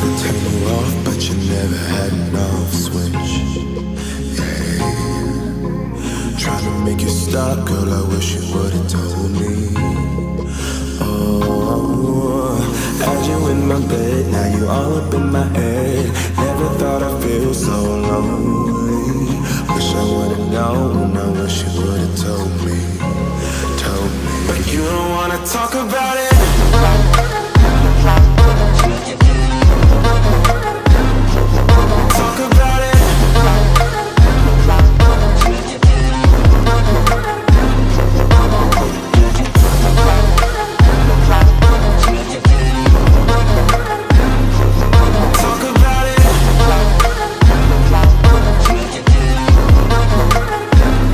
to turn you off, but you never had an off switch. Yeah. Trying to make you stop, girl, I wish you would've told me. Oh, had you in my bed, now you all up in my head. Never thought I'd feel so lonely. Wish I would've known, I wish you would've told me. But you don't wanna talk about it. Talk about it. Talk about it.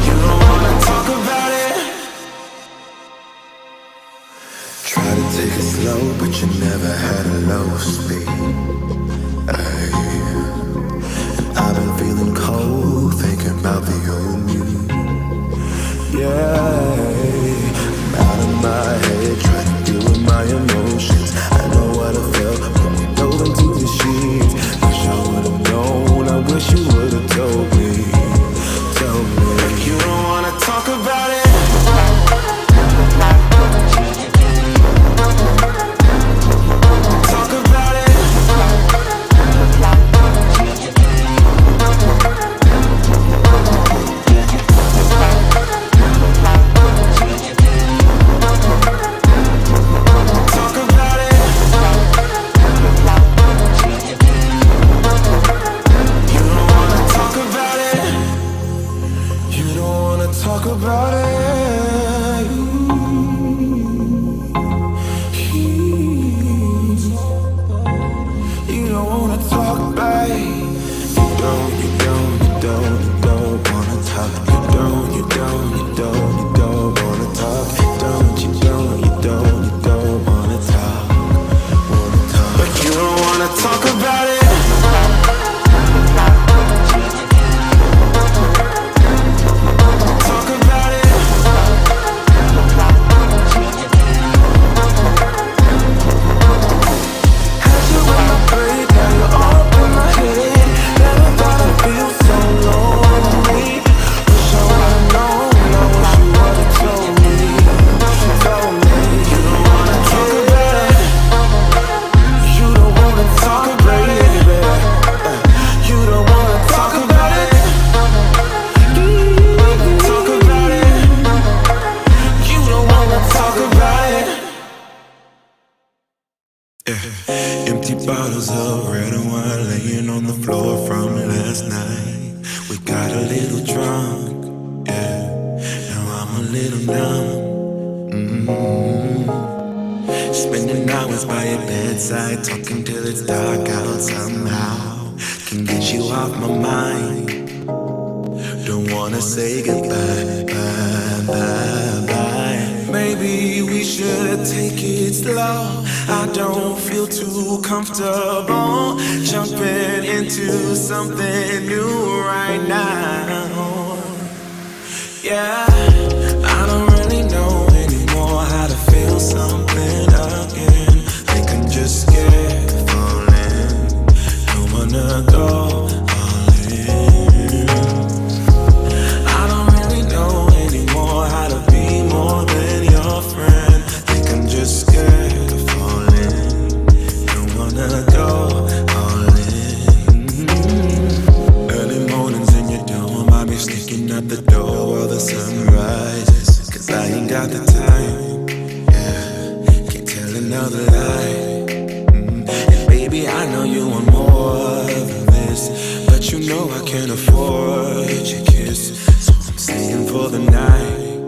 You don't wanna talk about it. Try to take it slow, but you never had a low speed. Ay. I've been feeling cold, thinking about the old me. Yeah, I'm out of my head, trying to deal with my emotions. I know what I felt when we dove into the sheets. Wish I would've known, I wish you would've told me. But you don't wanna talk about it. Talk about it. Talk about it. You don't wanna talk about it. You don't wanna talk about it. You don't wanna talk about it. You don't wanna talk. You don't wanna talk. You don't wanna talk. But you don't wanna talk about it. Talk about it. Had you in my brain, now you're all up in my head. Never thought I'd feel so lonely. Wish I would've known, I wish you would've told me. You don't wanna talk about it. You don't wanna talk about it, baby. You don't wanna talk about it. Talk about it. You don't wanna talk about it. Yeah. Empty bottles of red wine laying on the floor from last night. We got a little drunk, yeah. Now I'm a little numb. Spending hours by your bedside, talking till it's dark out somehow. Can get you off my mind. Don't wanna say goodbye, bye, bye, bye. Maybe we should take it slow. I don't feel too comfortable jumping into something new right now. Yeah, I don't really know anymore how to feel something again. Think I'm just scared of falling. Don't wanna go all in. I don't really know anymore how to be more than your friend. Think I'm just scared of falling. Don't wanna go all in. Early mornings in your dome, I be sneaking out the door while the sun rises. Cause I ain't got the time, yeah. Can't tell another lie. And baby, I know you want more than this, but you know I can't afford your kiss. So I'm staying for the night,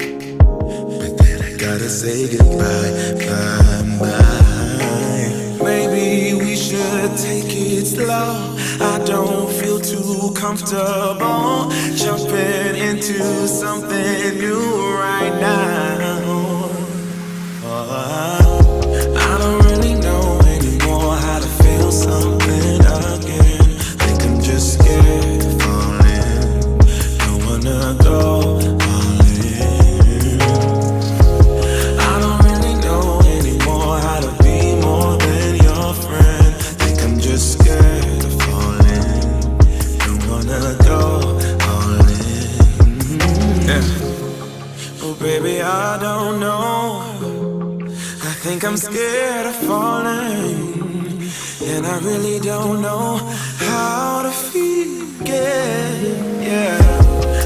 but then I gotta say goodbye, bye, bye. Maybe we should take it slow. I don't feel too comfortable jumping into something new right now. I don't really know anymore how to feel something again. Think I'm just scared of falling. Don't wanna go all in. I don't really know anymore how to be more than your friend. Think I'm just I'm scared of falling, and I really don't know how to feel again. Yeah,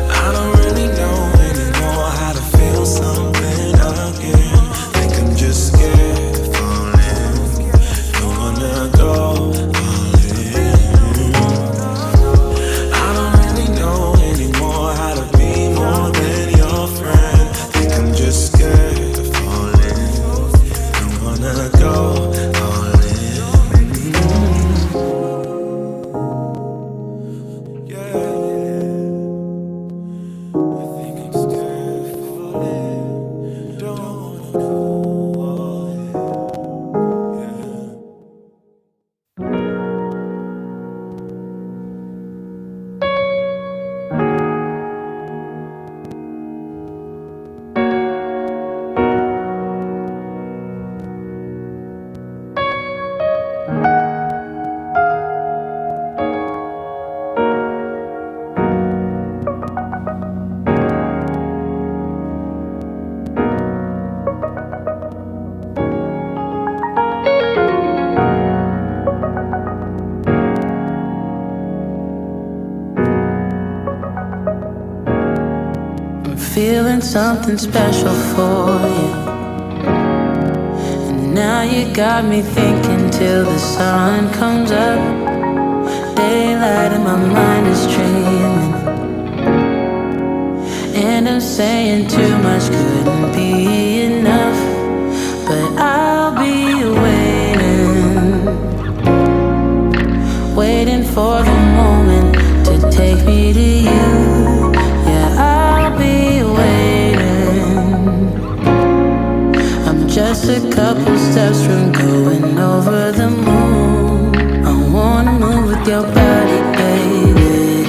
I don't really know anymore how to feel something again. Think I'm just scared of falling, don't wanna go all in. I don't really know anymore how to be more than your friend. Think I'm just scared of falling, don't wanna go all in. Yeah, I think I'm scared of falling, don't wanna go all in. Yeah. Feeling something special for you. And now you got me thinking till the sun comes up. Daylight and my mind is dreaming. And I'm saying too much couldn't be enough. But I'll be waiting for the moment to take me to you. Yeah, I'll be waiting. I'm just a couple steps from going over the moon. I wanna move with your body, baby.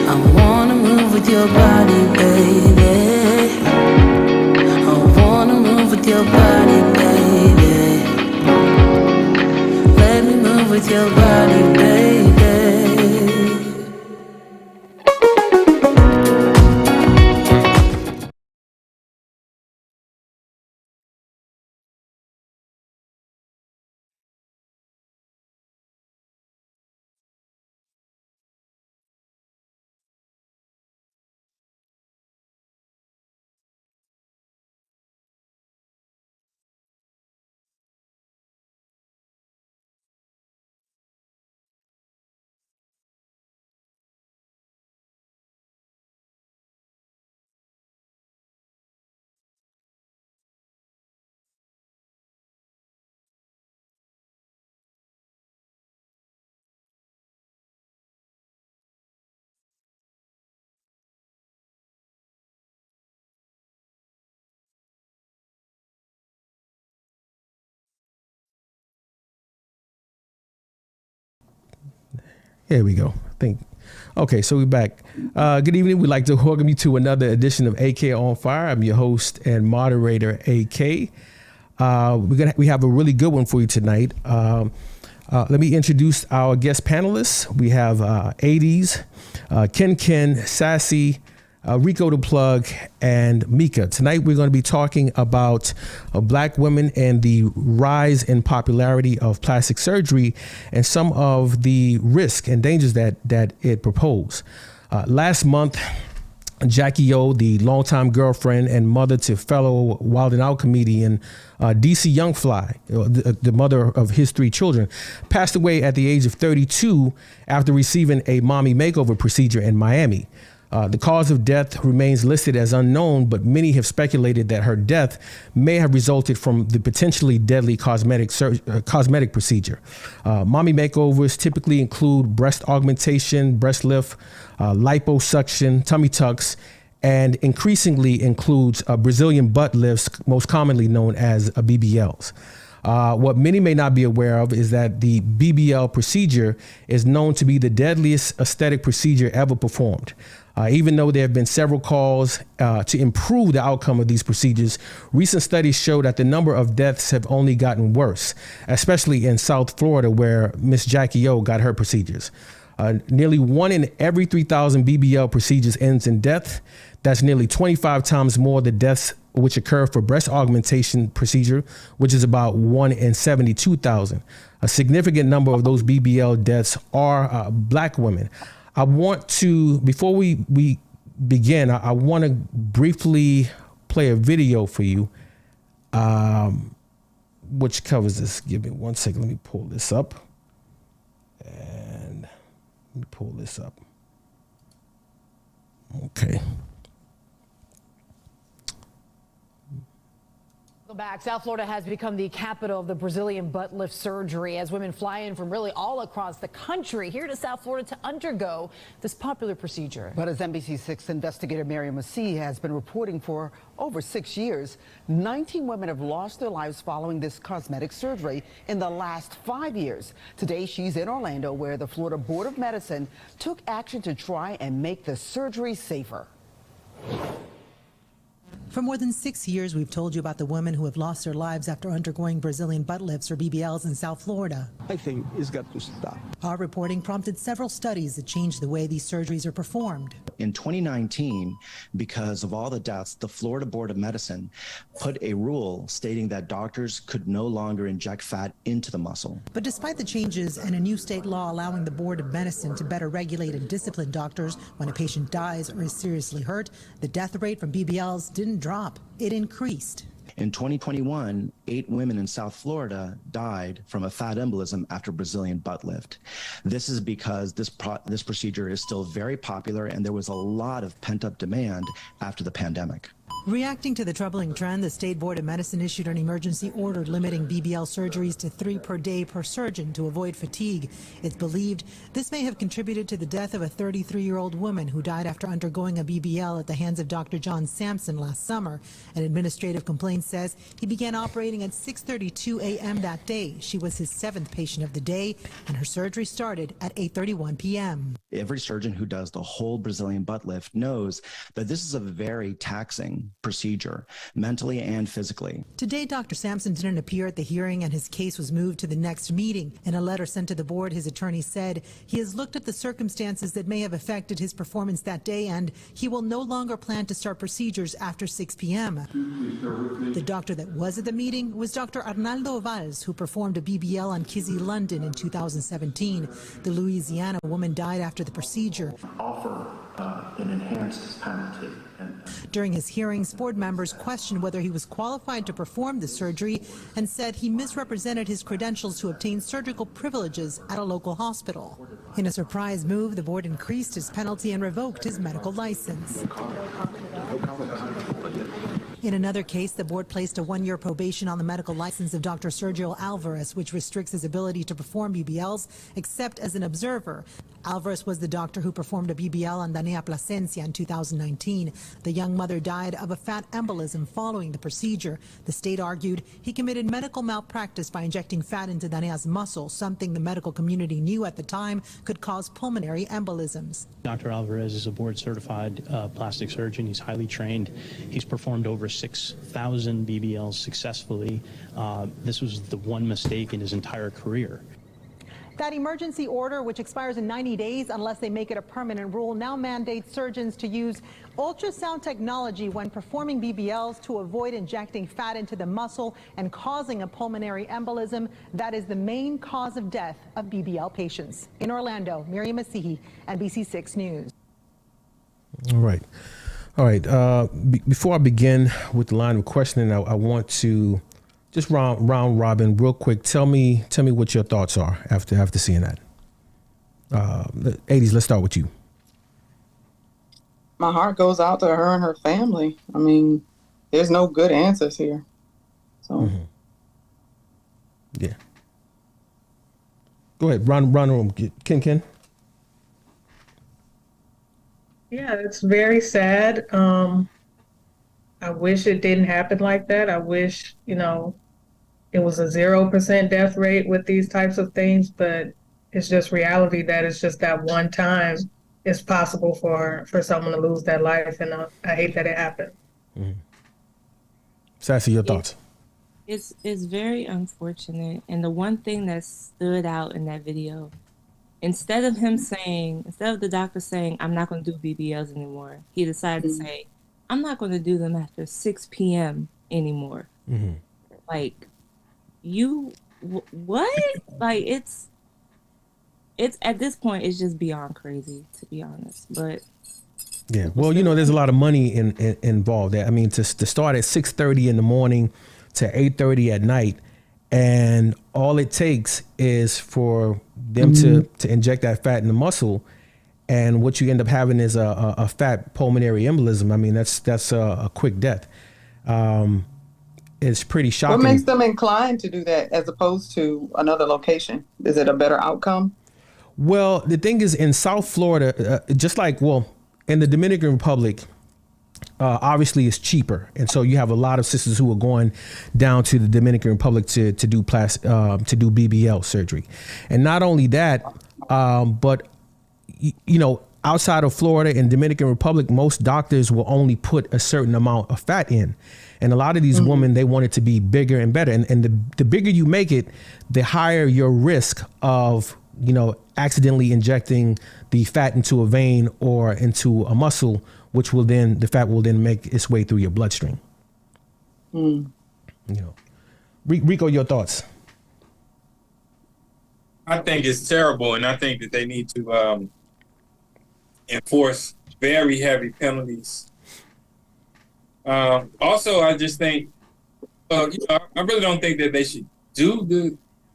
I wanna move with your body, baby. I wanna move with your body, baby. Let me move with your body, baby. There we go. Okay, so we're back. Good evening. We'd like to welcome you to another edition of AK On Fire. I'm your host and moderator, AK. We have a really good one for you tonight. Let me introduce our guest panelists. We have 80s, Ken, Sassy, Rico the Plug, and Mika. Tonight we're going to be talking about Black women and the rise in popularity of plastic surgery and some of the risks and dangers that it proposed. Last month, Jackie O, the longtime girlfriend and mother to fellow Wild 'N Out comedian DC Young Fly, the mother of his 3 children, passed away at the age of 32 after receiving a mommy makeover procedure in Miami. The cause of death remains listed as unknown, but many have speculated that her death may have resulted from the potentially deadly cosmetic procedure. Mommy makeovers typically include breast augmentation, breast lift, liposuction, tummy tucks, and increasingly includes Brazilian butt lifts, most commonly known as BBLs. What many may not be aware of is that the BBL procedure is known to be the deadliest aesthetic procedure ever performed. Even though there have been several calls to improve the outcome of these procedures, recent studies show that the number of deaths have only gotten worse, especially in South Florida, where Miss Jackie O got her procedures. Nearly 1 in every 3,000 BBL procedures ends in death. That's nearly 25 times more the deaths which occur for breast augmentation procedure, which is about 1 in 72,000. A significant number of those BBL deaths are Black women. I want to, before we begin, I want to briefly play a video for you, which covers this. Give me 1 second. Let me pull this up. And let me pull this up. Okay. Back. South Florida has become the capital of the Brazilian butt lift surgery as women fly in from really all across the country here to South Florida to undergo this popular procedure. But as NBC6 investigator Miriam Masih has been reporting for over 6 years, 19 women have lost their lives following this cosmetic surgery in the last 5 years. Today, she's in Orlando, where the Florida Board of Medicine took action to try and make the surgery safer. For more than 6 years, we've told you about the women who have lost their lives after undergoing Brazilian butt lifts or BBLs in South Florida. I think it's got to stop. Our reporting prompted several studies that changed the way these surgeries are performed. In 2019, because of all the deaths, the Florida Board of Medicine put a rule stating that doctors could no longer inject fat into the muscle. But despite the changes and a new state law allowing the Board of Medicine to better regulate and discipline doctors when a patient dies or is seriously hurt, the death rate from BBLs didn't drop, it increased. In 2021, 8 women in South Florida died from a fat embolism after Brazilian butt lift. This is because this procedure is still very popular and there was a lot of pent-up demand after the pandemic. Reacting to the troubling trend, the State Board of Medicine issued an emergency order limiting BBL surgeries to 3 per day per surgeon to avoid fatigue. It's believed this may have contributed to the death of a 33-year-old woman who died after undergoing a BBL at the hands of Dr. John Sampson last summer. An administrative complaint says he began operating at 6:32 a.m. that day. She was his 7th patient of the day, and her surgery started at 8:31 p.m. Every surgeon who does the whole Brazilian butt lift knows that this is a very taxing procedure, mentally and physically. Today, Dr. Sampson didn't appear at the hearing and his case was moved to the next meeting. In a letter sent to the board, his attorney said he has looked at the circumstances that may have affected his performance that day and he will no longer plan to start procedures after 6 p.m. The doctor that was at the meeting was Dr. Arnaldo Valls, who performed a BBL on Kizzy London in 2017. The Louisiana woman died after the procedure. Offer an enhanced penalty. During his hearings, board members questioned whether he was qualified to perform the surgery and said he misrepresented his credentials to obtain surgical privileges at a local hospital. In a surprise move, the board increased his penalty and revoked his medical license. In another case, the board placed a 1-year probation on the medical license of Dr. Sergio Alvarez, which restricts his ability to perform BBLs except as an observer. Alvarez was the doctor who performed a BBL on Dania Plasencia in 2019. The young mother died of a fat embolism following the procedure. The state argued he committed medical malpractice by injecting fat into Dania's muscle, something the medical community knew at the time could cause pulmonary embolisms. Dr. Alvarez is a board-certified plastic surgeon. He's highly trained. He's performed over 6,000 BBLs successfully. This was the one mistake in his entire career. That emergency order, which expires in 90 days unless they make it a permanent rule, now mandates surgeons to use ultrasound technology when performing BBLs to avoid injecting fat into the muscle and causing a pulmonary embolism. That is the main cause of death of BBL patients. In Orlando, Miriam Masih, NBC6 News. All right. All right. Before I begin with the line of questioning, I want to just round robin real quick. Tell me what your thoughts are after seeing that. 80s, let's start with you. My heart goes out to her and her family. I mean, there's no good answers here. So, yeah. Go ahead, round the room. Ken. Yeah, it's very sad. I wish it didn't happen like that. I wish, it was a 0% death rate with these types of things, but it's just reality that it's just that one time it's possible for someone to lose their life, and I hate that it happened. Sassy, your thoughts? It's very unfortunate, and the one thing that stood out in that video instead of the doctor saying, I'm not going to do BBLs anymore, he decided to say, I'm not going to do them after 6 p.m. anymore. Mm-hmm. Like, what? Like, it's at this point, it's just beyond crazy, to be honest. But yeah, well, there's a lot of money involved. I mean, to start at 6:30 in the morning to 8:30 at night, and all it takes is for them to inject that fat in the muscle, and what you end up having is a fat pulmonary embolism. I mean, that's a quick death. It's pretty shocking. What makes them inclined to do that as opposed to another location? Is it a better outcome? Well, the thing is, in South Florida, in the Dominican Republic, obviously it's cheaper, and so you have a lot of sisters who are going down to the Dominican Republic to do BBL surgery, and not only that, but outside of Florida and Dominican Republic, most doctors will only put a certain amount of fat in. And a lot of these women, they want it to be bigger and better. And the bigger you make it, the higher your risk of, accidentally injecting the fat into a vein or into a muscle, which the fat will then make its way through your bloodstream. Rico, your thoughts? I think it's terrible, and I think that they need to enforce very heavy penalties. Also, I just think, I really don't think that they should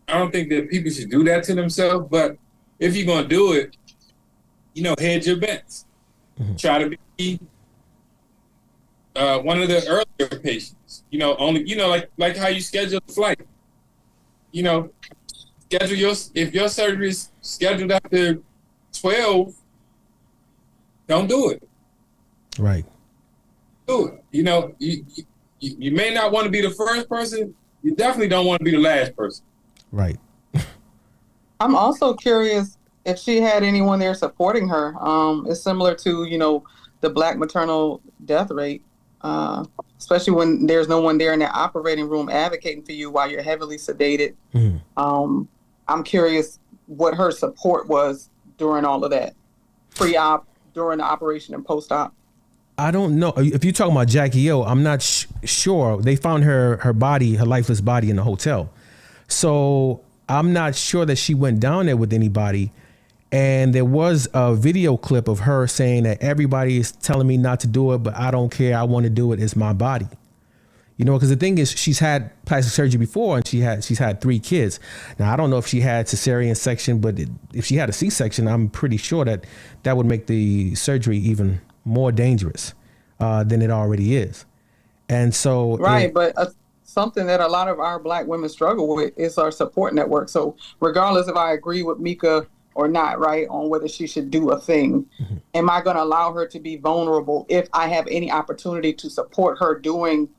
I don't think that people should do that to themselves, but if you're going to do it, hedge your bets. Mm-hmm. Try to be one of the earlier patients, like how you schedule a flight. If your surgery is scheduled after 12, don't do it. Right. Do it. You may not want to be the first person. You definitely don't want to be the last person. Right. I'm also curious if she had anyone there supporting her. It's similar to, the Black maternal death rate, especially when there's no one there in the operating room advocating for you while you're heavily sedated. Mm. I'm curious what her support was during all of that, pre-op, during the operation, and post-op. I don't know. If you're talking about Jackie O, I'm not sure. They found her lifeless body in the hotel. So I'm not sure that she went down there with anybody. And there was a video clip of her saying that everybody is telling me not to do it, but I don't care. I want to do it. It's my body. Because the thing is, she's had plastic surgery before, and she's had 3 kids. Now, I don't know if she had cesarean section, but if she had a C-section, I'm pretty sure that would make the surgery even more dangerous than it already is. And so but something that a lot of our Black women struggle with is our support network. So regardless if I agree with Mika or not, right, on whether she should do a thing, am I going to allow her to be vulnerable if I have any opportunity to support her during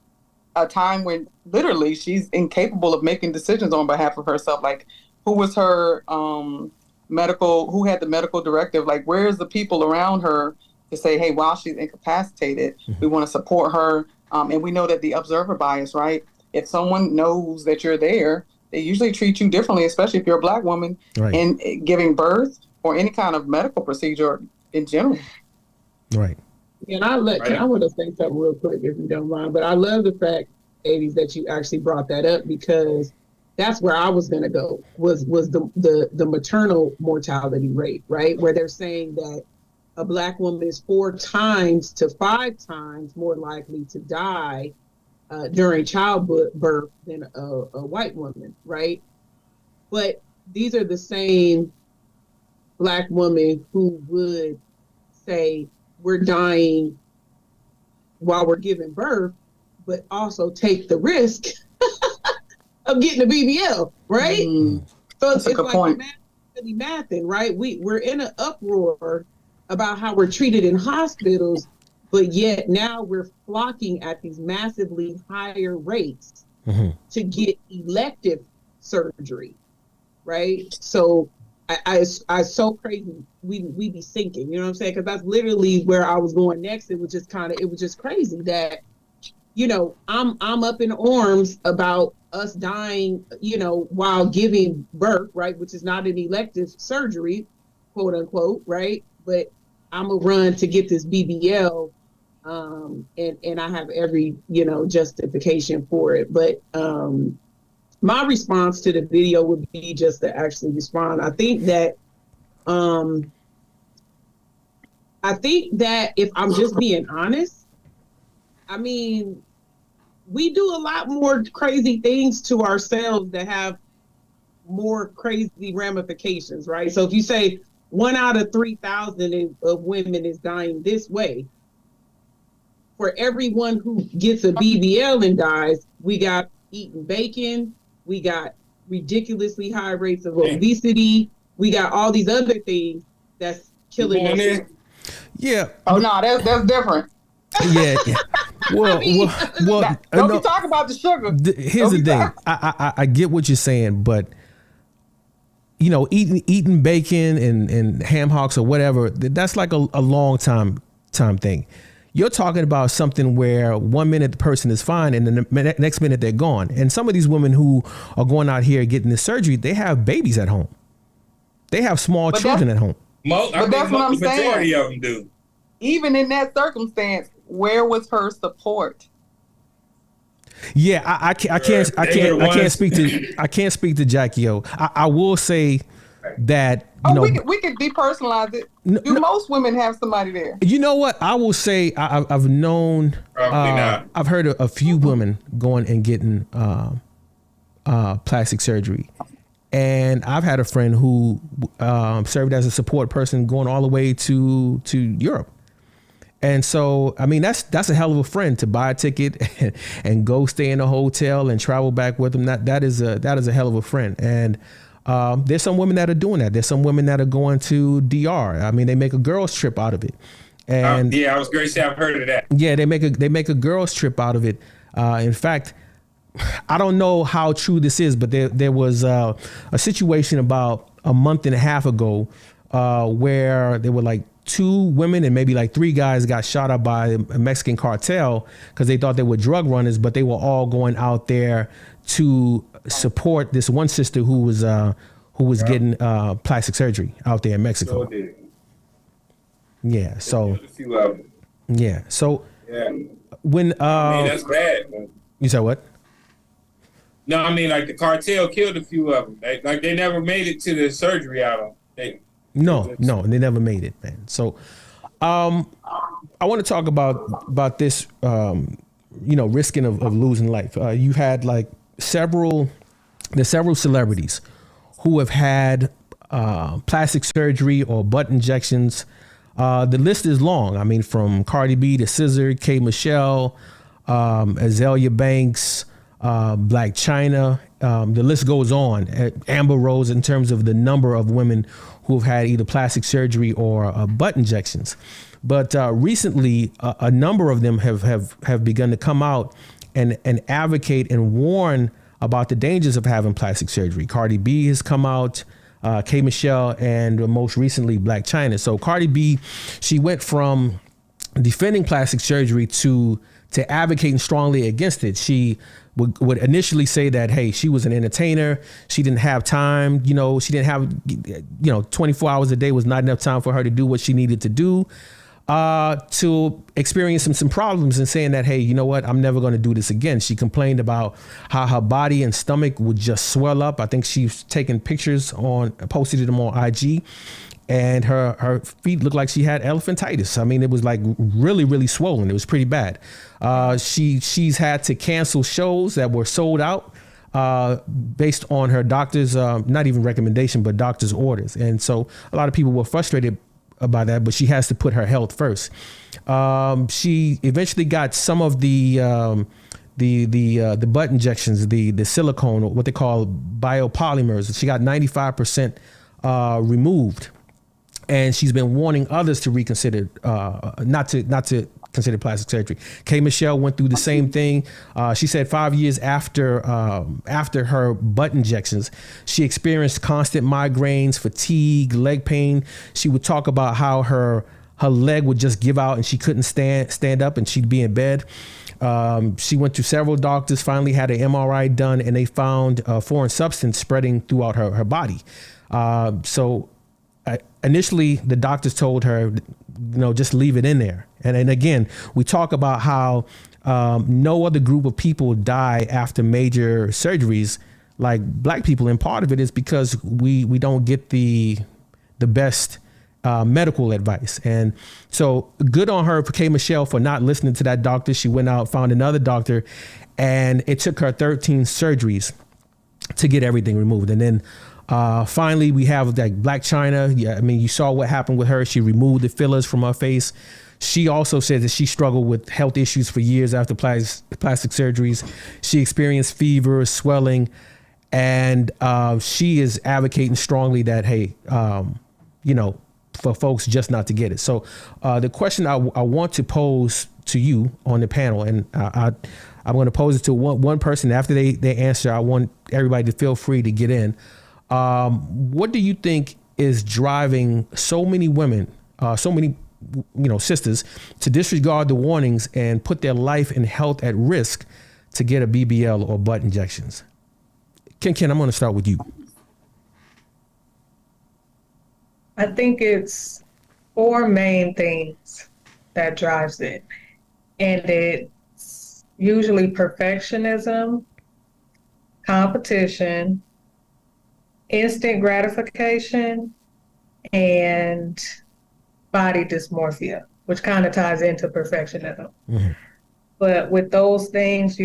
a time when literally she's incapable of making decisions on behalf of herself? Like, who was her who had the medical directive? Like, where's the people around her to say, hey, while she's incapacitated, we want to support her. And we know that the observer bias, right? If someone knows that you're there, they usually treat you differently, especially if you're a Black woman, right, in giving birth or any kind of medical procedure in general. Right. And I want to say something real quick, if you don't mind. But I love the fact, 80s, that you actually brought that up, because that's where I was going to go, was the maternal mortality rate, right? Where they're saying that a Black woman is 4 times to 5 times more likely to die during childbirth than a white woman, right? But these are the same Black women who would say we're dying while we're giving birth, but also take the risk of getting a BBL, right? So it's like point. Really mathing, right? We're in an uproar about how we're treated in hospitals, but yet now we're flocking at these massively higher rates to get elective surgery, right? So I so crazy we be sinking, you know what I'm saying? Because that's literally where I was going next. It was just crazy that I'm up in arms about us dying, while giving birth, right? Which is not an elective surgery, quote unquote, right? But I'm a run to get this BBL, and I have every, justification for it. But my response to the video would be just to actually respond. I think that if I'm just being honest, I mean, we do a lot more crazy things to ourselves that have more crazy ramifications, right? So if you say 1 out of 3,000 of women is dying this way, for everyone who gets a BBL and dies, we got eating bacon, we got ridiculously high rates of obesity, we got all these other things that's killing us. Yeah. Oh no, that's different. Yeah. Well, don't be talking about the sugar. Here's the thing. I get what you're saying, but eating bacon and ham hocks or whatever, that's like a long time thing. You're talking about something where 1 minute the person is fine and then the next minute they're gone. And some of these women who are going out here getting this surgery, they have babies at home. They have small children at home. But that's what I'm saying. Majority of them do. Even in that circumstance, where was her support? Yeah, I can't speak to Jackie O. I will say that we could depersonalize it. Do most women have somebody there? You know what? I will say I've known. I've heard a few women going and getting plastic surgery, and I've had a friend who served as a support person going all the way to Europe. And so, I mean, that's a hell of a friend to buy a ticket and go stay in a hotel and travel back with them. That is a hell of a friend. And there's some women that are doing that. There's some women that are going to DR. I mean, they make a girls trip out of it. And I was going to say I've heard of that. Yeah, they make a girls trip out of it. In fact, I don't know how true this is, but there was a situation about a month and a half ago where there were like 2 women and maybe like 3 guys got shot up by a Mexican cartel because they thought they were drug runners, but they were all going out there to support this one sister who was getting plastic surgery out there in Mexico. Yeah. So. Yeah. So. Yeah. When I mean, that's bad. Man. You said what? No, I mean, like the cartel killed a few of them. They never made it to the surgery out of. No, they never made it, man. So, I want to talk about this, risking of losing life. You had like several celebrities who have had plastic surgery or butt injections. The list is long. I mean, from Cardi B to Scissor, K. Michelle, Azalea Banks, Blac Chyna. The list goes on. Amber Rose, in terms of the number of women who have had either plastic surgery or butt injections. But recently, a number of them have begun to come out and advocate and warn about the dangers of having plastic surgery. Cardi B has come out, K. Michelle, and most recently Blac Chyna. So Cardi B, she went from defending plastic surgery to advocating strongly against it. She would initially say that, hey, she was an entertainer. She didn't have time. She didn't have, 24 hours a day was not enough time for her to do what she needed to do, to experiencing some problems and saying that, hey, you know what? I'm never going to do this again. She complained about how her body and stomach would just swell up. I think she's taken pictures posted them on IG. And her feet looked like she had elephantitis. I mean, it was like really, really swollen. It was pretty bad. She's had to cancel shows that were sold out based on her doctor's, not even recommendation, but doctor's orders. And so a lot of people were frustrated about that, but she has to put her health first. She eventually got some of the butt injections, the silicone, or what they call biopolymers. She got 95% removed. And she's been warning others to reconsider, not to consider plastic surgery. K. Michelle went through the same thing. She said 5 years after her butt injections, she experienced constant migraines, fatigue, leg pain. She would talk about how her her leg would just give out and she couldn't stand up and she'd be in bed. She went to several doctors, finally had an MRI done, and they found a foreign substance spreading throughout her body. So initially, the doctors told her, just leave it in there. And again, we talk about how no other group of people die after major surgeries like Black people. And part of it is because we don't get the best medical advice. And so good on her, K. Michelle, for not listening to that doctor. She went out, found another doctor, and it took her 13 surgeries to get everything removed. And then finally, we have like Black China. Yeah, I mean, you saw what happened with her. She removed the fillers from her face. She also said that she struggled with health issues for years after plastic surgeries. She experienced fever, swelling, and she is advocating strongly that, hey, for folks just not to get it. So the question I want to pose to you on the panel, and I'm going to pose it to one person. After they answer, I want everybody to feel free to get in. What do you think is driving so many women, so many sisters, to disregard the warnings and put their life and health at risk to get a BBL or butt injections? Ken, I'm going to start with you. I think it's 4 main things that drives it. And it's usually perfectionism, competition, instant gratification, and body dysmorphia, which kind of ties into perfectionism. Mm-hmm. But with those things,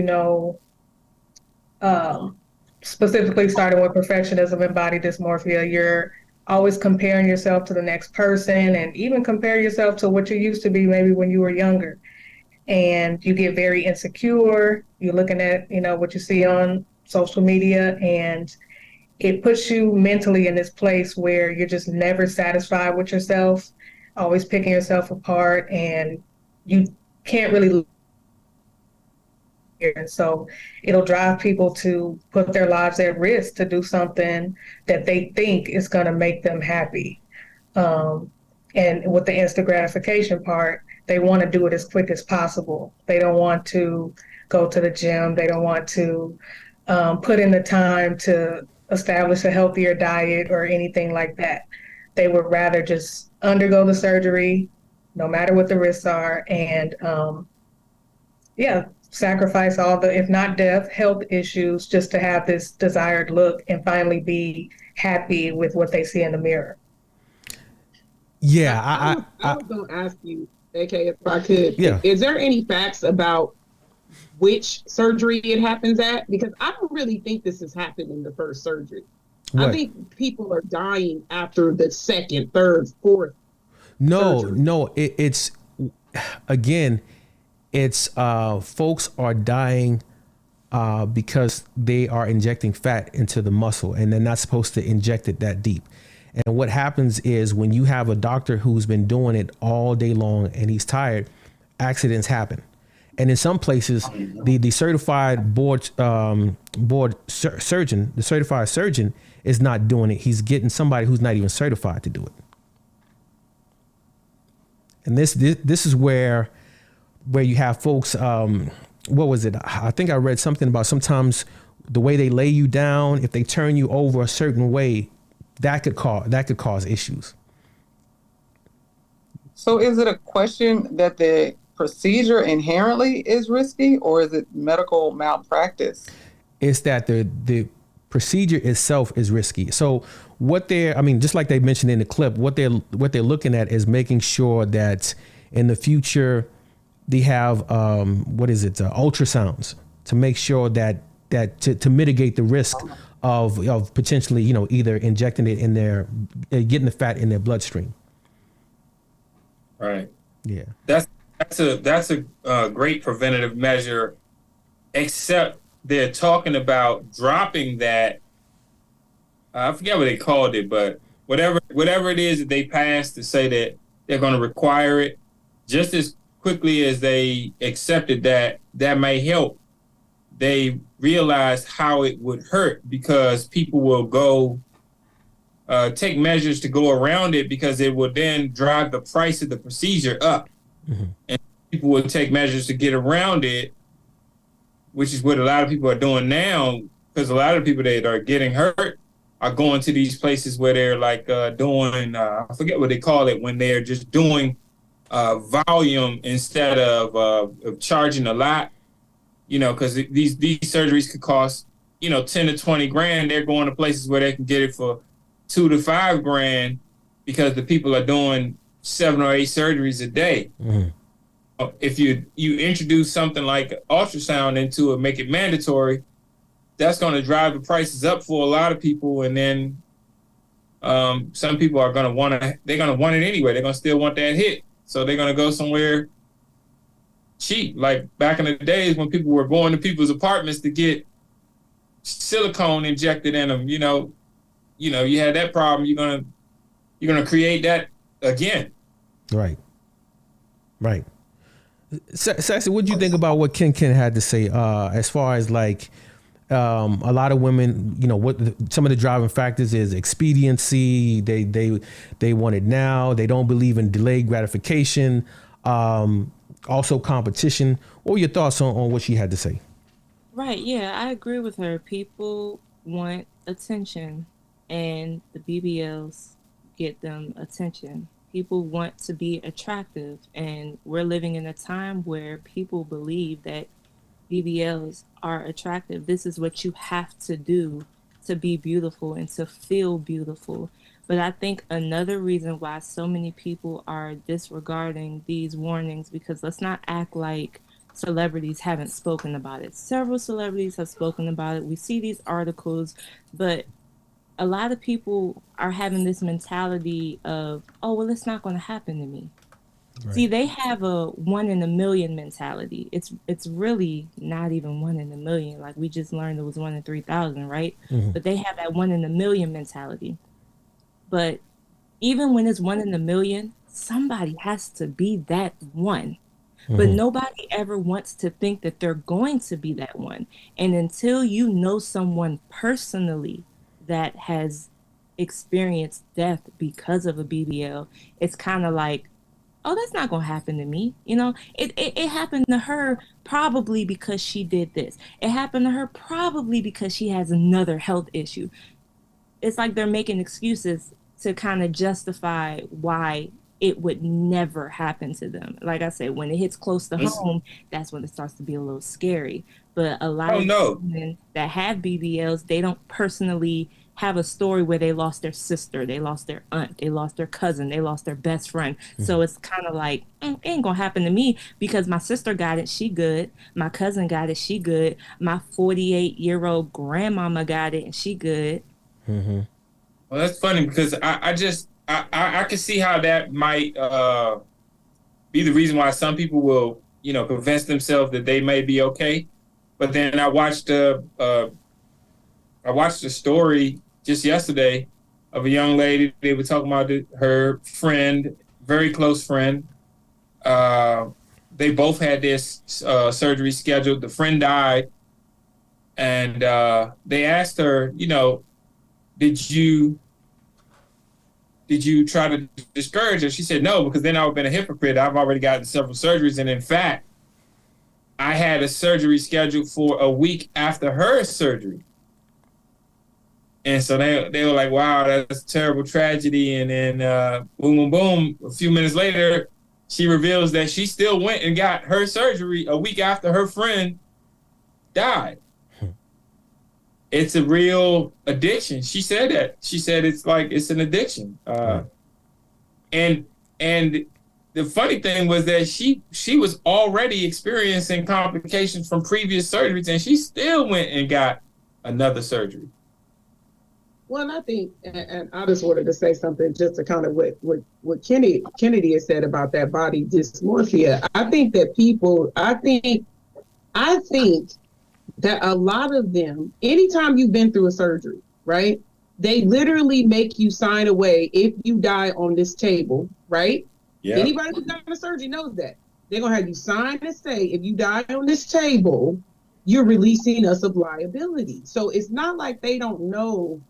specifically starting with perfectionism and body dysmorphia, you're always comparing yourself to the next person, and even compare yourself to what you used to be maybe when you were younger. And you get very insecure. You're looking at, what you see on social media, and it puts you mentally in this place where you're just never satisfied with yourself, always picking yourself apart, and you can't really. And so it'll drive people to put their lives at risk to do something that they think is going to make them happy. And with the instant gratification part, they want to do it as quick as possible. They don't want to go to the gym. They don't want to put in the time to establish a healthier diet or anything like that. They would rather just undergo the surgery, no matter what the risks are, and sacrifice all the, if not death, health issues just to have this desired look and finally be happy with what they see in the mirror. Yeah, I was going to ask you, AK, if I could. Yeah. Is there any facts about which surgery it happens at? Because I don't really think this has happened in the first surgery. What? I think people are dying after the second, third, fourth. No, it's again, it's folks are dying because they are injecting fat into the muscle, and they're not supposed to inject it that deep. And what happens is when you have a doctor who's been doing it all day long and he's tired, accidents happen. And in some places, the certified surgeon, the certified surgeon is not doing it. He's getting somebody who's not even certified to do it. And this is where you have folks. What was it? I think I read something about sometimes the way they lay you down, if they turn you over a certain way, that could cause issues. So is it a question that the procedure inherently is risky, or is it medical malpractice? It's that the procedure itself is risky. So just like they mentioned in the clip, what they're looking at is making sure that in the future they have ultrasounds to make sure that to mitigate the risk of potentially either injecting it in getting the fat in their bloodstream. Right. Yeah. That's a great preventative measure, except they're talking about dropping that. I forget what they called it, but whatever it is that they passed to say that they're going to require it, just as quickly as they accepted that may help, they realized how it would hurt, because people will go take measures to go around it because it will then drive the price of the procedure up. And people will take measures to get around it, which is what a lot of people are doing now, because a lot of people that are getting hurt are going to these places where they're like doing, I forget what they call it, when they're just doing volume instead of charging a lot, because these surgeries could cost, 10 to 20 grand. They're going to places where they can get it for 2 to 5 grand because the people are doing 7 or 8 surgeries a day. If you introduce something like ultrasound into it, make it mandatory, that's going to drive the prices up for a lot of people. And then some people are going to want it anyway. They're going to still want that hit. So they're going to go somewhere cheap. Like back in the days when people were going to people's apartments to get silicone injected in them, you had that problem. You're going to create that again. Right. Saxy, what do you think about what Ken had to say as far as like a lot of women, what some of the driving factors is expediency. They want it now. They don't believe in delayed gratification. Also competition. What were your thoughts on what she had to say? Right. Yeah, I agree with her. People want attention and the BBLs get them attention. People want to be attractive, and we're living in a time where people believe that BBLs are attractive. This is what you have to do to be beautiful and to feel beautiful. But I think another reason why so many people are disregarding these warnings, because let's not act like celebrities haven't spoken about it. Several celebrities have spoken about it. We see these articles, but a lot of people are having this mentality of, oh, well, it's not going to happen to me. Right. See, they have a 1 in a million mentality. It's really not even 1 in a million. Like we just learned it was 1 in 3,000, right? But they have that 1 in a million mentality. But even when it's 1 in a million, somebody has to be that one. But nobody ever wants to think that they're going to be that one. And until you know someone personally that has experienced death because of a BBL, it's kind of like, oh, that's not going to happen to me. It happened to her probably because she did this. It happened to her probably because she has another health issue. It's like they're making excuses to kind of justify why it would never happen to them. Like I said, when it hits close to home, that's when it starts to be a little scary. But a lot of women that have BBLs, they don't personally have a story where they lost their sister, they lost their aunt, they lost their cousin, they lost their best friend. So it's kind of like, it ain't gonna happen to me because my sister got it, she good. My cousin got it, she good. My 48-year-old grandmama got it, and she good. Well, that's funny because I can see how that might be the reason why some people will, convince themselves that they may be okay. But then I watched a story just yesterday of a young lady. They were talking about her friend, very close friend. They both had this surgery scheduled. The friend died, and they asked her, did you try to discourage her? She said no, because then I would have been a hypocrite. I've already gotten several surgeries, and in fact, I had a surgery scheduled for a week after her surgery. And so they were like, wow, that's a terrible tragedy. And then boom, boom, boom, a few minutes later, she reveals that she still went and got her surgery a week after her friend died. It's a real addiction. She said that. She said it's an addiction. And the funny thing was that she was already experiencing complications from previous surgeries, and she still went and got another surgery. Well, and I think, and I just wanted to say something just to kind of what Kennedy has said about that body dysmorphia. I think that that a lot of them, anytime you've been through a surgery, right, they literally make you sign away if you die on this table, right? Yeah. Anybody who's done a surgery knows that. They're going to have you sign and say, if you die on this table, you're releasing us of liability. So it's not like they don't know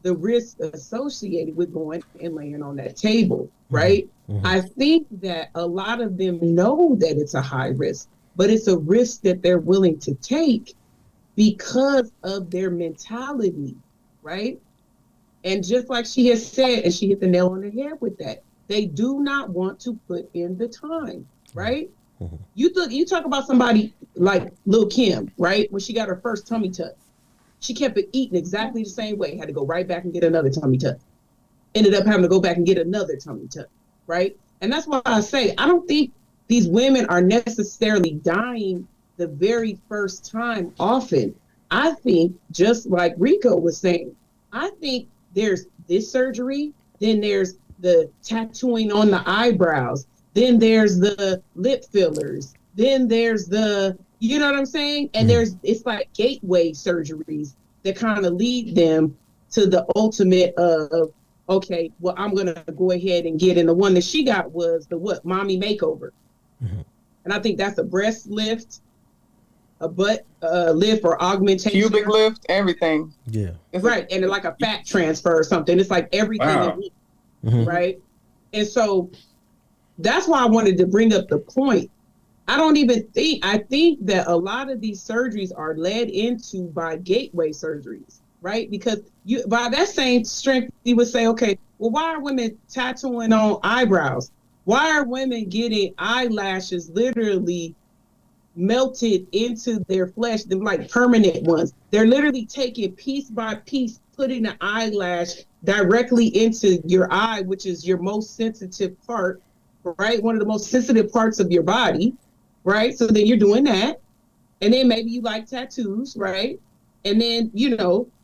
the risk associated with going and laying on that table, right? I think that a lot of them know that it's a high risk, but it's a risk that they're willing to take because of their mentality, right? And just like she has said, and she hit the nail on the head with that, they do not want to put in the time, right? You talk about somebody like Lil' Kim, right? When she got her first tummy tuck, she kept it eating exactly the same way, had to go right back and get another tummy tuck. Ended up having to go back and get another tummy tuck, right? And that's why I say, I don't think these women are necessarily dying the very first time often. I think, just like Rico was saying, I think there's this surgery, then there's the tattooing on the eyebrows, then there's the lip fillers, then there's the, you know what I'm saying? And it's like gateway surgeries that kind of lead them to the ultimate of, okay, well, I'm going to go ahead and get in. The one that she got was the mommy makeover. And I think that's a breast lift, a butt lift or augmentation. Pubic lift, everything. Yeah. Right. And like a fat transfer or something. It's like everything. Wow. Right. And so that's why I wanted to bring up the point. I think that a lot of these surgeries are led into by gateway surgeries, right? Because by that same strength, you would say, okay, well, why are women tattooing on eyebrows? Why are women getting eyelashes literally melted into their flesh, them like permanent ones? They're literally taking piece by piece, putting the eyelash directly into your eye, which is your most sensitive part, right? One of the most sensitive parts of your body, right? So then you're doing that. And then maybe you like tattoos, right? And then,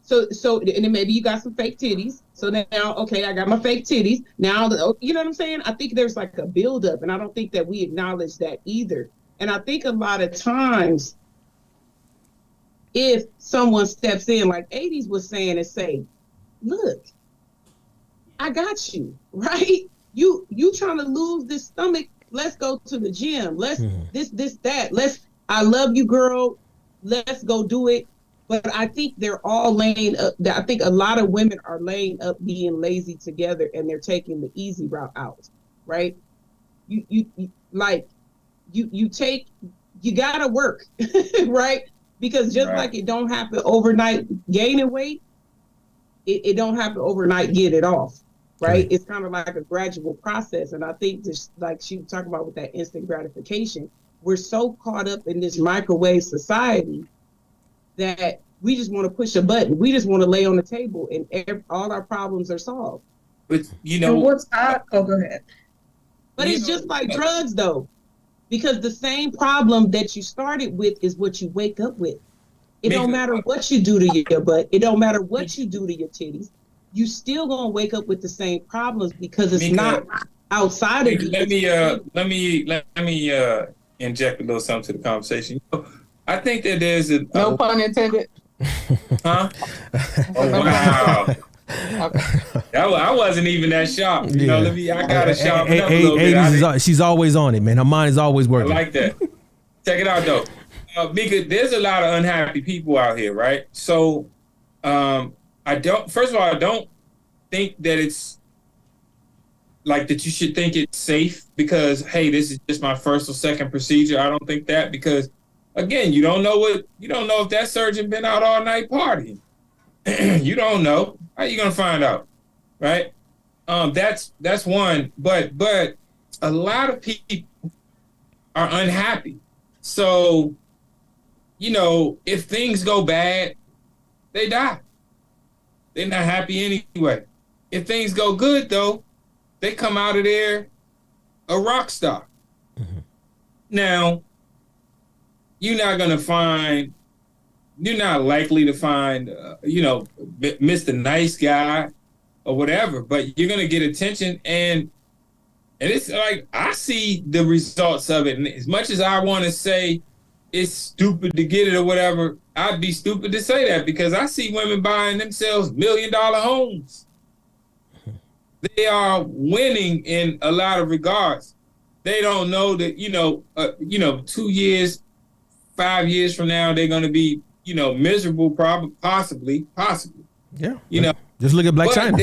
so and then maybe you got some fake titties. So now, okay, I got my fake titties. Now, you know what I'm saying? I think there's like a buildup, and I don't think that we acknowledge that either. And I think a lot of times, if someone steps in, like 80s was saying, and say, look, I got you, right? You trying to lose this stomach. Let's go to the gym. Let's that. I love you, girl. Let's go do it. But I think they're all laying up. I think a lot of women are laying up being lazy together, and they're taking the easy route out, right? You gotta work, right? Because just like it don't happen overnight gaining weight, it don't happen overnight get it off, right? It's kind of like a gradual process. And I think just like she was talking about with that instant gratification, we're so caught up in this microwave society that we just want to push a button. We just want to lay on the table and all our problems are solved. But go ahead. But it's just like drugs though, because the same problem that you started with is what you wake up with. It don't matter what you do to your butt. It don't matter what you do to your titties. You still gonna wake up with the same problems because it's not outside of you. Let me inject a little something to the conversation. I think that there's no pun intended. Huh? Oh wow. Okay. I wasn't even that sharp. I gotta sharpen up a little bit. She's always on it, man. Her mind is always working. I like that. Check it out though. Because there's a lot of unhappy people out here, right? So I don't think that it's like that you should think it's safe because, hey, this is just my first or second procedure. I don't think that because, again, you don't know if that surgeon been out all night partying. You don't know. How you gonna find out, right? That's one. But a lot of people are unhappy. So, if things go bad, they die. They're not happy anyway. If things go good, though, they come out of there a rock star. Now, you're not likely to find, Mr. Nice Guy or whatever, but you're going to get attention. And it's like, I see the results of it. And as much as I want to say it's stupid to get it or whatever, I'd be stupid to say that because I see women buying themselves $1 million homes. They are winning in a lot of regards. They don't know that, 2 years, 5 years from now, they're going to be, miserable, possibly. Yeah. Just look at Black China.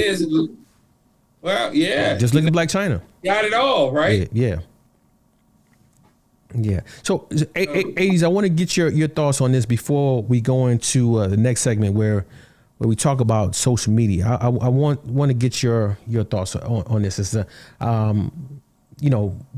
Well, yeah. Just look at Black China. Got it all, right? Yeah. So, 80s, I want to get your thoughts on this before we go into the next segment where we talk about social media. I want to get your thoughts on this. Is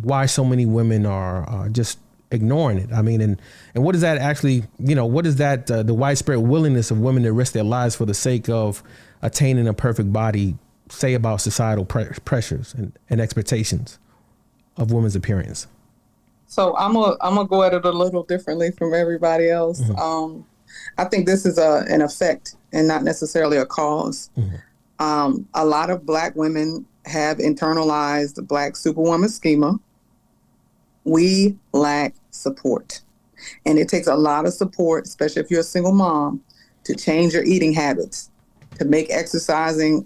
why so many women are just ignoring it. I mean, and what does that actually, what is that the widespread willingness of women to risk their lives for the sake of attaining a perfect body say about societal pressures and expectations of women's appearance? So I'm gonna go at it a little differently from everybody else. Mm-hmm. I think this is an effect and not necessarily a cause. Mm-hmm. A lot of Black women have internalized the Black superwoman schema. We lack support, and it takes a lot of support, especially if you're a single mom, to change your eating habits, to make exercising,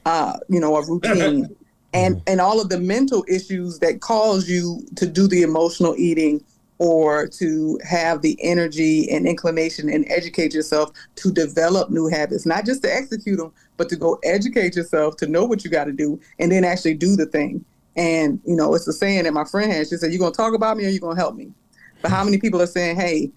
a routine. And all of the mental issues that cause you to do the emotional eating or to have the energy and inclination and educate yourself to develop new habits, not just to execute them, but to go educate yourself, to know what you got to do, and then actually do the thing. And, it's a saying that my friend had. She said, you going to talk about me or you going to help me? But how many people are saying, hey,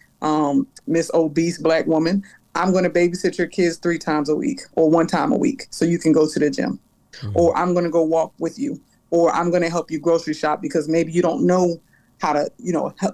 Miss Obese Black woman, I'm going to babysit your kids 3 times a week or 1 time a week so you can go to the gym. Mm-hmm. Or I'm going to go walk with you, or I'm going to help you grocery shop because maybe you don't know how to,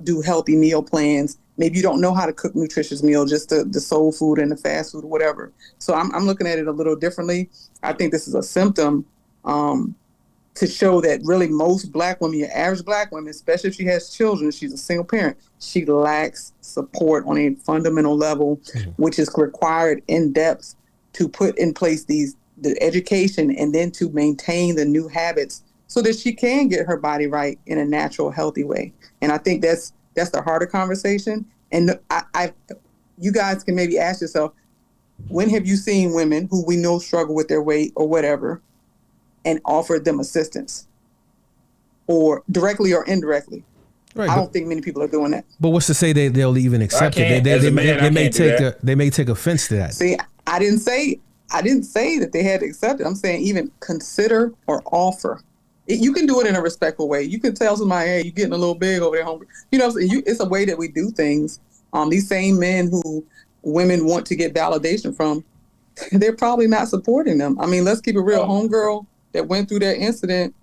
do healthy meal plans. Maybe you don't know how to cook nutritious meal, just the soul food and the fast food or whatever. So I'm looking at it a little differently. I think this is a symptom to show that really most Black women, your average Black woman, especially if she has children, she's a single parent, she lacks support on a fundamental level, mm-hmm. which is required in depth to put in place the education and then to maintain the new habits so that she can get her body right in a natural, healthy way. And I think that's the harder conversation. And you guys can maybe ask yourself, when have you seen women who we know struggle with their weight or whatever and offered them assistance, or directly or indirectly? Right, I don't think many people are doing that. But what's to say they'll even accept it? They may take offense to that. See, I didn't say that they had to accept it. I'm saying even consider or offer. You can do it in a respectful way. You can tell somebody, hey, you're getting a little big over there, hungry. It's a way that we do things. These same men who women want to get validation from, they're probably not supporting them. I mean, let's keep it real. Homegirl that went through that incident,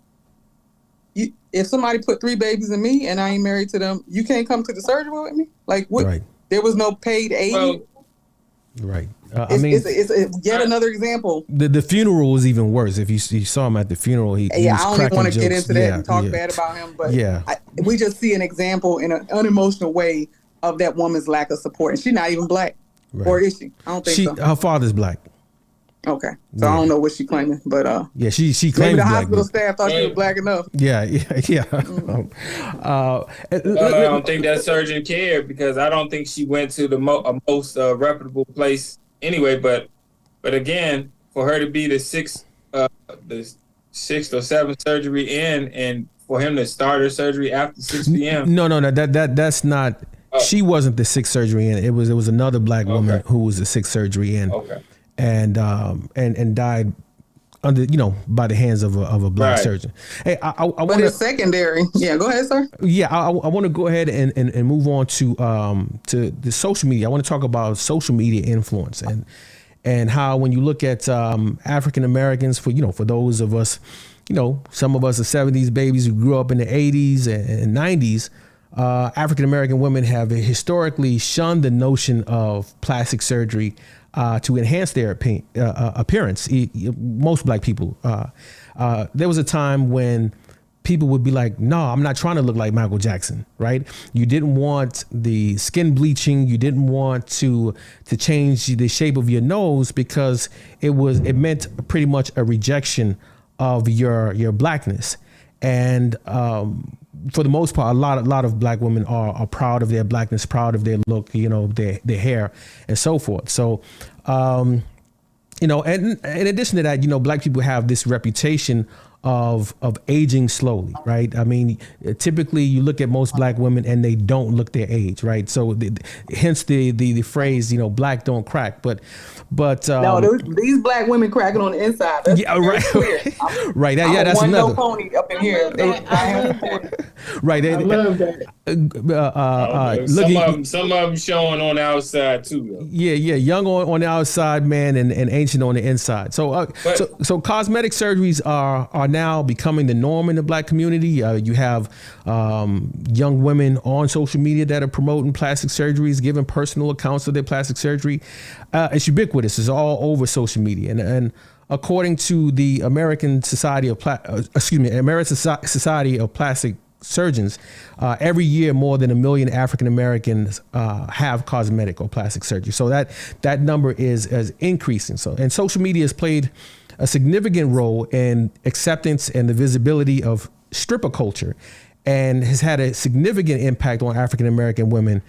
if somebody put 3 babies in me and I ain't married to them, you can't come to the surgery with me? Like, what? Right. There was no paid aid? Well, right. It's yet another example. The funeral was even worse. If you saw him at the funeral, he was I don't even want to get into that and talk yeah. bad about him. But we just see an example in an unemotional way of that woman's lack of support. And she's not even Black. Right. Or is she? I don't think so. Her father's Black. Okay. So I don't know what she's claiming, but she claims maybe the Black, hospital staff thought she was Black enough. Yeah. Mm-hmm. I don't think that surgeon cared, because I don't think she went to the most reputable place anyway. But again, for her to be the sixth or seventh surgery in, and for him to start her surgery after 6 p.m. No, that's not. She wasn't the 6th surgery in. It was another Black woman who was the 6th surgery in. Okay. And died under, by the hands of a Black surgeon. Hey, I want. But it's secondary. Yeah, go ahead, sir. Yeah, I want to go ahead and move on to the social media. I want to talk about social media influence and how, when you look at African Americans, for those of us, some of us are 70s babies who grew up in the 80s and 90s. African American women have historically shunned the notion of plastic surgery to enhance their appearance. Most Black people. There was a time when people would be like, no, I'm not trying to look like Michael Jackson, right? You didn't want the skin bleaching. You didn't want to change the shape of your nose, because it meant pretty much a rejection of your Blackness. And for the most part, a lot of Black women are proud of their Blackness, proud of their look, their hair and so forth. So, and in addition to that, Black people have this reputation of aging slowly, right? I mean, typically you look at most black women and they don't look their age, right? So hence the phrase, black don't crack. But no, these black women cracking on the inside. That's right, clear. right. I'm that's one another. no pony up in here. Right. I love that. Some of them showing on the outside too, though. Yeah. Young on the outside, man, and ancient on the inside. So cosmetic surgeries are now becoming the norm in the black community. You have young women on social media that are promoting plastic surgeries, giving personal accounts of their plastic surgery. It's ubiquitous. It's all over social media, and according to the American Society of Plastic Surgeons, every year more than 1 million African Americans have cosmetic or plastic surgery. So that number is increasing. And social media has played a significant role in acceptance and the visibility of stripper culture, and has had a significant impact on African American women,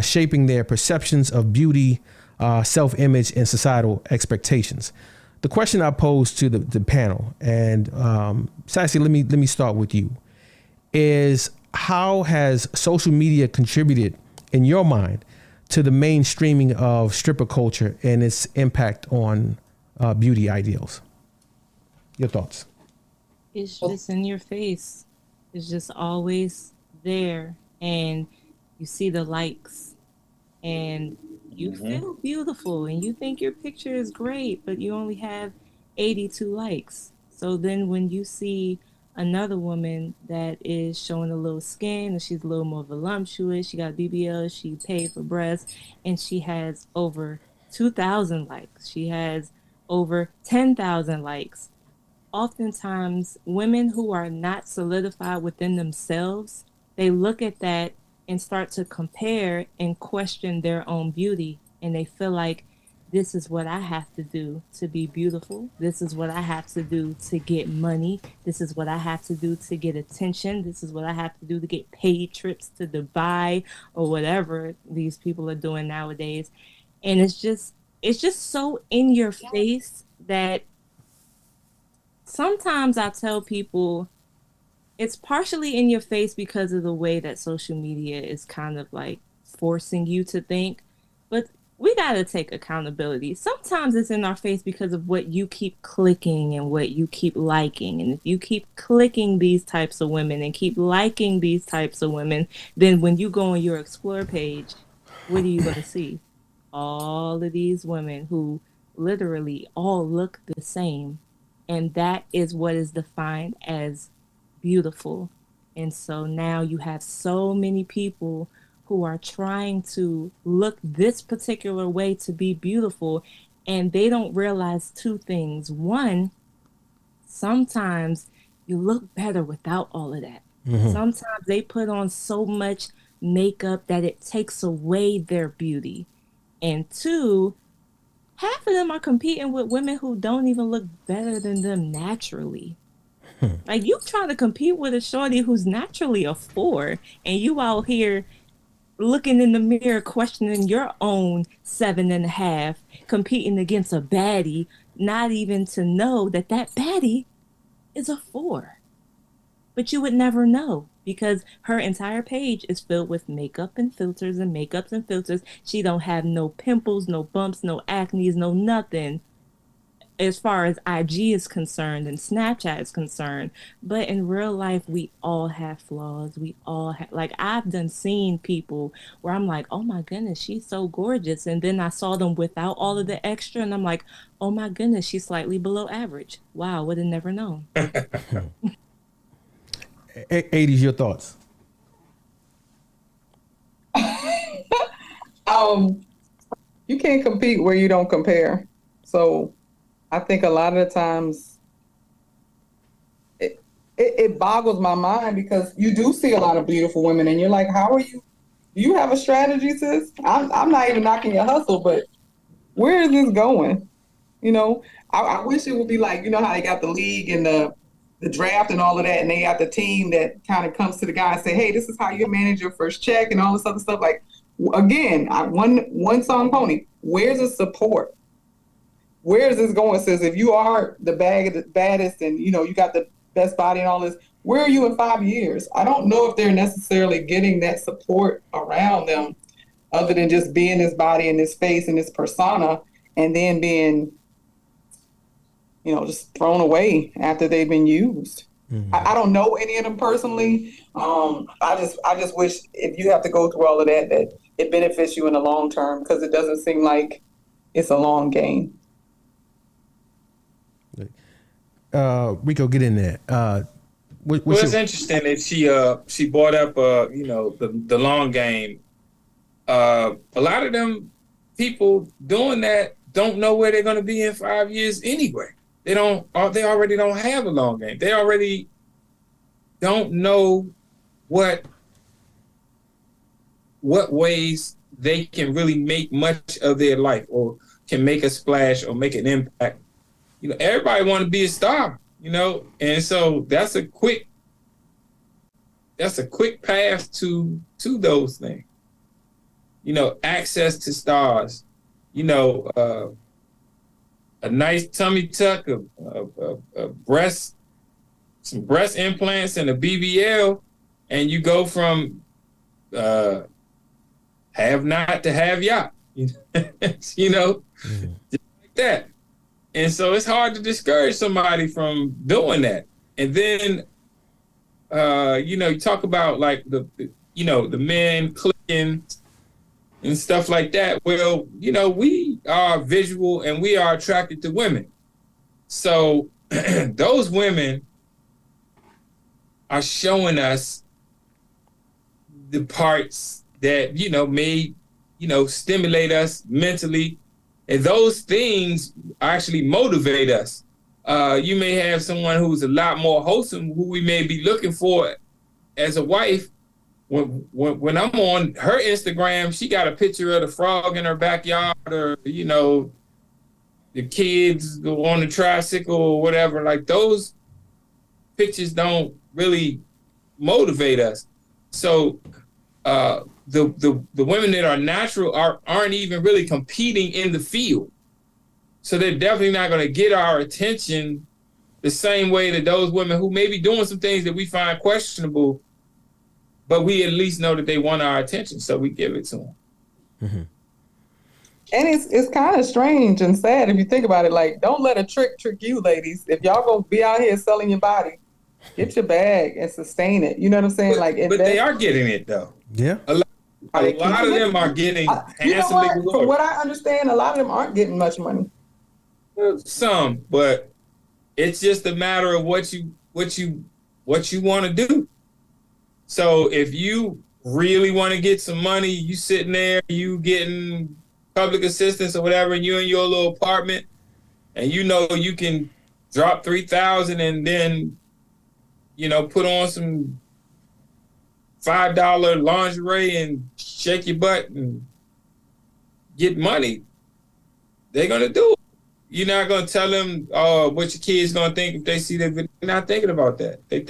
shaping their perceptions of beauty, self-image, and societal expectations. The question I pose to the panel, and Sassy, let me start with you, is how has social media contributed, in your mind, to the mainstreaming of stripper culture and its impact on beauty ideals? Your thoughts? It's just in your face. It's just always there, and you see the likes, and you feel beautiful, and you think your picture is great, but you only have 82 likes. So then when you see another woman that is showing a little skin, and she's a little more voluptuous, she got BBL, she paid for breasts, and she has over 2,000 likes. She has over 10,000 likes. Oftentimes, women who are not solidified within themselves, they look at that and start to compare and question their own beauty. And they feel like, this is what I have to do to be beautiful. This is what I have to do to get money. This is what I have to do to get attention. This is what I have to do to get paid trips to Dubai or whatever these people are doing nowadays. And it's just so in your face that sometimes I tell people it's partially in your face because of the way that social media is kind of like forcing you to think, but we got to take accountability. Sometimes it's in our face because of what you keep clicking and what you keep liking. And if you keep clicking these types of women and keep liking these types of women, then when you go on your Explore page, what are you going to see? All of these women who literally all look the same. And that is what is defined as beautiful. And so now you have so many people who are trying to look this particular way to be beautiful, and they don't realize two things. One, sometimes you look better without all of that. Sometimes they put on so much makeup that it takes away their beauty. And two, half of them are competing with women who don't even look better than them naturally. Like, you trying to compete with a shorty who's naturally a 4, and you out here looking in the mirror, questioning your own 7.5, competing against a baddie, not even to know that baddie is a 4. But you would never know because her entire page is filled with makeup and filters and makeups and filters. She don't have no pimples, no bumps, no acne, no nothing as far as IG is concerned and Snapchat is concerned. But in real life, we all have flaws. We all have, like, I've done seen people where I'm like, oh my goodness, she's so gorgeous. And then I saw them without all of the extra and I'm like, oh my goodness, she's slightly below average. Wow, would have never known. 80s, your thoughts? You can't compete where you don't compare. So I think a lot of the times it boggles my mind because you do see a lot of beautiful women and you're like, how are you? Do you have a strategy, sis? I'm not even knocking your hustle, but where is this going? You know, I wish it would be like, you know how they got the league and the draft and all of that, and they got the team that kind of comes to the guy and say, hey, this is how you manage your first check and all this other stuff. Like, again, one song pony. Where's the support? Where is this going? Says if you are the baddest and you know you got the best body and all this. Where are you in 5 years? I don't know if they're necessarily getting that support around them other than just being this body and this face and this persona and then being, just thrown away after they've been used. Mm-hmm. I don't know any of them personally. I just wish if you have to go through all of that it benefits you in the long term, because it doesn't seem like it's a long game. Rico, get in there. It's interesting that she brought up the long game. A lot of them people doing that don't know where they're going to be in 5 years anyway. They already don't have a long game. They already don't know what ways they can really make much of their life or can make a splash or make an impact. Everybody want to be a star, and so that's a quick path to those things. Access to stars, a nice tummy tuck, some breast implants and a BBL, and you go from have not to have yacht, just like that. And so it's hard to discourage somebody from doing that. And then, you talk about like the men clicking and stuff like that. Well, we are visual and we are attracted to women. So those women are showing us the parts that, may, stimulate us mentally. And those things actually motivate us. You may have someone who's a lot more wholesome, who we may be looking for as a wife. When I'm on her Instagram, she got a picture of the frog in her backyard, or, the kids go on the tricycle or whatever. Like, those pictures don't really motivate us. So the women that are natural aren't even really competing in the field. So they're definitely not going to get our attention the same way that those women who may be doing some things that we find questionable, but we at least know that they want our attention, so we give it to them. Mm-hmm. And it's kind of strange and sad if you think about it. Like, don't let a trick you, ladies. If y'all gonna be out here selling your body, get your bag and sustain it. You know what I'm saying? But they are getting it, though. Yeah. A lot of them are getting handsomely rewarded. From what I understand, a lot of them aren't getting much money. Some, but it's just a matter of what you want to do. So if you really want to get some money, you sitting there, you getting public assistance or whatever, and you're in your little apartment, and you can drop $3,000 and then, put on some $5 lingerie and shake your butt and get money, they're gonna do it. You're not gonna tell them what your kids gonna think if they see that video. They're not thinking about that. They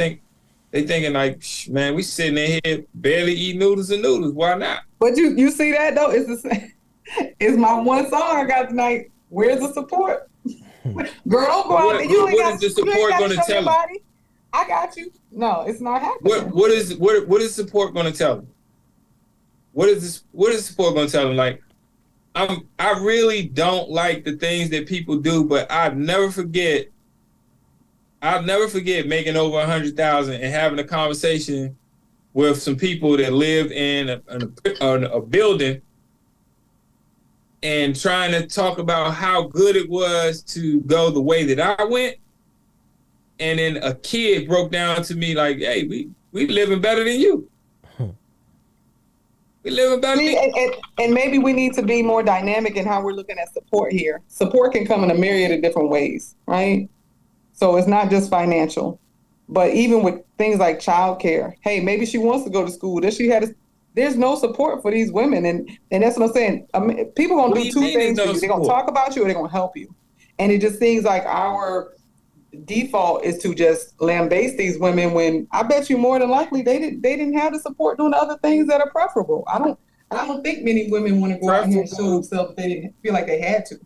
thinking like, man, we sitting in here barely eat noodles and noodles. Why not? But you see that though? It's the same. It's my one song I got tonight. Where's the support? Girl, don't go out there. What is the support going to tell them? I got you. No, it's not happening. What is support going to tell them? What is support going to tell them? Like, I really don't like the things that people do, but I'll never forget making over 100,000 and having a conversation with some people that lived in a building and trying to talk about how good it was to go the way that I went. And then a kid broke down to me like, hey, we living better than you. We living better than you. And maybe we need to be more dynamic in how we're looking at support here. Support can come in a myriad of different ways, right? So it's not just financial, but even with things like childcare. Hey, maybe she wants to go to school. There's no support for these women. And that's what I'm saying. People going to do two things for you. They're going to talk about you or they're going to help you. And it just seems like our default is to just lambaste these women when I bet you more than likely they didn't have the support doing the other things that are preferable. I don't think many women want to go out here and show themselves if they didn't feel like they had to.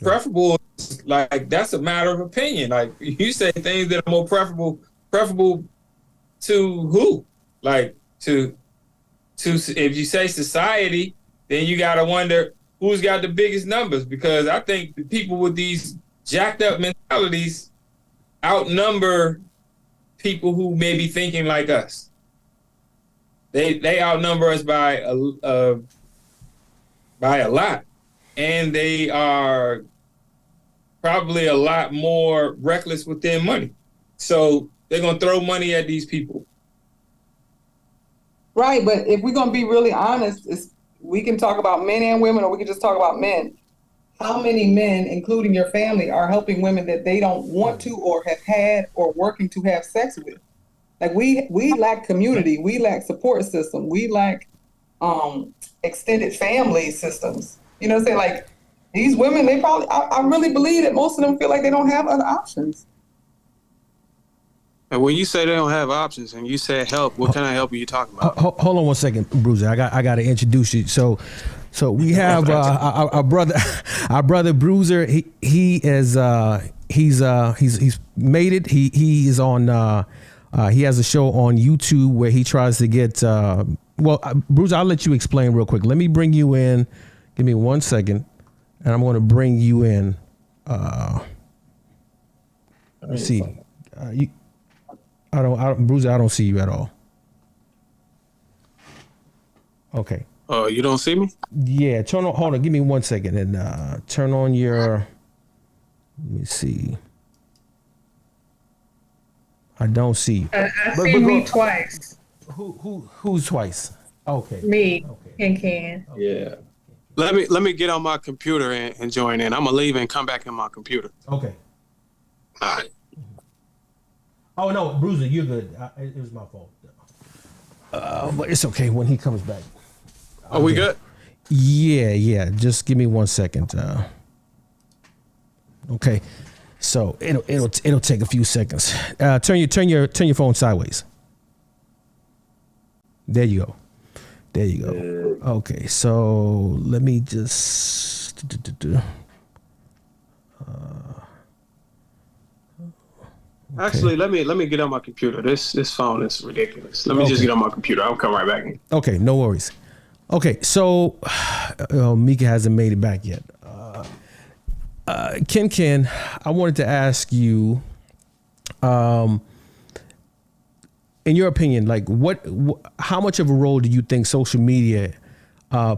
Preferable, like that's a matter of opinion. Like you say things that are more preferable to who? Like to if you say society, then you got to wonder who's got the biggest numbers, because I think the people with these jacked up mentalities outnumber people who may be thinking like us. They outnumber us by a lot, and they are probably a lot more reckless with their money. So they're gonna throw money at these people. Right, but if we're gonna be really honest, we can talk about men and women, or we can just talk about men. How many men, including your family, are helping women that they don't want to, or have had, or working to have sex with? Like we lack community, we lack support system, we lack extended family systems. You know what I'm saying? Like these women, they probably, I really believe that most of them feel like they don't have other options. And when you say they don't have options, and you say help, what kind of help are you talking about? Hold on one second, Bruiser. I got to introduce you. So we have our brother Bruiser. He is he's made it. He is on. He has a show on YouTube where he tries to get. Bruiser, I'll let you explain real quick. Let me bring you in. Give me 1 second, and I'm going to bring you in. Let's see. Bruiser, I don't see you at all. Okay. Oh, you don't see me? Yeah, hold on, give me 1 second and turn on your, let me see. I don't see you. I see me twice. Who's twice? Okay. Me and Ken. Yeah. Let me get on my computer and join in. I'm gonna leave and come back in my computer. Okay. All right. Oh no, Bruiser, you're good. It was my fault. But it's okay when he comes back. Are we good? Yeah. Just give me 1 second. Okay. So it'll take a few seconds. Turn your phone sideways. There you go. Okay. So let me just. Actually, let me get on my computer. This phone is ridiculous. Let me just get on my computer. I'll come right back in. Okay, no worries. Okay, so Mika hasn't made it back yet. Ken, I wanted to ask you, in your opinion, like how much of a role do you think social media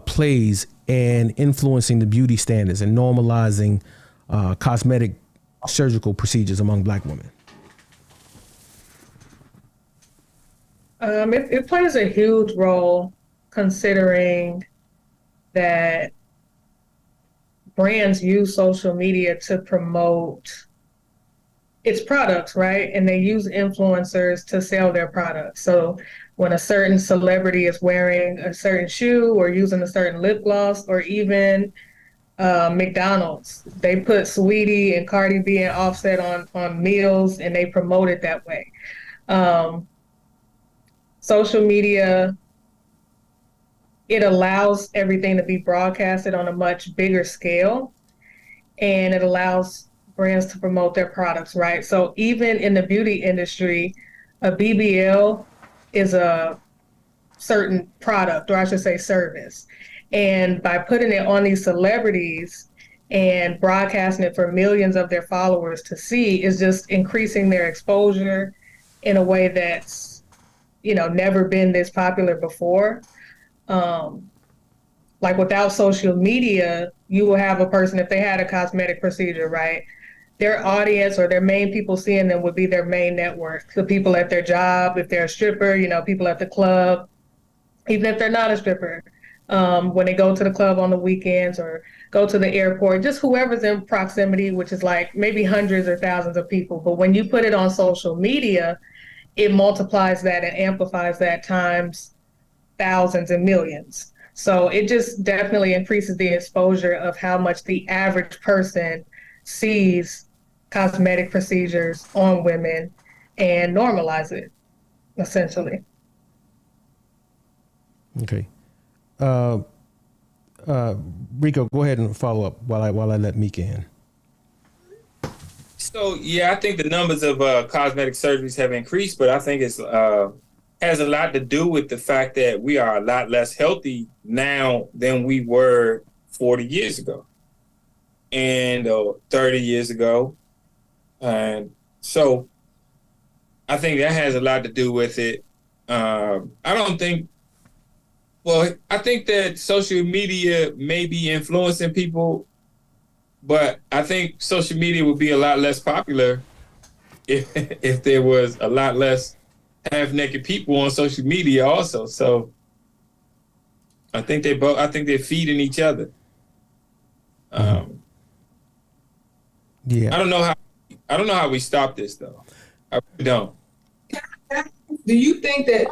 plays in influencing the beauty standards and normalizing cosmetic surgical procedures among Black women? It plays a huge role, considering that brands use social media to promote its products, right? And they use influencers to sell their products. So when a certain celebrity is wearing a certain shoe or using a certain lip gloss, or even McDonald's, they put Sweetie and Cardi B and Offset on meals, and they promote it that way. Social media, it allows everything to be broadcasted on a much bigger scale, and it allows brands to promote their products, right? So even in the beauty industry, a BBL is a certain product, or I should say service. And by putting it on these celebrities and broadcasting it for millions of their followers to see, is just increasing their exposure in a way that's, never been this popular before. Like without social media, you will have a person, if they had a cosmetic procedure, right? Their audience or their main people seeing them would be their main network. The people at their job, if they're a stripper, people at the club, even if they're not a stripper, when they go to the club on the weekends or go to the airport, just whoever's in proximity, which is like maybe hundreds or thousands of people. But when you put it on social media, it multiplies that and amplifies that times thousands and millions. So it just definitely increases the exposure of how much the average person sees cosmetic procedures on women and normalize it, essentially. Okay. Rico, go ahead and follow up while I let Mika in. So yeah, I think the numbers of cosmetic surgeries have increased, but I think it's has a lot to do with the fact that we are a lot less healthy now than we were 40 years ago and 30 years ago. And so I think that has a lot to do with it. I don't think, well, I think that social media may be influencing people, but I think social media would be a lot less popular if there was a lot less half-naked people on social media also. So I think they're feeding each other. Yeah. I don't know how we stop this though. I really don't. Do you think that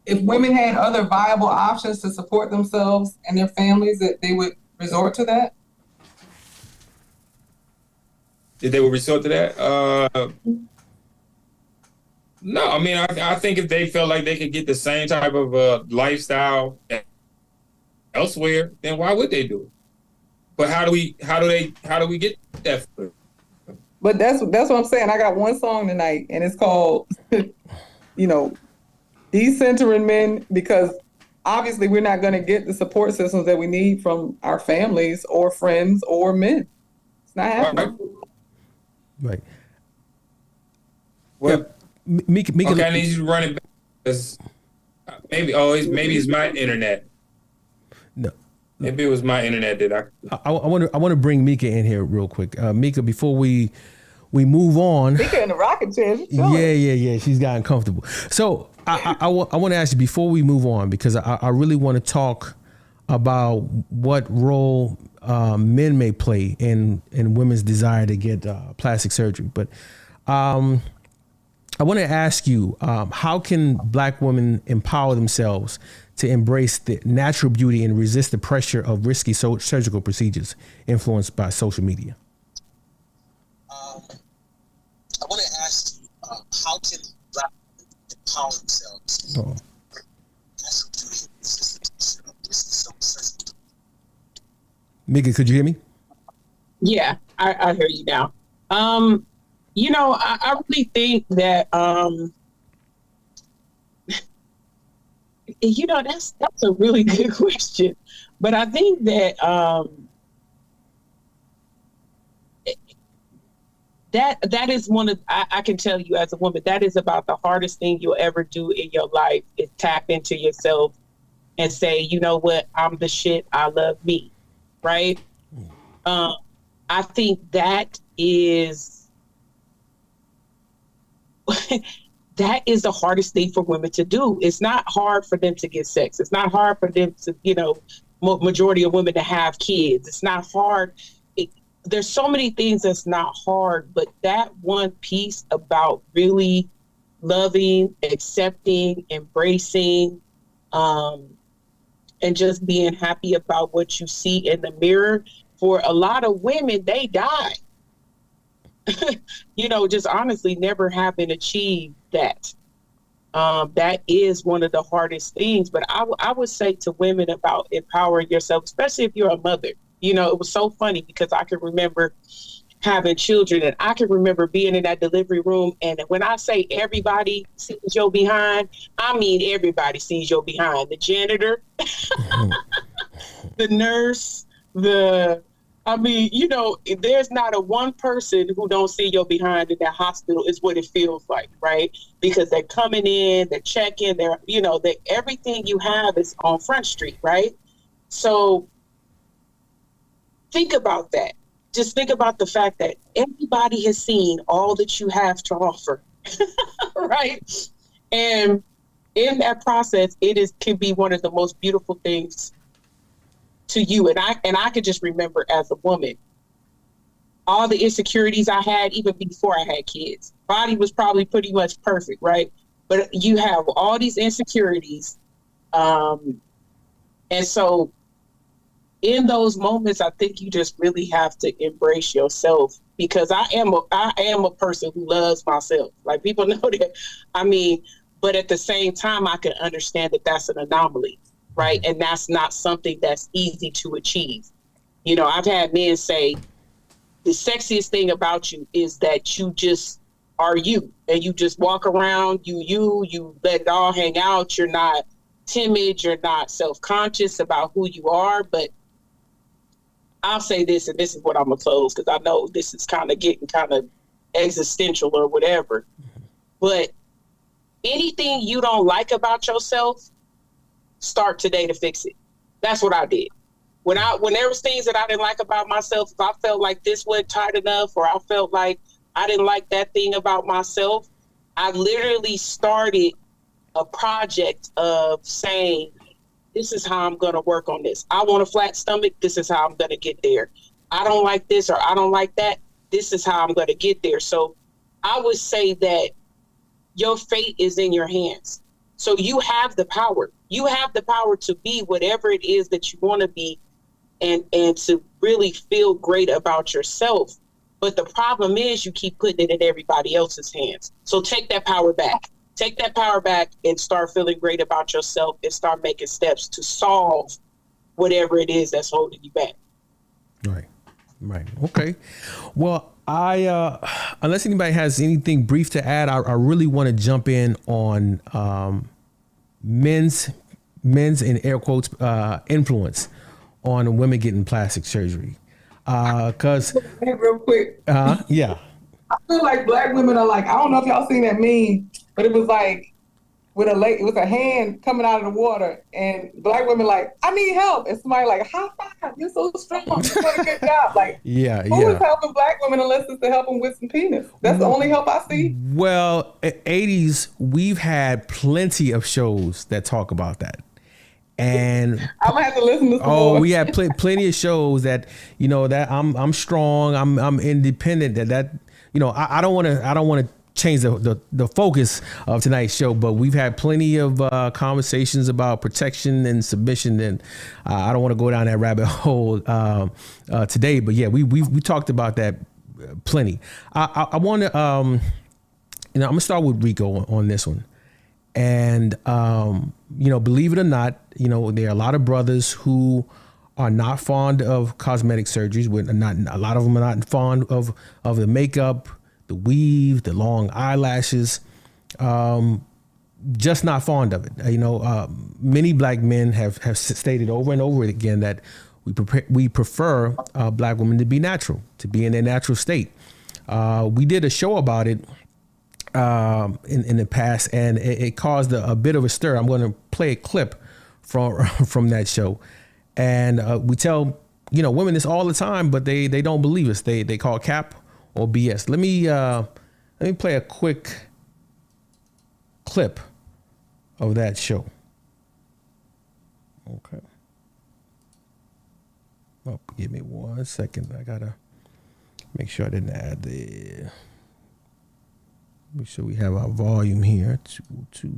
if women had other viable options to support themselves and their families, that they would resort to that? Did they would resort to that? No, I mean, I think if they felt like they could get the same type of lifestyle elsewhere, then why would they do it? But how do we get that? But that's what I'm saying. I got one song tonight, and it's called, decentering men, because obviously we're not going to get the support systems that we need from our families or friends or men. It's not happening. Right. Well, yeah. Mika, okay, I need you to run it back because maybe it's my internet. No. Maybe it was my internet that I want to bring Mika in here real quick. Mika, before we move on. Mika in the rocking chair. Yeah. She's gotten comfortable. So I want to ask you before we move on, because I really want to talk about what role men may play in women's desire to get plastic surgery. But I want to ask you, how can Black women empower themselves to embrace the natural beauty and resist the pressure of risky surgical procedures influenced by social media? I want to ask you, how can Black women empower themselves? Natural beauty and resist the pressure of risky surgical. Mika, could you hear me? Yeah, I hear you now. I really think that, that's a really good question. But I think that that is one of, I can tell you as a woman, that is about the hardest thing you'll ever do in your life, is tap into yourself and say, you know what, I'm the shit, I love me, right? I think that is that is the hardest thing for women to do. It's not hard for them to get sex. It's not hard for them to, majority of women to have kids. It's not hard. There's so many things that's not hard, but that one piece about really loving, accepting, embracing, and just being happy about what you see in the mirror, for a lot of women, they die. Just honestly never having achieved that. That is one of the hardest things. But I would say to women about empowering yourself, especially if you're a mother. It was so funny because I can remember having children, and I can remember being in that delivery room. And when I say everybody sees your behind, I mean everybody sees your behind. The janitor, the nurse, there's not a one person who don't see your behind in that hospital, is what it feels like, right? Because they're coming in, they're checking, everything you have is on Front Street, right? So think about that. Just think about the fact that everybody has seen all that you have to offer, right? And in that process, can be one of the most beautiful things to you. And I could just remember as a woman, all the insecurities I had even before I had kids. Body was probably pretty much perfect, right? But you have all these insecurities. And so in those moments, I think you just really have to embrace yourself, because I am a person who loves myself. Like, people know that. But at the same time, I can understand that that's an anomaly. Right. And that's not something that's easy to achieve. I've had men say, the sexiest thing about you is that you just are you, and you just walk around, you let it all hang out. You're not timid, you're not self-conscious about who you are. But I'll say this, and this is what I'm gonna close, because I know this is kind of getting kind of existential or whatever. But anything you don't like about yourself, start today to fix it. That's what I did. When there was things that I didn't like about myself, if I felt like this wasn't tight enough, or I felt like I didn't like that thing about myself, I literally started a project of saying, this is how I'm going to work on this. I want a flat stomach. This is how I'm going to get there. I don't like this, or I don't like that. This is how I'm going to get there. So I would say that your fate is in your hands. So you have the power. You have the power to be whatever it is that you want to be, and to really feel great about yourself. But the problem is you keep putting it in everybody else's hands. So take that power back. Take that power back and start feeling great about yourself, and start making steps to solve whatever it is that's holding you back. Right. Okay. Well, unless anybody has anything brief to add, I really want to jump in on men's in air quotes influence on women getting plastic surgery. Cause hey, real quick. Yeah. I feel like black women are like, I don't know if y'all seen that meme, but it was like with a hand coming out of the water, and black women like, I need help, and somebody like, high five, you're so strong, you're doing a good job. Like, who is helping black women unless it's to help them with some penis? That's the only help I see. Well, 80s, we've had plenty of shows that talk about that. And I'm gonna have to listen to some more. We have plenty of shows that, that I'm strong, I'm independent, that I don't want to change the focus of tonight's show, but we've had plenty of conversations about protection and submission, and I don't want to go down that rabbit hole today, but yeah, we talked about that plenty. I want to I'm gonna start with Rico on this one. And believe it or not, there are a lot of brothers who are not fond of cosmetic surgeries. A lot of them are not fond of the makeup, the weave, the long eyelashes. Just not fond of it. Many black men have stated over and over again that we prefer black women to be natural, to be in their natural state. We did a show about it in the past, and it caused a bit of a stir. I'm going to play a clip from that show, and we tell women this all the time, but they don't believe us. They call it cap or BS. Let me play a quick clip of that show. Okay. Oh, give me 1 second. I gotta make sure I didn't add the. Make sure we have our volume here. Two.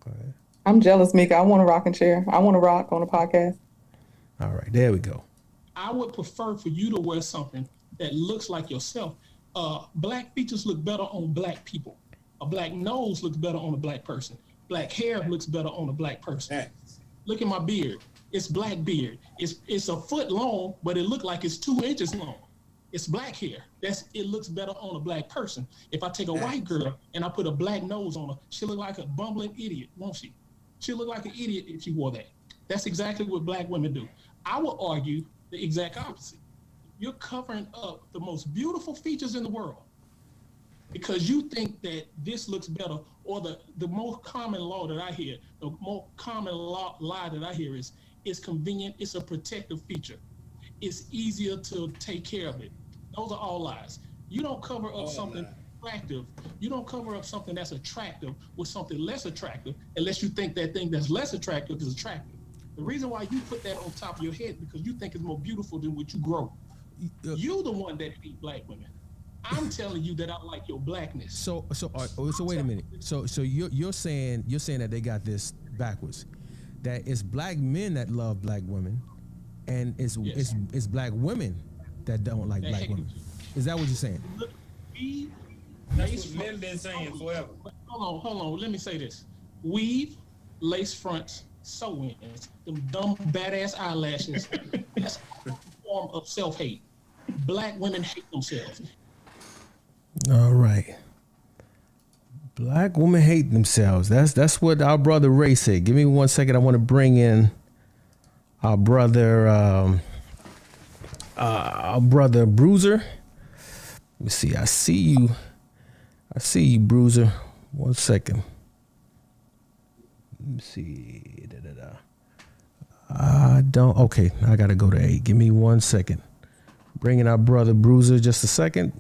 Okay. I'm jealous, Mika. I want a rocking chair. I want to rock on a podcast. All right, there we go. I would prefer for you to wear something that looks like yourself. Black features look better on black people. A black nose looks better on a black person. Black hair looks better on a black person. Look at my beard. It's black beard. It's a foot long, but it looked like it's 2 inches long. It's black hair. It looks better on a black person. If I take a white girl and I put a black nose on her, she'll look like a bumbling idiot, won't she? She'll look like an idiot if she wore that. That's exactly what black women do. I would argue the exact opposite. You're covering up the most beautiful features in the world because you think that this looks better, or the most common law that I hear, the more common lie that I hear is it's convenient, it's a protective feature. It's easier to take care of it. Those are all lies. You don't cover up something attractive. You don't cover up something that's attractive with something less attractive unless you think that thing that's less attractive is attractive. The reason why you put that on top of your head because you think it's more beautiful than what you grow. You're the one that hate black women. I'm telling you that I like your blackness. So wait a minute. So you're saying that they got this backwards. That it's black men that love black women, and it's black women that don't like black women. Is that what you're saying? Look, that's what men been saying forever. Hold on. Let me say this. Weave, lace fronts, sew-ins, them dumb badass eyelashes. That's a form of self-hate. Black women hate themselves. All right. Black women hate themselves. That's what our brother Ray said. Give me 1 second. I want to bring in our brother Bruiser. Let me see. I see you, Bruiser. 1 second. Let me see. I don't. Okay, I gotta go to 8. Give me 1 second. Bringing our brother Bruiser. Just a second.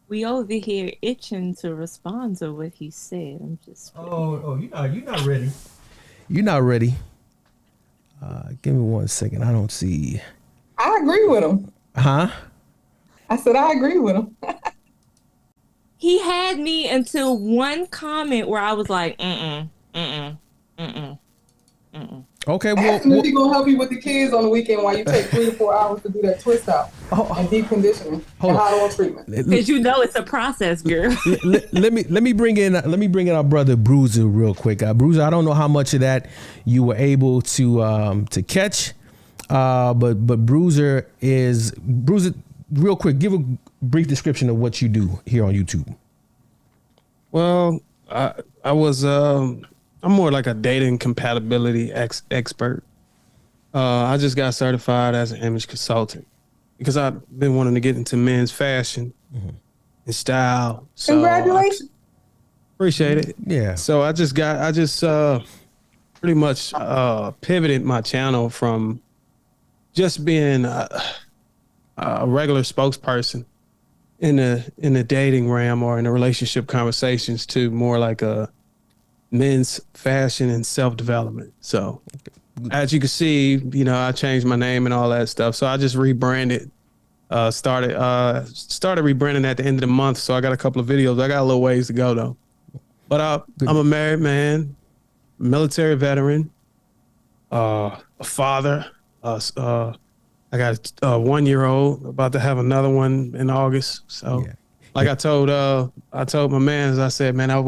We over here itching to respond to what he said. I'm just. You're not ready. You're not ready. Give me 1 second. I don't see. I agree with him. Huh? I said I agree with him. He had me until one comment where I was like, Okay, Ask him if he gonna help you with the kids on the weekend while you take 3 to 4 hours to do that twist out and deep conditioning and hot oil treatment. because you know it's a process, girl. let me bring in our brother Bruiser real quick. Bruiser, I don't know how much of that you were able to catch, but Bruiser. Real quick, give a brief description of what you do here on YouTube. Well, I was I'm more like a dating compatibility expert. I just got certified as an image consultant because I've been wanting to get into men's fashion and style. So congratulations. Appreciate it. Yeah. So I just pretty much pivoted my channel from just being a regular spokesperson in the dating realm or in the relationship conversations to more like a men's fashion and self-development. So as you can see, I changed my name and all that stuff. So I just rebranded, started rebranding at the end of the month. So I got a couple of videos. I got a little ways to go though. But I'm a married man, military veteran, a father, I got a 1-year-old, about to have another one in August. So, I told my man, I said, man, I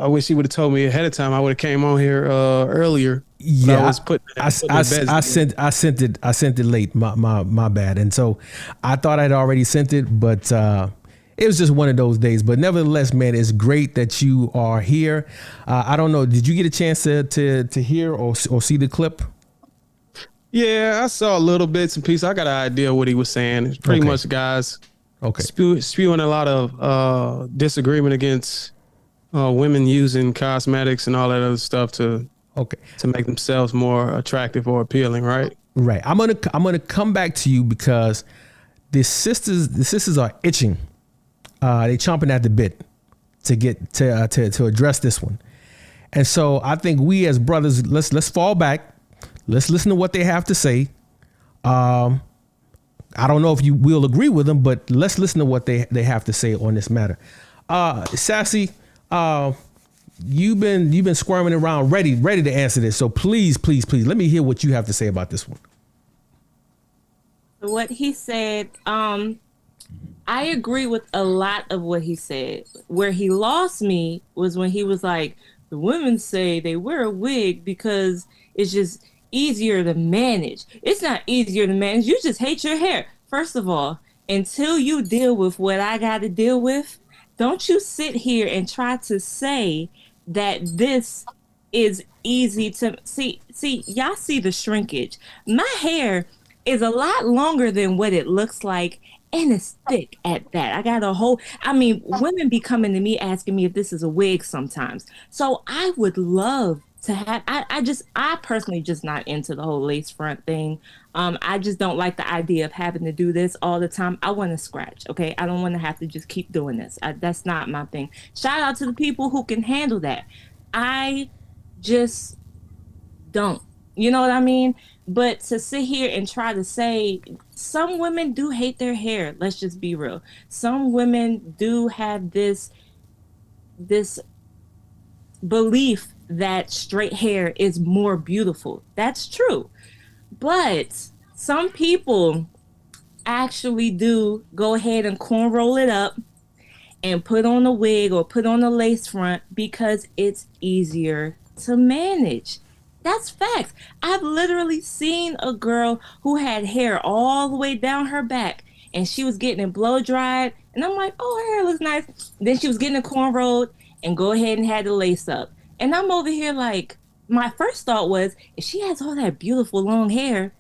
wish he would have told me ahead of time. I would have came on here earlier. Yeah, I sent it late. My bad. And so I thought I'd already sent it, but it was just one of those days. But nevertheless, man, it's great that you are here. I don't know. Did you get a chance to hear or see the clip? Yeah, I saw a little bits and pieces. I got an idea what he was saying. It's pretty much guys spewing a lot of disagreement against women using cosmetics and all that other stuff to make themselves more attractive or appealing, right? Right. I'm gonna come back to you because the sisters are itching. They chomping at the bit to get to address this one. And so I think we as brothers, let's fall back. Let's listen to what they have to say. I don't know if you will agree with them, but let's listen to what they have to say on this matter. Sassy, you've been squirming around, ready to answer this. So please, let me hear what you have to say about this one. What he said, I agree with a lot of what he said. Where he lost me was when he was like, the women say they wear a wig because it's just easier to manage. It's not easier to manage. You just hate your hair. First of all, until you deal with what I got to deal with, don't you sit here and try to say that this is easy to see. Y'all see the shrinkage. My hair is a lot longer than what it looks like, and it's thick at that. I got women be coming to me asking me if this is a wig sometimes. So I would love to have, I personally just not into the whole lace front thing. I just don't like the idea of having to do this all the time. I want to scratch, okay? I don't want to have to just keep doing this. That's not my thing. Shout out to the people who can handle that. I just don't. You know what I mean? But to sit here and try to say some women do hate their hair. Let's just be real. Some women do have this belief that straight hair is more beautiful. That's true. But some people actually do go ahead and corn roll it up and put on a wig or put on a lace front because it's easier to manage. That's facts. I've literally seen a girl who had hair all the way down her back and she was getting it blow dried. And I'm like, oh, her hair looks nice. Then she was getting it cornrowed and go ahead and had the lace up. And I'm over here like, my first thought was, if she has all that beautiful long hair,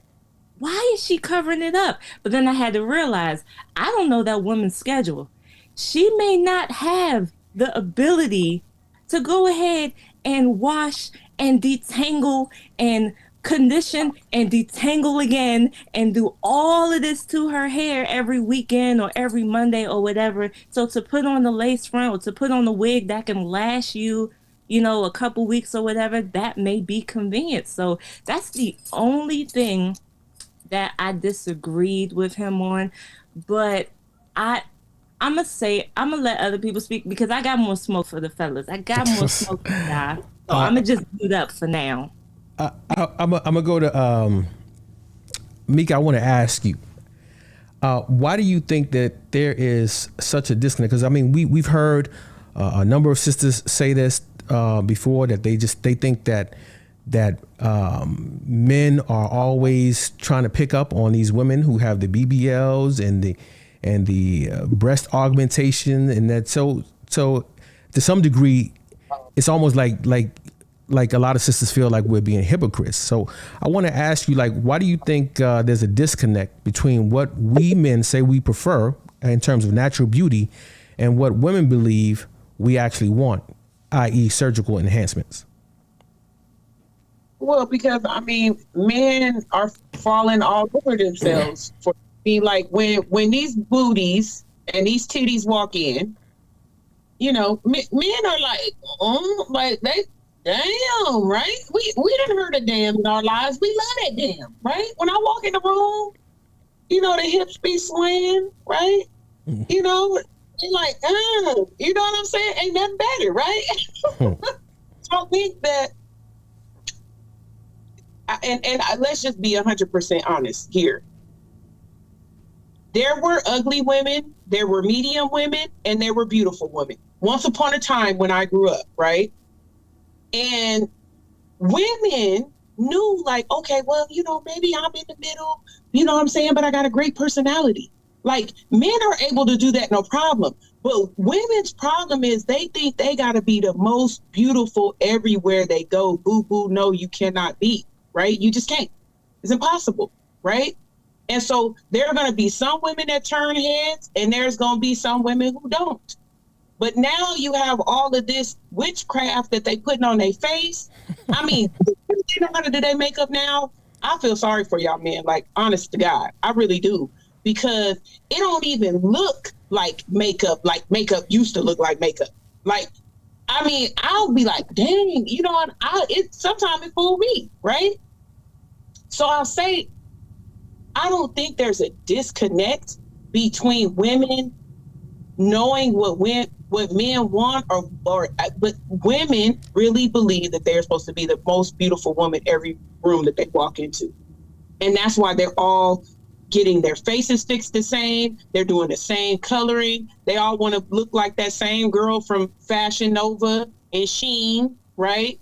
why is she covering it up? But then I had to realize, I don't know that woman's schedule. She may not have the ability to go ahead and wash and detangle and condition and detangle again and do all of this to her hair every weekend or every Monday or whatever. So to put on the lace front or to put on the wig that can last you, you know, a couple weeks or whatever, that may be convenient. So that's the only thing that I disagreed with him on. But I'm gonna let other people speak because I got more smoke for the fellas. I got more smoke for y'all. So I'm gonna just mute up for now. I'm gonna go to Mika. I want to ask you, why do you think that there is such a disconnect? Because I mean, we've heard a number of sisters say this before, that they think that men are always trying to pick up on these women who have the BBLs and the breast augmentation, and that so to some degree, it's almost like a lot of sisters feel like we're being hypocrites. So I want to ask you, like, why do you think there's a disconnect between what we men say we prefer in terms of natural beauty and what women believe we actually want, i.e. surgical enhancements? Well, because I mean, men are falling all over themselves for me. Like when these booties and these titties walk in, you know, men are like, oh, like they, damn, right? We didn't heard a damn in our lives. We love that damn, right? When I walk in the room, you know, the hips be swaying, right? You know, they like, you know what I'm saying? Ain't nothing better, right? So I think that. And let's just be 100% honest here. There were ugly women, there were medium women, and there were beautiful women. Once upon a time when I grew up, right? And women knew like, okay, well, you know, maybe I'm in the middle, you know what I'm saying? But I got a great personality. Like, men are able to do that, no problem. But women's problem is they think they got to be the most beautiful everywhere they go. Boo, boo, no, you cannot be. Right? You just can't. It's impossible, right? And so there are going to be some women that turn heads and there's going to be some women who don't. But now you have all of this witchcraft that they putting on their face. I mean, you know how to do their makeup now? I feel sorry for y'all men, like, honest to God. I really do. Because it don't even look like makeup used to look like makeup. Like, I mean, I'll be like, dang, you know what? Sometimes it fooled me, right? So I'll say, I don't think there's a disconnect between women knowing what men want, but women really believe that they're supposed to be the most beautiful woman every room that they walk into. And that's why they're all getting their faces fixed the same. They're doing the same coloring. They all want to look like that same girl from Fashion Nova and Shein, right?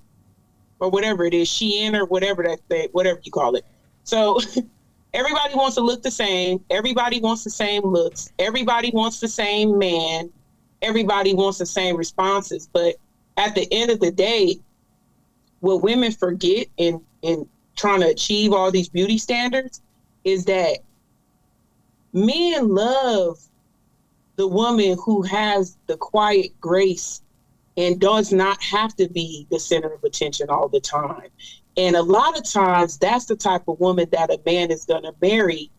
Or whatever it is, Shein or whatever whatever you call it. So everybody wants to look the same. Everybody wants the same looks. Everybody wants the same man. Everybody wants the same responses. But at the end of the day, what women forget in trying to achieve all these beauty standards is that men love the woman who has the quiet grace and does not have to be the center of attention all the time. And a lot of times that's the type of woman that a man is going to marry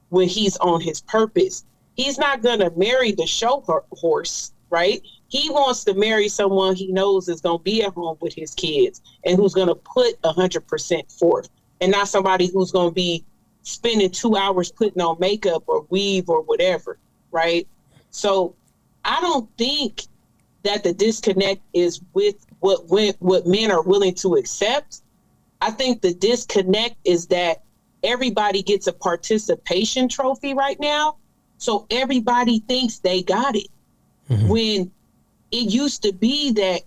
when he's on his purpose. He's not going to marry the show horse, right? He wants to marry someone he knows is going to be at home with his kids and who's going to put 100% forth, and not somebody who's going to be spending 2 hours putting on makeup or weave or whatever, right? So I don't think that the disconnect is with what men are willing to accept. I think the disconnect is that everybody gets a participation trophy right now. So everybody thinks they got it. when it used to be that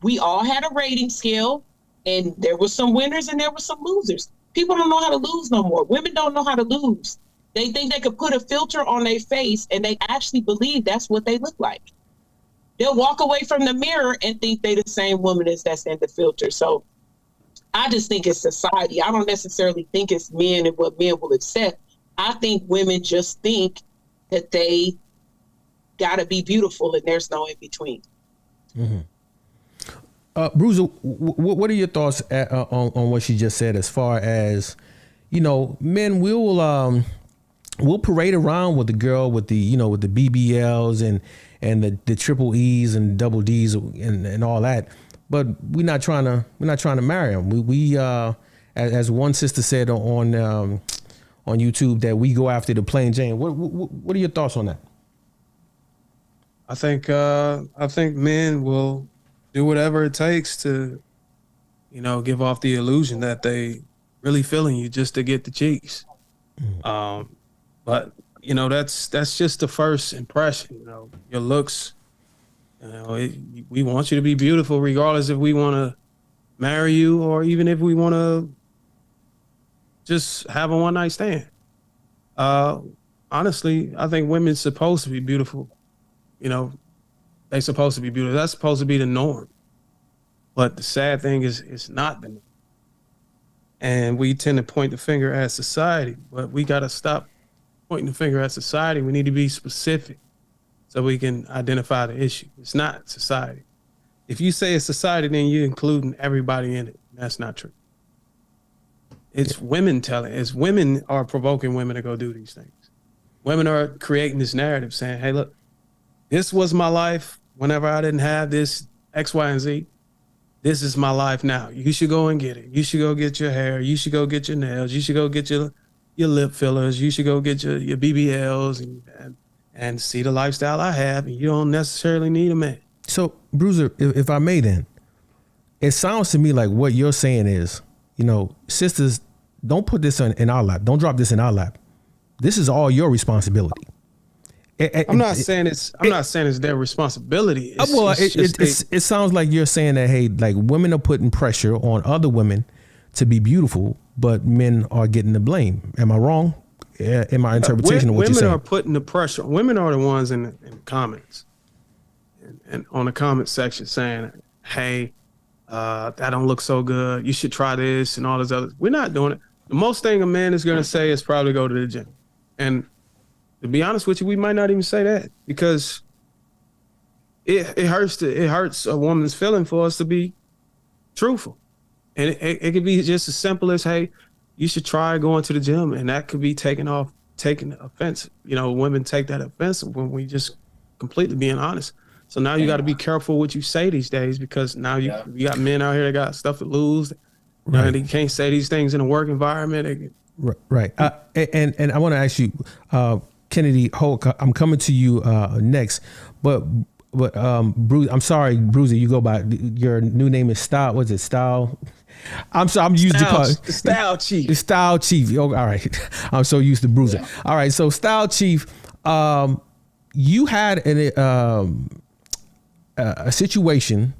we all had a rating scale and there were some winners and there were some losers. People don't know how to lose no more. Women don't know how to lose. They think they could put a filter on their face and they actually believe that's what they look like. They'll walk away from the mirror and think they the same woman as that's in the filter. So I just think it's society. I don't necessarily think it's men and what men will accept. I think women just think that they got to be beautiful and there's no in between. Bruiser, what are your thoughts on what she just said as far as, men will parade around with the girl with the, with the BBLs and the triple E's and double D's and all that, but we're not trying to marry them. We as one sister said on YouTube, that we go after the plain Jane. What are your thoughts on that? I think men will do whatever it takes to, give off the illusion that they really feeling you just to get the cheeks. But that's just the first impression. Your looks. We want you to be beautiful, regardless if we want to marry you or even if we want to just have a one night stand. Honestly, I think women's supposed to be beautiful. They supposed to be beautiful. That's supposed to be the norm. But the sad thing is it's not the norm. And we tend to point the finger at society, but we got to stop pointing the finger at society. We need to be specific so we can identify the issue. It's not society. If you say it's society, then you're including everybody in it. That's not true. It's women telling. It's women are provoking women to go do these things. Women are creating this narrative saying, hey, look, this was my life whenever I didn't have this X, Y, and Z. This is my life now. You should go and get it. You should go get your hair. You should go get your nails. You should go get your lip fillers. You should go get your BBLs and see the lifestyle I have. And you don't necessarily need a man. So, Bruiser, if I may then, it sounds to me like what you're saying is, sisters, don't put this in our lap. Don't drop this in our lap. This is all your responsibility. I'm not saying it's their responsibility. It sounds like you're saying that, hey, like women are putting pressure on other women to be beautiful, but men are getting the blame. Am I wrong in my interpretation of what you're saying? Women are putting the pressure. Women are the ones in the comments and on the comment section saying, hey, that don't look so good. You should try this and all this other. We're not doing it. The most thing a man is going to say is probably go to the gym. And to be honest with you, we might not even say that because it hurts a woman's feeling for us to be truthful. And it could be just as simple as, hey, you should try going to the gym. And that could be taken offense. Women take that offensive when we just completely being honest. So now you got to be careful what you say these days because now you got men out here that got stuff to lose. Right. They can't say these things in a work environment. Right. And I want to ask you, Kennedy Holt, I'm coming to you next, but Bruce, I'm sorry, Bruiser, you go by your new name is Style. What's it? Style. I'm sorry, I'm used to call it Style Chief. Style Chief. Oh, all right. I'm so used to Bruiser. Yeah. All right. So Style Chief, you had a situation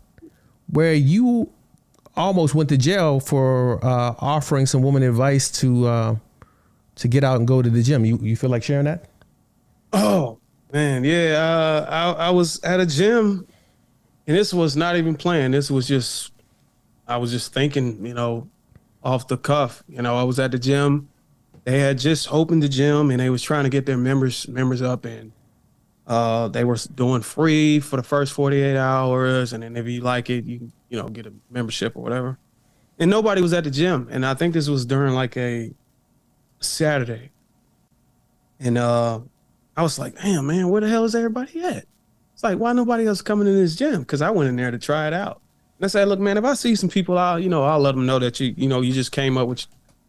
where you almost went to jail for offering some woman advice to get out and go to the gym. You feel like sharing that? Oh man, yeah. I was at a gym, and this was not even planned. This was just I was just thinking, off the cuff. I was at the gym. They had just opened the gym, and they was trying to get their members up, and they were doing free for the first 48 hours, and then if you like it, you get a membership or whatever. And nobody was at the gym, and I think this was during like a Saturday. And I was like, damn, man, where the hell is everybody at? It's like, why nobody else coming in this gym? Because I went in there to try it out. And I said, look, man, if I see some people out, I'll let them know that you just came up with,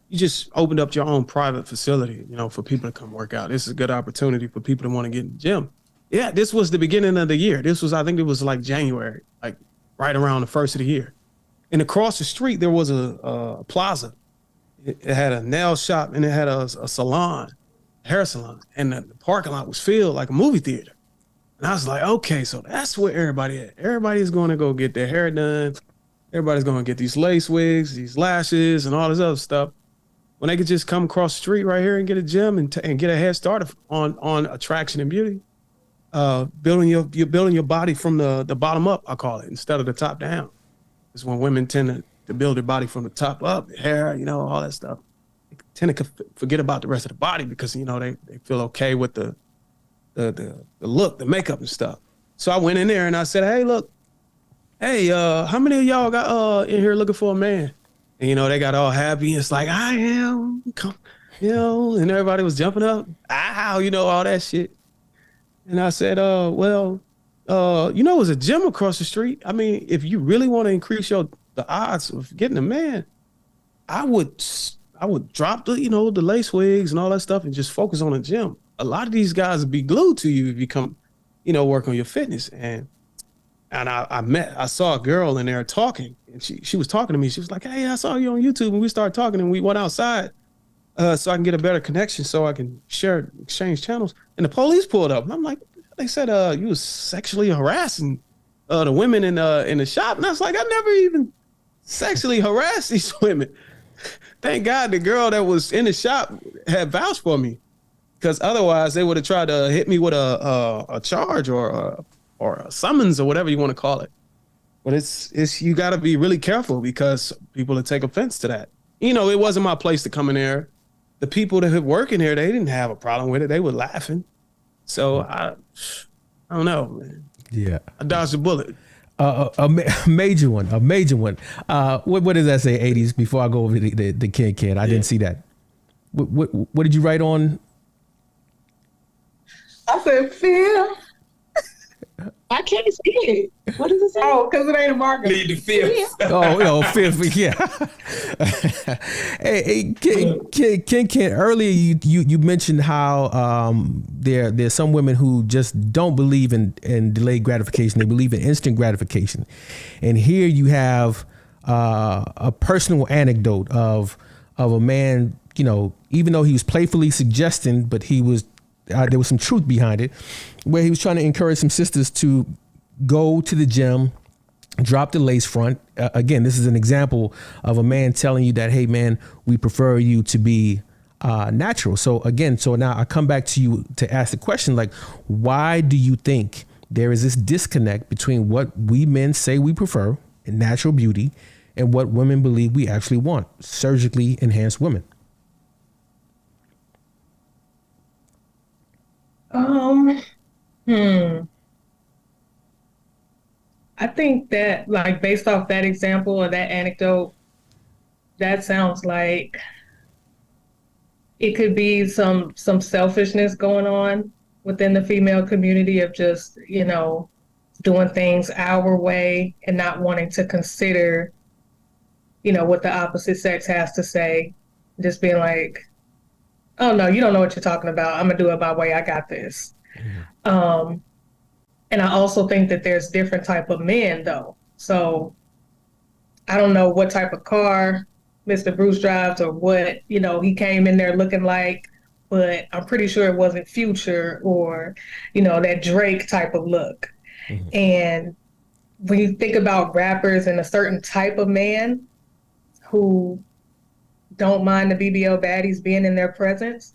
you just opened up your own private facility, for people to come work out. This is a good opportunity for people to want to get in the gym. Yeah, this was the beginning of the year. I think it was like January, like right around the first of the year. And across the street, there was a plaza. It had a nail shop and it had a salon, hair salon. And the parking lot was filled like a movie theater. And I was like, okay, so that's where everybody at. Everybody's going to go get their hair done. Everybody's going to get these lace wigs, these lashes, and all this other stuff. When they could just come across the street right here and get a gym and get a head start on attraction and beauty. You're building your body from the bottom up, I call it, instead of the top down. It's when women tend to build their body from the top up, hair, all that stuff. They tend to forget about the rest of the body because, they feel okay with the look, the makeup and stuff. So I went in there and I said, hey, look, how many of y'all got in here looking for a man? And, they got all happy. It's like, I am, and everybody was jumping up. Ow, all that shit. And I said, there's a gym across the street. I mean, if you really want to increase the odds of getting a man, I would drop the lace wigs and all that stuff and just focus on the gym. A lot of these guys would be glued to you if you come, work on your fitness. And I saw a girl in there talking, and she was talking to me. She was like, hey, I saw you on YouTube, and we started talking, and we went outside so I can get a better connection so I can exchange channels. And the police pulled up, and I'm like, they said you was sexually harassing the women in the shop. And I was like, I never even sexually harassed these women. Thank God the girl that was in the shop had vouched for me, because otherwise they would have tried to hit me with a charge or a summons or whatever you want to call it. But it's you got to be really careful because people will take offense to that. It wasn't my place to come in there. The people that work in there, they didn't have a problem with it. They were laughing. So I don't know, man. Yeah, I dodged a bullet. A major one. What does that say? 80s. Before I go over the Ken, I didn't see that. What did you write on? I said fear. I can't see it. What does it say? Oh, because it ain't a marker. Need the fifth. Fifth. Yeah. Hey, Ken. Earlier you mentioned how there's some women who just don't believe in delayed gratification. They believe in instant gratification. And here you have a personal anecdote of a man. Even though he was playfully suggesting, but he was. There was some truth behind it, where he was trying to encourage some sisters to go to the gym, drop the lace front. Again, this is an example of a man telling you that, hey, man, we prefer you to be natural. So now I come back to you to ask the question, like, why do you think there is this disconnect between what we men say we prefer in natural beauty and what women believe we actually want, surgically enhanced women? I think that, like, based off that example or that anecdote, that sounds like it could be some selfishness going on within the female community of just, doing things our way and not wanting to consider, what the opposite sex has to say. Just being like, oh no, you don't know what you're talking about. I'm gonna do it my way. I got this. And I also think that there's different type of men though. So I don't know what type of car Mr. Bruce drives or what, he came in there looking like, but I'm pretty sure it wasn't Future or, that Drake type of look. Mm-hmm. And when you think about rappers and a certain type of man who don't mind the BBL baddies being in their presence,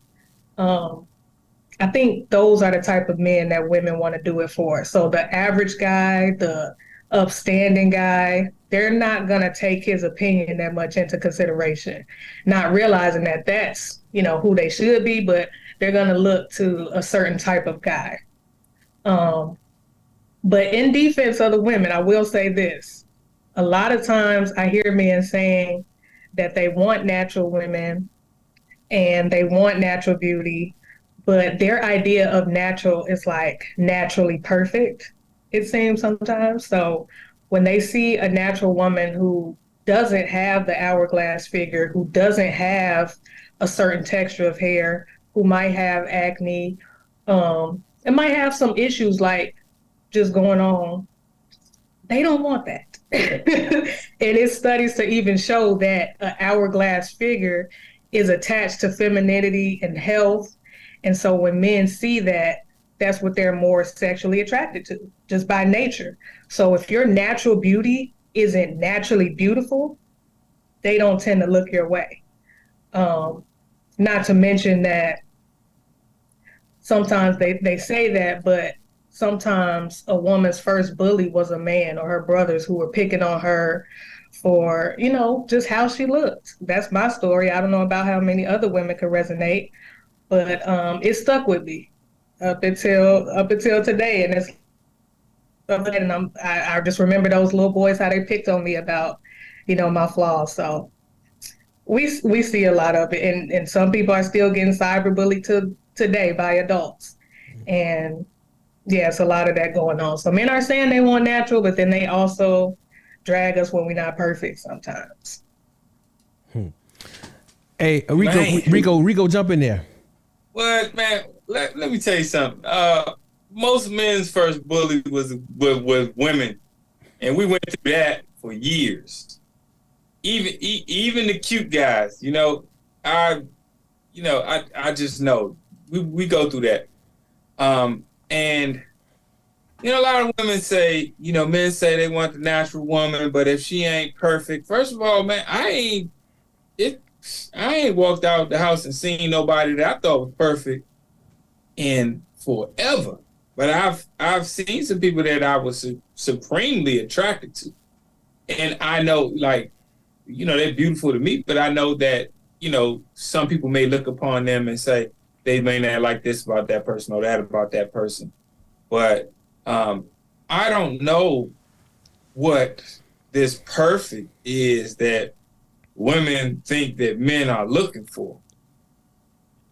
I think those are the type of men that women want to do it for. So the average guy, the upstanding guy, they're not going to take his opinion that much into consideration, not realizing that that's, who they should be, but they're going to look to a certain type of guy. But in defense of the women, I will say this. A lot of times I hear men saying that they want natural women and they want natural beauty, but their idea of natural is like naturally perfect, it seems sometimes. So when they see a natural woman who doesn't have the hourglass figure, who doesn't have a certain texture of hair, who might have acne, and might have some issues like just going on, they don't want that. And it's studies to even show that an hourglass figure is attached to femininity and health. And so when men see that, that's what they're more sexually attracted to, just by nature. So if your natural beauty isn't naturally beautiful, they don't tend to look your way. Not to mention that sometimes they say that, but sometimes a woman's first bully was a man or her brothers who were picking on her for, just how she looked. That's my story. I don't know about how many other women could resonate, but it stuck with me up until today. And I just remember those little boys, how they picked on me about, my flaws. So we see a lot of it, and some people are still getting cyberbullied today by adults. And yeah, it's a lot of that going on. So men are saying they want natural, but then they also drag us when we're not perfect sometimes. Hey, Rico, jump in there. Well, man, let me tell you something. Most men's first bully was women, and we went through that for years. Even the cute guys, I just know we go through that. And a lot of women say, men say they want the natural woman, but if she ain't perfect, first of all, man, I ain't walked out the house and seen nobody that I thought was perfect in forever. But I've seen some people that I was supremely attracted to, and I know, they're beautiful to me, but I know that, some people may look upon them and say they may not like this about that person or that about that person. But I don't know what this perfect is that women think that men are looking for.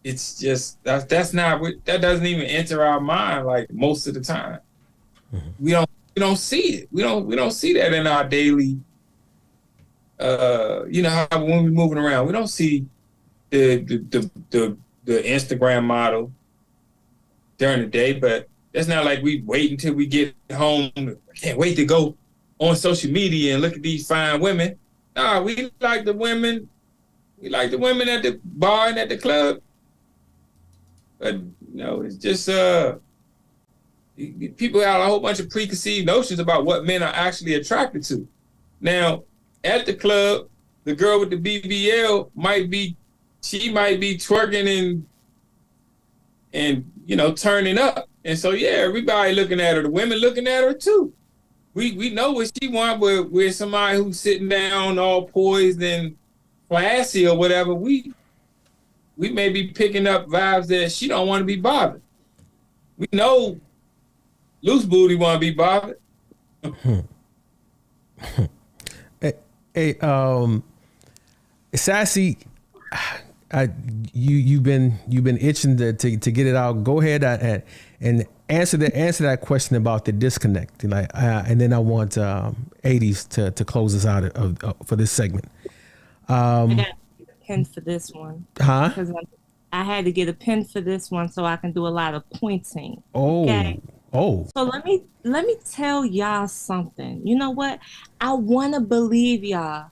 It's just, that doesn't even enter our mind most of the time. Mm-hmm. We don't see it. We don't see that in our daily, how when we're moving around, we don't see the Instagram model during the day, but it's not like we wait until we get home. I can't wait to go on social media and look at these fine women. Nah, we like the women. We like the women at the bar and at the club. But it's just people have a whole bunch of preconceived notions about what men are actually attracted to. Now, at the club, the girl with the BBL might be twerking and turning up. And so, yeah, everybody looking at her. The women looking at her, too. We know what she wants, but with somebody who's sitting down all poised and classy or whatever, we may be picking up vibes that she don't want to be bothered. We know loose booty want to be bothered. Hey, Sassy, you've been itching to get it out. Go ahead and answer that question about the disconnect. And then I want 80s to close us out for this segment. I got a pen for this one. Huh? Because I had to get a pen for this one so I can do a lot of pointing. Oh. Okay? Oh. So let me tell y'all something. You know what? I want to believe y'all.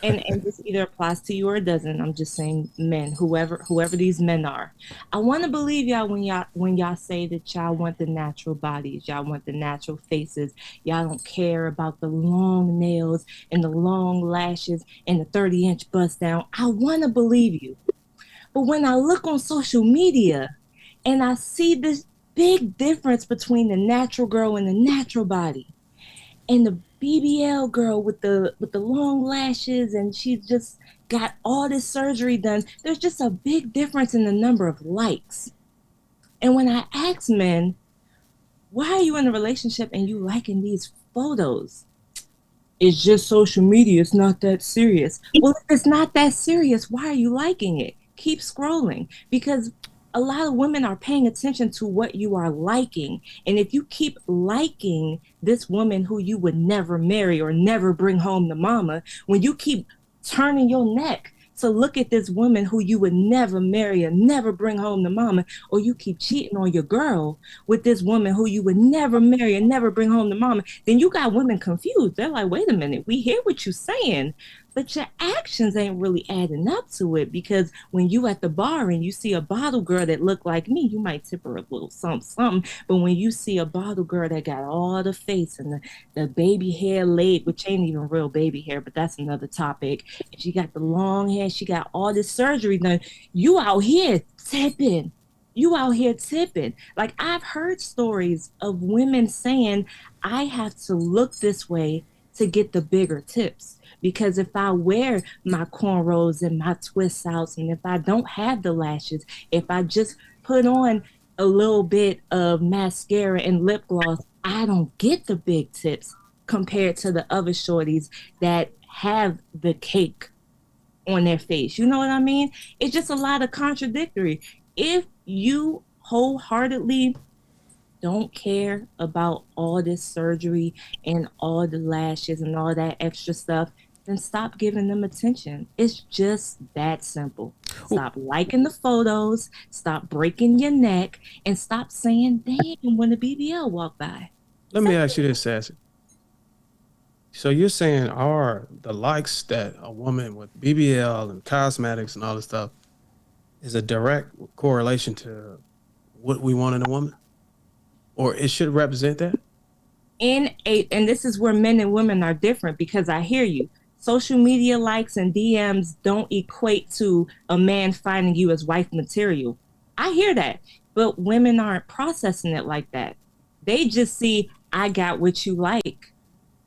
and this either applies to you or it doesn't. I'm just saying men, whoever these men are. I want to believe y'all when y'all say that y'all want the natural bodies, y'all want the natural faces, y'all don't care about the long nails and the long lashes and the 30-inch bust down. I want to believe you. But when I look on social media and I see this big difference between the natural girl and the natural body and the BBL girl with the long lashes, and she just got all this surgery done, there's just a big difference in the number of likes. And when I ask men, why are you in a relationship and you liking these photos? It's just social media. It's not that serious. Well, if it's not that serious, why are you liking it? Keep scrolling, because a lot of women are paying attention to what you are liking. And if you keep liking this woman who you would never marry or never bring home to mama, when you keep turning your neck to look at this woman who you would never marry or never bring home to mama, or you keep cheating on your girl with this woman who you would never marry and never bring home to mama, then you got women confused. They're like, wait a minute, we hear what you're saying, but your actions ain't really adding up to it, because when you at the bar and you see a bottle girl that look like me, you might tip her a little something. But when you see a bottle girl that got all the face and the baby hair laid, which ain't even real baby hair, but that's another topic. And she got the long hair, she got all this surgery done. You out here tipping. You out here tipping. Like, I've heard stories of women saying, I have to look this way to get the bigger tips. Because if I wear my cornrows and my twist outs, and if I don't have the lashes, if I just put on a little bit of mascara and lip gloss, I don't get the big tips compared to the other shorties that have the cake on their face. You know what I mean? It's just a lot of contradictory. If you wholeheartedly don't care about all this surgery and all the lashes and all that extra stuff, then stop giving them attention. It's just that simple. Stop liking the photos, stop breaking your neck, and stop saying damn when the BBL walk by. Let me ask you this, Sassy. So you're saying are the likes that a woman with BBL and cosmetics and all this stuff is a direct correlation to what we want in a woman? Or it should represent that? And this is where men and women are different, because I hear you. Social media likes and DMs don't equate to a man finding you as wife material. I hear that. But women aren't processing it like that. They just see, I got what you like.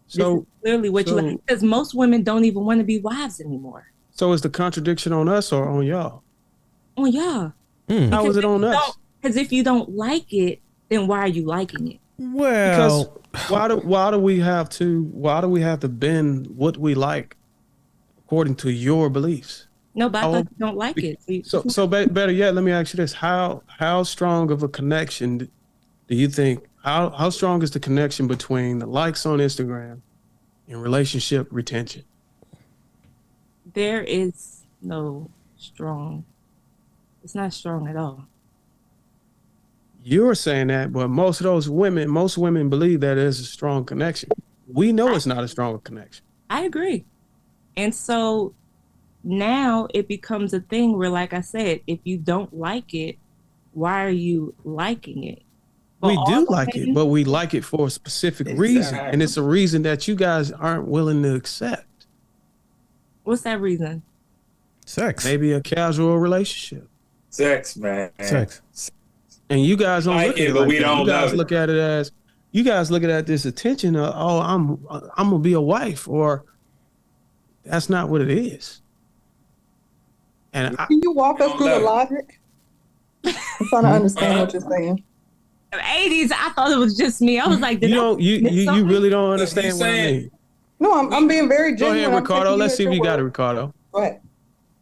So this is clearly what you like. Because most women don't even want to be wives anymore. So is the contradiction on us or on y'all? On y'all. How is it on us? Because if you don't like it, then why are you liking it? Well, because why do we have to bend what we like according to your beliefs? No, but I thought you don't like it. So better yet, let me ask you this: how strong of a connection do you think? How strong is the connection between the likes on Instagram and relationship retention? There is no strong. It's not strong at all. You're saying that, but most women believe that there's a strong connection. We know it's not a strong connection. I agree. And so now it becomes a thing where, like I said, if you don't like it, why are you liking it? But we do like it, but we like it for a specific reason. And it's a reason that you guys aren't willing to accept. What's that reason? Sex. Maybe a casual relationship. Sex, man. Sex. And you guys don't look at it but like we that. don't You guys love it. look at it as, you guys look at this attention of, oh, I'm gonna be a wife, or that's not what it is. And Can you walk us through the logic? I'm trying to understand what you're saying. 80s, I thought it was just me. I was like, you really don't understand what I mean. No, I'm being very Go genuine. ahead, Ricardo. Let's see if you got it, Ricardo. Go ahead.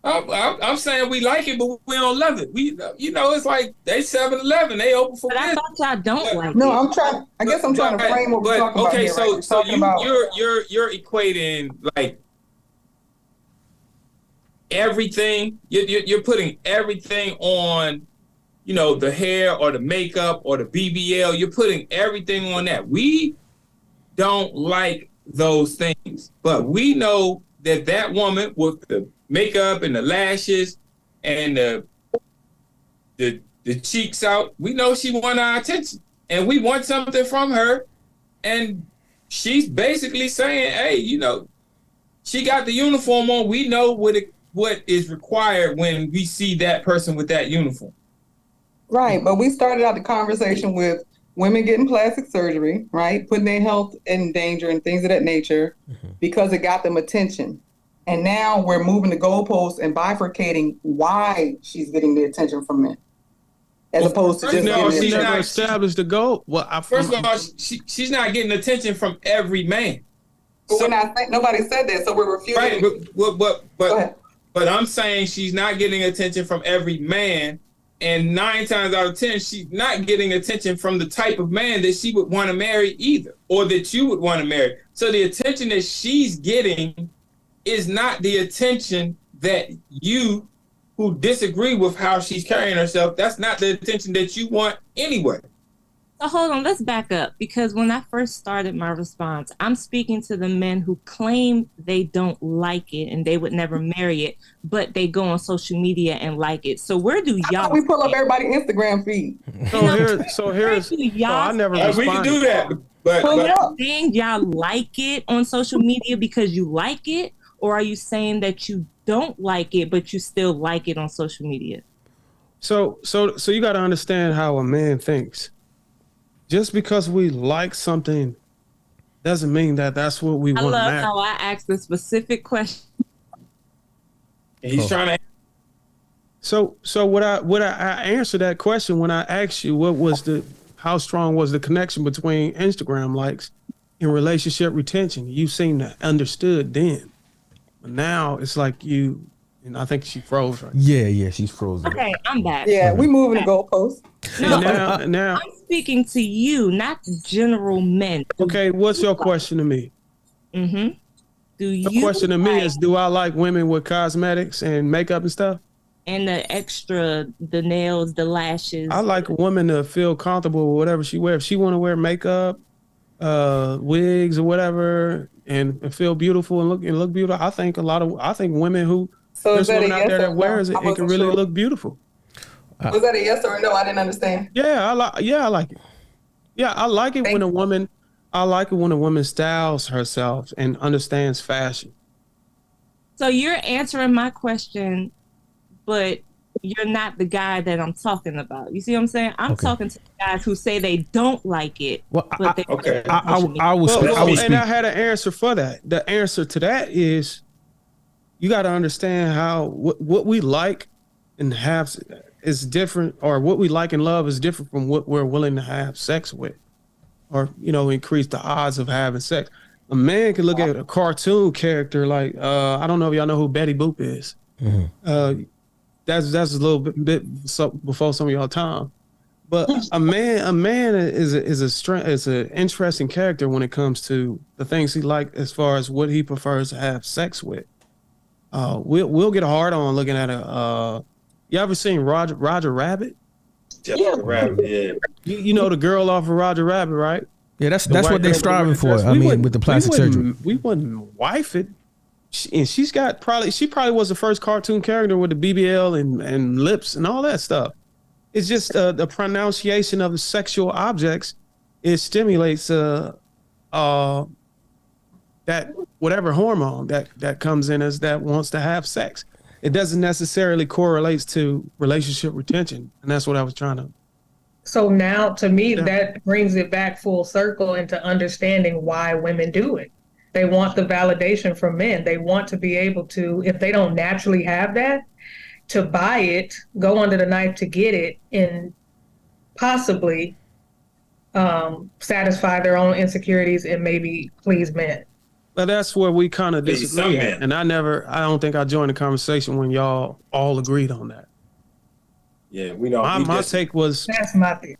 I'm saying we like it, but we don't love it. It's like they 7-Eleven, they open for business. But I thought y'all don't like it. No, I'm trying to frame what we're talking about here. So, right? so you're equating like everything. You're putting everything on, the hair or the makeup or the BBL. You're putting everything on that. We don't like those things, but we know that woman with the makeup and the lashes and the cheeks out, we know she want our attention and we want something from her. And she's basically saying, hey, she got the uniform on. We know what is required when we see that person with that uniform. Right. But we started out the conversation with women getting plastic surgery, right? Putting their health in danger and things of that nature because it got them attention. And now we're moving the goalposts and bifurcating why she's getting the attention from men, as opposed to just she never established the goal. Well, first of all, she's not getting attention from every man. But nobody said that, so we're refusing. Right, but I'm saying she's not getting attention from every man, and 9 times out of 10, she's not getting attention from the type of man that she would want to marry either, or that you would want to marry. So the attention that she's getting is not the attention that you, who disagree with how she's carrying herself, that's not the attention that you want anyway. So hold on, let's back up, because when I first started my response, I'm speaking to the men who claim they don't like it and they would never marry it, but they go on social media and like it. So where do y'all? We pull up everybody's Instagram feed. I never responded. We can do that, but are you saying y'all like it on social media because you like it, or are you saying that you don't like it but you still like it on social media? So you got to understand how a man thinks. Just because we like something doesn't mean that that's what we want to marry. I love how I asked a specific question. He's trying to. So what I answered that question when I asked you how strong was the connection between Instagram likes and relationship retention? You seemed to understood then, but now it's like you. And I think she froze right. Yeah, she's frozen. Okay, I'm back. Yeah, we moving the goalposts. No, now I'm speaking to you, not general men. Okay, what's your question to me? Mm-hmm. The question to me is, do I like women with cosmetics and makeup and stuff? And the nails, the lashes. I like a woman to feel comfortable with whatever she wears. If she want to wear makeup, wigs or whatever, and feel beautiful and look beautiful, I think women who there's women out there that wears it, it can really look beautiful. Was that a yes or a no? I didn't understand. Yeah, I like it. Yeah, I like it when a woman styles herself and understands fashion. So you're answering my question, but you're not the guy that I'm talking about. You see what I'm saying? I'm talking to the guys who say they don't like it. Well, but I will speak. And I had an answer for that. The answer to that is, you got to understand how what we like and have is different, or what we like and love is different from what we're willing to have sex with, or increase the odds of having sex. A man can look at a cartoon character like I don't know if y'all know who Betty Boop is. Mm-hmm. That's a little bit before some of y'all time, but a man is an interesting character when it comes to the things he like as far as what he prefers to have sex with. We'll get a hard on looking at you ever seen Roger Rabbit? Yeah, Rabbit. Yeah. You know the girl off of Roger Rabbit, right? Yeah, that's what they're striving for. I mean, with the plastic surgery, we wouldn't wife it. She probably was the first cartoon character with the BBL and lips and all that stuff. It's just the pronunciation of the sexual objects. It stimulates that whatever hormone that comes in us that wants to have sex. It doesn't necessarily correlate to relationship retention, and that's what I was trying to. So now, to me, that brings it back full circle into understanding why women do it. They want the validation from men. They want to be able to, if they don't naturally have that, to buy it, go under the knife to get it, and possibly satisfy their own insecurities and maybe please men. But that's where we kind of disagree. And I don't think I joined the conversation when y'all all agreed on that. Yeah, we don't. My take was, that's my thing.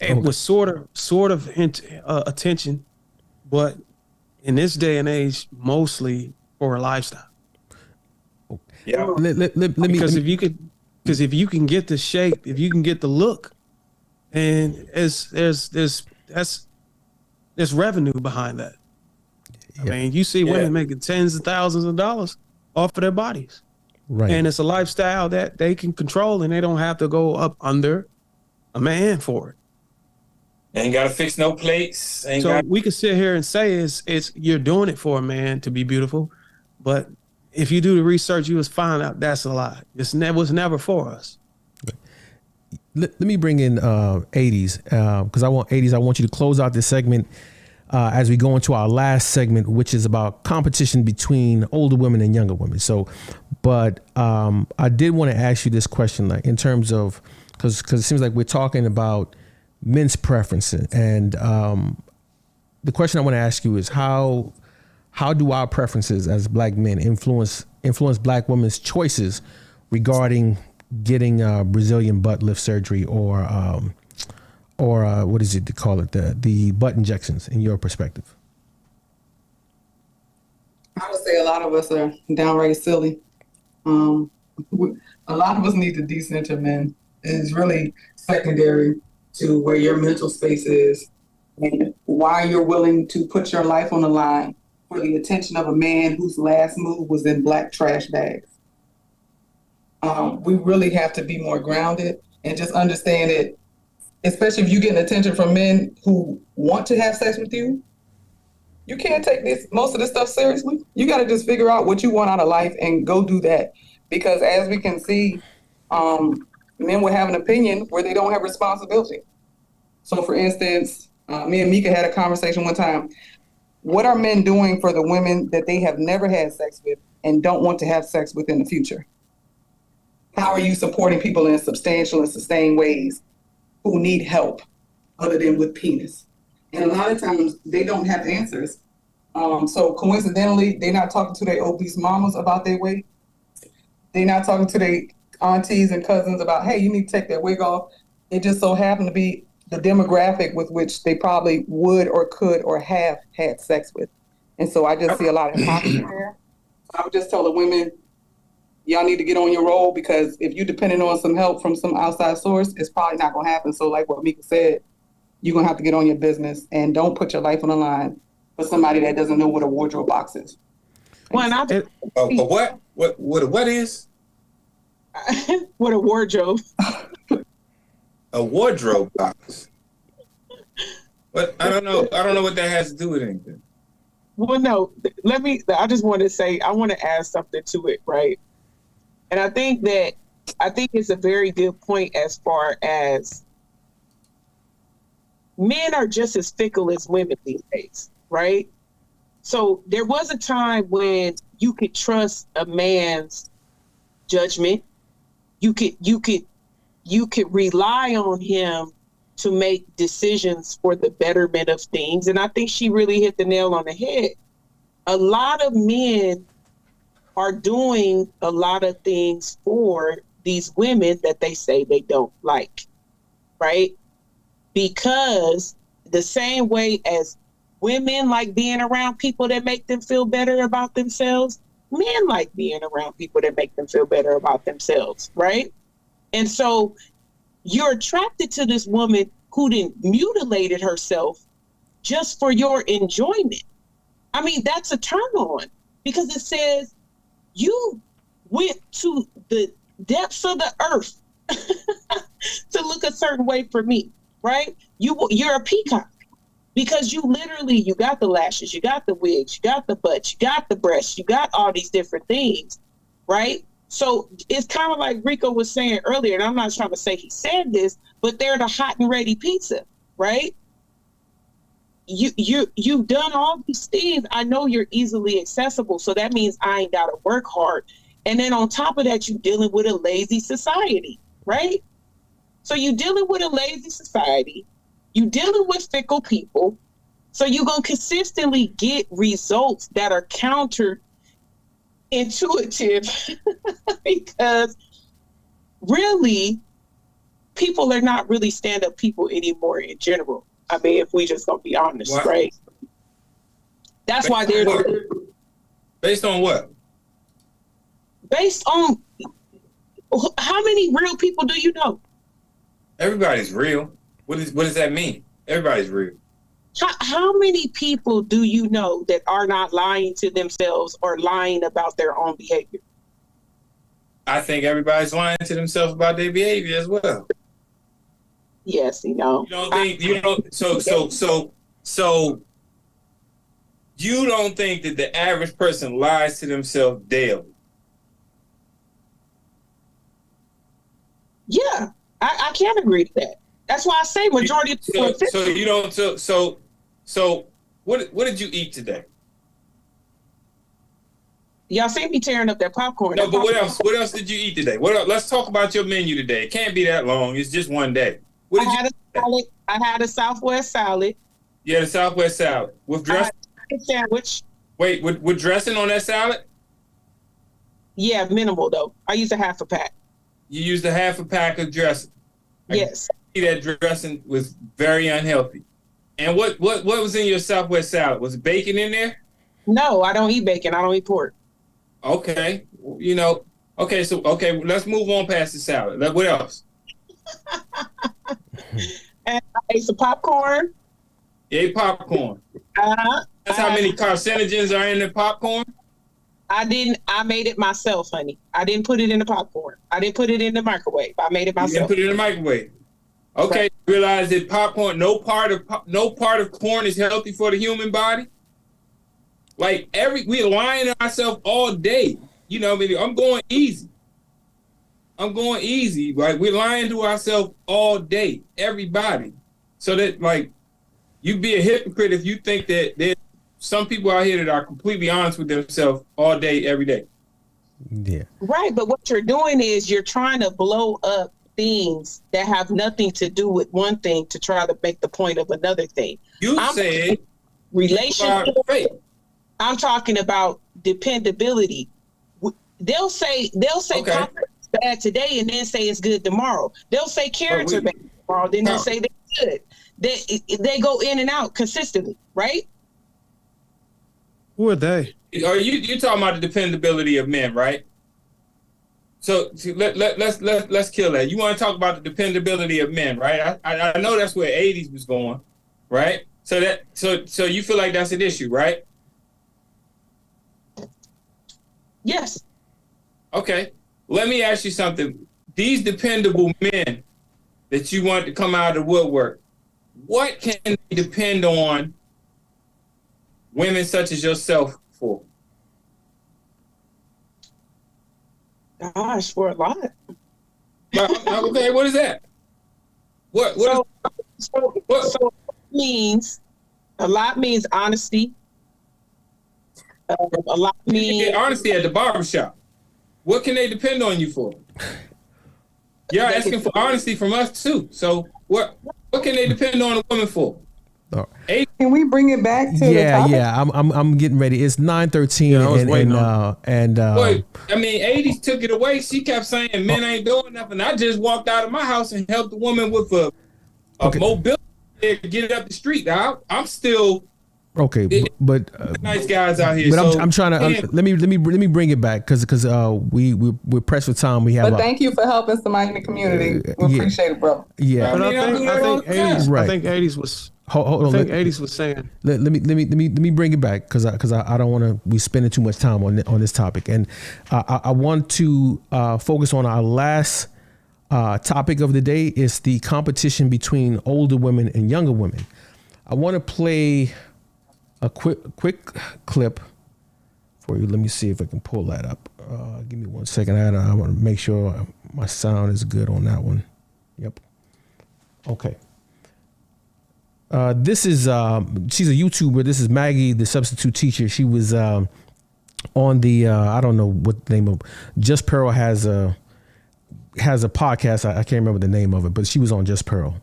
It was sort of attention, but in this day and age, mostly for a lifestyle. Yeah. Let me, because if you can get the shape, if you can get the look, and there's revenue behind that. I mean, you see women making tens of thousands of dollars off of their bodies. Right. And it's a lifestyle that they can control, and they don't have to go up under a man for it. Ain't got to fix no plates. We can sit here and say it's you're doing it for a man to be beautiful, but if you do the research, you will find out that's a lie. It was never for us. Let me bring in 80s because I want you to close out this segment as we go into our last segment, which is about competition between older women and younger women. So, but I did want to ask you this question, like in terms of, because it seems like we're talking about men's preferences, and the question I want to ask you is how do our preferences as black men influence black women's choices regarding getting Brazilian butt lift surgery or what is it to call it, the butt injections, in your perspective? I would say a lot of us are downright silly. A lot of us need to decenter men. It's really secondary to where your mental space is and why you're willing to put your life on the line for the attention of a man whose last move was in black trash bags. We really have to be more grounded and just understand it, especially if you're getting attention from men who want to have sex with you. You can't take most of this stuff seriously. You got to just figure out what you want out of life and go do that. Because as we can see, men will have an opinion where they don't have responsibility. So for instance, me and Mika had a conversation one time. What are men doing for the women that they have never had sex with and don't want to have sex with in the future? How are you supporting people in substantial and sustained ways who need help other than with penis? And a lot of times they don't have answers. So coincidentally, they're not talking to their obese mamas about their weight. They're not talking to their aunties and cousins about, hey, you need to take that wig off. It just so happened to be the demographic with which they probably would or could or have had sex with. And so I just see a lot of hypocrisy there. So I would just tell the women, y'all need to get on your roll, because if you're depending on some help from some outside source, it's probably not going to happen. So like what Mika said, you're going to have to get on your business and don't put your life on the line for somebody that doesn't know what a wardrobe box is. Well, What is? What a wardrobe. A wardrobe box. But I don't know what that has to do with anything. Well, no, I just want to say, I want to add something to it, right? And I think it's a very good point as far as men are just as fickle as women these days, right? So there was a time when you could trust a man's judgment. You could rely on him to make decisions for the betterment of things. And I think she really hit the nail on the head. A lot of men are doing a lot of things for these women that they say they don't like, right? Because the same way as women like being around people that make them feel better about themselves, men like being around people that make them feel better about themselves, right? And so you're attracted to this woman who then mutilated herself just for your enjoyment. I mean, that's a turn on, because it says you went to the depths of the earth to look a certain way for me, right? You're a peacock because you got the lashes, you got the wigs, you got the butt, you got the breasts, you got all these different things, right? So it's kind of like Rico was saying earlier, and I'm not trying to say he said this, but they're the hot and ready pizza, right? You've done all these things. I know you're easily accessible, so that means I ain't got to work hard. And then on top of that, you're dealing with a lazy society, right? So you're dealing with a lazy society. You're dealing with fickle people. So you're going to consistently get results that are counterintuitive because really, people are not really stand-up people anymore in general. I mean, if we just gonna be honest, what? Right? That's why they're based on what? Based on how many real people do you know? Everybody's real. What does that mean? Everybody's real. How many people do you know that are not lying to themselves or lying about their own behavior? I think everybody's lying to themselves about their behavior as well. Yes, so you don't think you don't think that the average person lies to themselves daily? Yeah, I can't agree to that. That's why I say majority of people. So you don't. So what did you eat today? Y'all see me tearing up that popcorn. No, but what else? What else did you eat today? What else? Let's talk about your menu today. It can't be that long. It's just one day. What did I had a Southwest salad. Yeah, the Southwest salad with dressing. A sandwich. Wait, with dressing on that salad? Yeah, minimal though. I used a half a pack. You used a half a pack of dressing. Yes. That dressing was very unhealthy. And what was in your Southwest salad? Was bacon in there? No, I don't eat bacon. I don't eat pork. Okay, let's move on past the salad. What else? And I ate some popcorn. You ate popcorn. That's how many carcinogens are in the popcorn? I made it myself, honey. I didn't put it in the popcorn. I didn't put it in the microwave. I made it myself. You didn't put it in the microwave. Okay, right. Realize that popcorn, no part of corn is healthy for the human body. Like we're lying to ourselves all day. You know, I'm going easy. Like we're lying to ourselves all day, everybody. So that like you'd be a hypocrite if you think that there's some people out here that are completely honest with themselves all day, every day. Yeah. Right, but what you're doing is you're trying to blow up things that have nothing to do with one thing to try to make the point of another thing. I'm said relationship. I'm talking about dependability. They'll say okay. Bad today and then say it's good tomorrow. They'll say carrots are bad tomorrow, then they'll say they're good. They go in and out consistently, right? Who are they? Are you talking about the dependability of men, right? So let's kill that. You want to talk about the dependability of men, right? I know that's where 80s was going, right? So you feel like that's an issue, right? Yes. Okay. Let me ask you something. These dependable men that you want to come out of the woodwork, what can they depend on women such as yourself for? Gosh, for a lot. Okay, what is that? So a lot means honesty. A lot means honesty at the barbershop. What can they depend on you for? You're asking for honesty from us too. So what can they depend on a woman for? Can we bring it back to the topic? Yeah. I'm getting ready. It's 9:13 and Wait, I mean, 80s took it away. She kept saying men ain't doing nothing. I just walked out of my house and helped a woman with a mobility to get up the street. Now I'm still okay, but nice guys out here. But so, I'm trying to let me bring it back because we're pressed for time. We have. But thank you for helping somebody in the community. We appreciate it, bro. Yeah, but I think 80s was. Hold on. I think 80s was saying. Let me bring it back because I don't want to be spending too much time on this topic, and I want to focus on our last topic of the day. Is the competition between older women and younger women. I want to play a quick clip for you. Let me see if I can pull that up. Give me 1 second. I want to make sure my sound is good on that one. Yep. Okay. This is she's a YouTuber. This is Maggie, the substitute teacher. She was on the I don't know what the name of Just Pearl has a podcast. I can't remember the name of it, but she was on Just Pearl.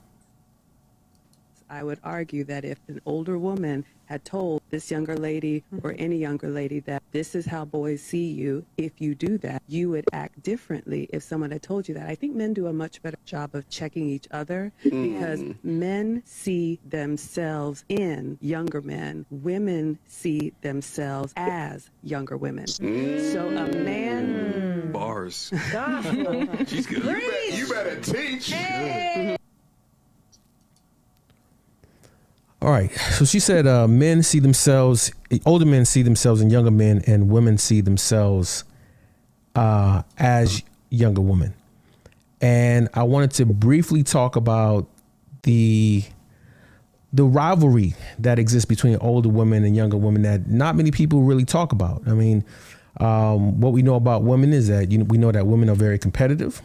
I would argue that if an older woman had told this younger lady or any younger lady that this is how boys see you, if you do that, you would act differently if someone had told you that. I think men do a much better job of checking each other because men see themselves in younger men. Women see themselves as younger women. So a man... Bars. She's good. You better teach. Hey. All right. So she said older men see themselves in younger men, and women see themselves as younger women. And I wanted to briefly talk about the rivalry that exists between older women and younger women that not many people really talk about. I mean, what we know about women is that we know that women are very competitive.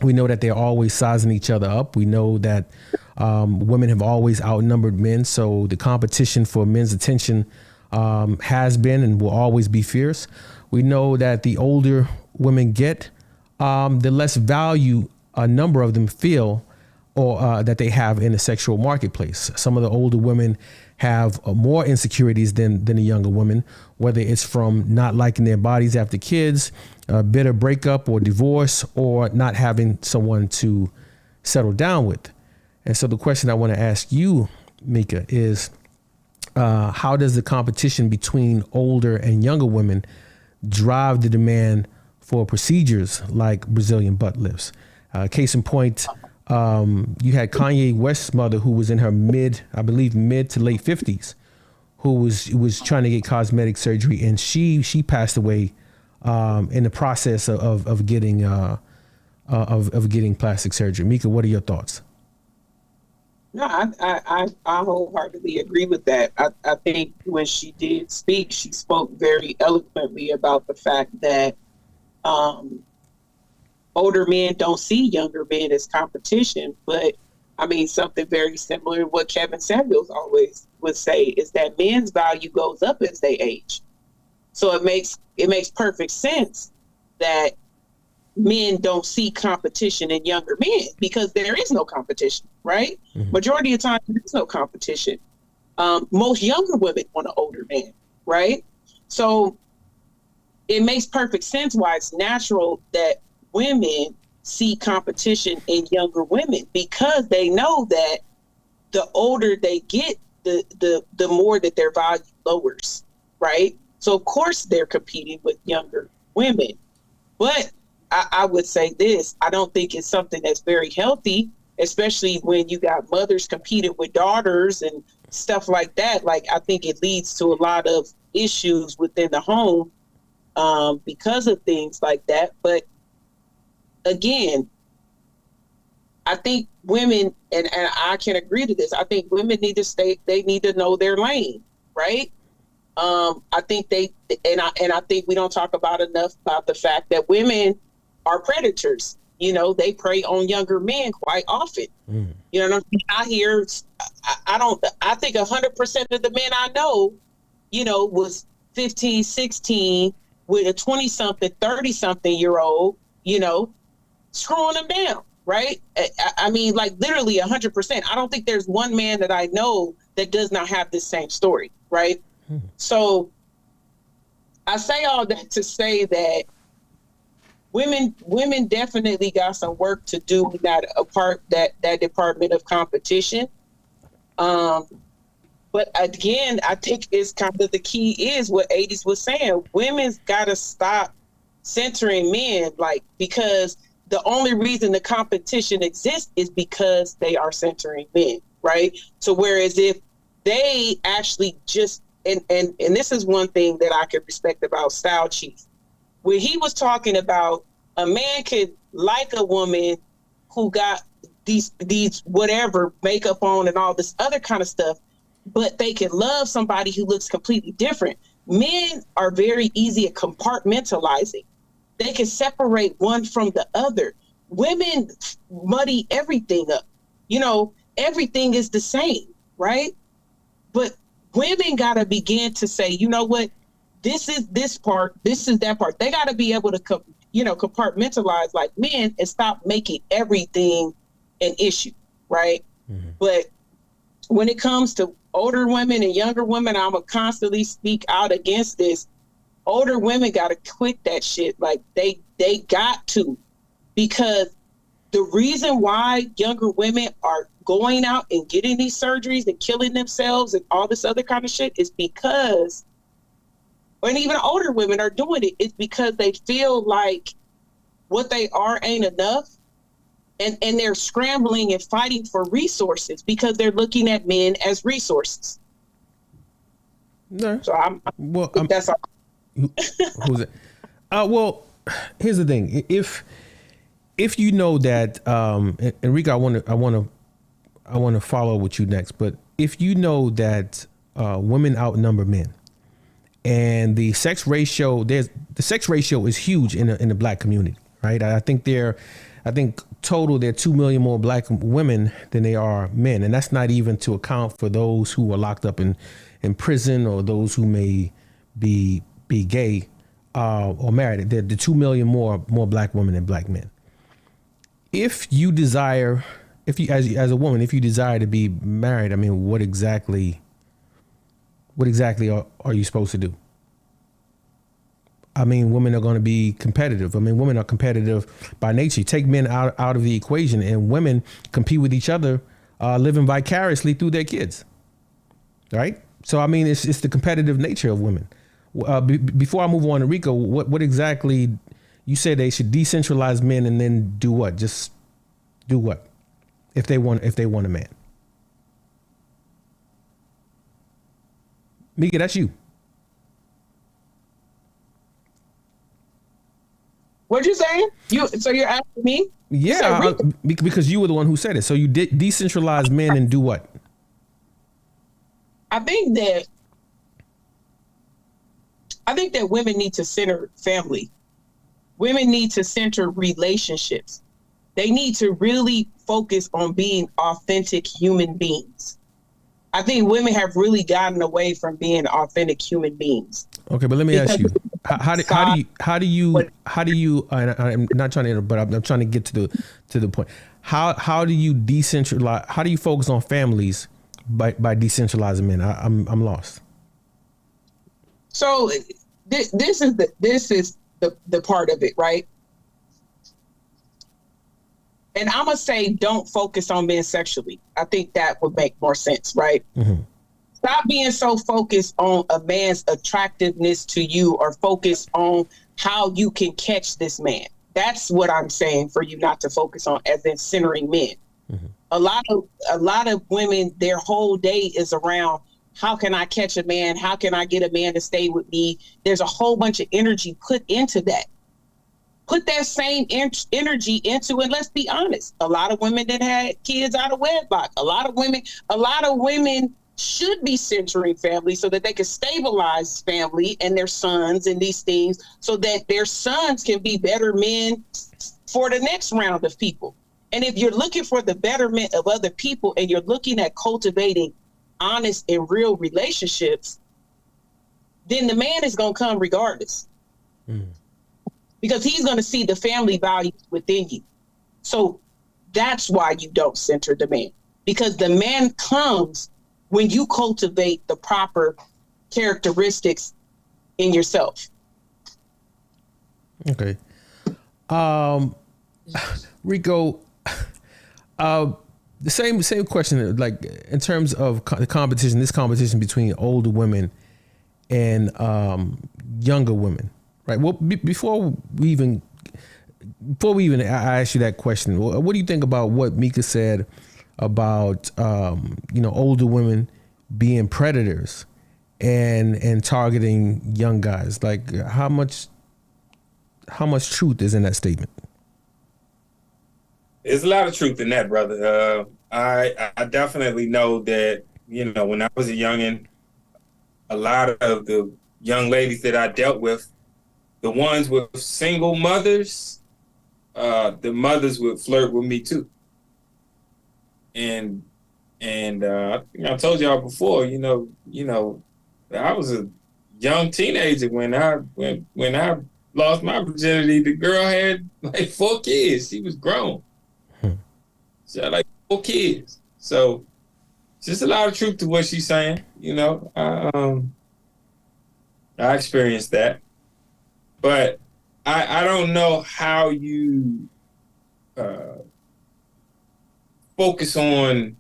We know that they're always sizing each other up. We know that women have always outnumbered men. So the competition for men's attention has been and will always be fierce. We know that the older women get, the less value a number of them feel or that they have in the sexual marketplace. Some of the older women have more insecurities than the younger women, whether it's from not liking their bodies after kids, a bitter breakup or divorce, or not having someone to settle down with. And so the question I want to ask you, Mika, is how does the competition between older and younger women drive the demand for procedures like Brazilian butt lifts? Case in point, You had Kanye West's mother, who was in her mid to late 50s, who was trying to get cosmetic surgery, and she passed away in the process of getting plastic surgery. Mika, what are your thoughts? No, I wholeheartedly agree with that. I think when she did speak, she spoke very eloquently about the fact that older men don't see younger men as competition. But I mean, something very similar to what Kevin Samuels always would say is that men's value goes up as they age. So it makes perfect sense that men don't see competition in younger men because there is no competition, right? Mm-hmm. Majority of the time, there's no competition. Most younger women want an older man, right? So it makes perfect sense why it's natural that women see competition in younger women, because they know that the older they get, the more that their value lowers, right? So of course they're competing with younger women. But I would say this, I don't think it's something that's very healthy, especially when you got mothers competing with daughters and stuff like that. Like, I think it leads to a lot of issues within the home because of things like that. But again, I think women, and I can agree to this, I think women need to know their lane, right? I think I think we don't talk about enough about the fact that women are predators. You know, they prey on younger men quite often. Mm. You know what I mean? I think 100% of the men I know, you know, was 15, 16 with a 20-something, 30-something year old, you know, screwing them down, right? I mean, like literally 100%. I don't think there's one man that I know that does not have this same story, right? Mm. So I say all that to say that women definitely got some work to do with that department of competition. But again, I think it's kind of the key is what 80s was saying. Women's got to stop centering men, like, because the only reason the competition exists is because they are centering men, right? So whereas if they actually just, and this is one thing that I could respect about Style Chief, where he was talking about a man could like a woman who got these whatever makeup on and all this other kind of stuff, but they can love somebody who looks completely different. Men are very easy at compartmentalizing. They can separate one from the other. Women muddy everything up. You know, everything is the same, right? But women got to begin to say, you know what? This is this part, this is that part. They got to be able to, compartmentalize like men and stop making everything an issue, right? Mm-hmm. But when it comes to older women and younger women, I'm going to constantly speak out against this. Older women got to quit that shit. Like they got to, because the reason why younger women are going out and getting these surgeries and killing themselves and all this other kind of shit is because, and even older women are doing it, it's because they feel like what they are ain't enough. And they're scrambling and fighting for resources because they're looking at men as resources. No. So that's all. Who's it? Well, here's the thing. If you know that, Enrique, I want to follow with you next. But if you know that women outnumber men, and the sex ratio is huge in the black community, right? I think total there are 2 million more black women than they are men, and that's not even to account for those who are locked up in prison or those who may be gay or married. There are 2 million more black women than black men. If you as a woman, if you desire to be married, I mean, what exactly are you supposed to do? I mean, women are going to be competitive. I mean, women are competitive by nature. Take men out of the equation, and women compete with each other, living vicariously through their kids. Right? So, I mean, it's the competitive nature of women. Before I move on to Rico, what exactly, you say they should decentralize men and then do what? Just do what? if they want a man? Mika, that's you. What'd you say? So you're asking me? Yeah, because you were the one who said it. So you did decentralize men and do what? I think that women need to center family. Women need to center relationships. They need to really focus on being authentic human beings. I think women have really gotten away from being authentic human beings. Okay, but let me ask you, how do you? And I'm not trying to interrupt, but I'm trying to get to the point. How do you decentralize? How do you focus on families by decentralizing men? I'm lost. So this is the part of it, right? And I'm gonna say, don't focus on men sexually. I think that would make more sense, right? Mm-hmm. Stop being so focused on a man's attractiveness to you, or focus on how you can catch this man. That's what I'm saying for you not to focus on, as in centering men. Mm-hmm. A lot of women, their whole day is around, how can I catch a man? How can I get a man to stay with me? There's a whole bunch of energy put into that. Put that same energy into it. Let's be honest. A lot of women that had kids out of wedlock. A lot of women should be centering family so that they can stabilize family and their sons and these things, so that their sons can be better men for the next round of people. And if you're looking for the betterment of other people and you're looking at cultivating honest and real relationships, then the man is going to come regardless. Mm. Because he's going to see the family values within you. So that's why you don't center the man. Because the man comes when you cultivate the proper characteristics in yourself. Okay. Rico, the same question, like in terms of the competition, this competition between older women and younger women, right? Well, before we even I ask you that question, what do you think about what Mika said about older women being predators and targeting young guys? Like how much truth is in that statement? There's a lot of truth in that, brother. I definitely know that, when I was a youngin', a lot of the young ladies that I dealt with, the ones with single mothers, the mothers would flirt with me too. And I think I told y'all before, I was a young teenager when I lost my virginity. The girl had like 4 kids. She was grown. She had like 4 kids. So just a lot of truth to what she's saying. I experienced that, but I don't know how you focus on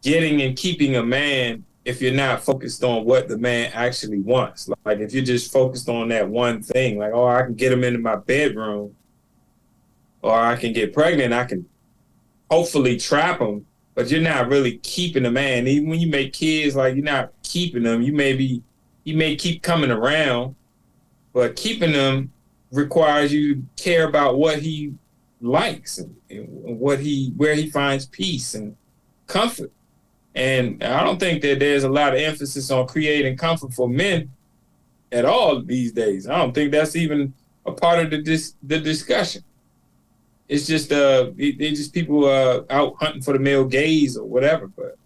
getting and keeping a man if you're not focused on what the man actually wants. Like if you're just focused on that one thing, like, oh, I can get him into my bedroom, or I can get pregnant, I can hopefully trap him, but you're not really keeping the man. Even when you make kids, like you're not keeping them. He may keep coming around, but keeping them requires you to care about what he likes and where he finds peace and comfort. And I don't think that there's a lot of emphasis on creating comfort for men at all these days. I don't think that's even a part of the discussion. It's just they just people out hunting for the male gaze or whatever. But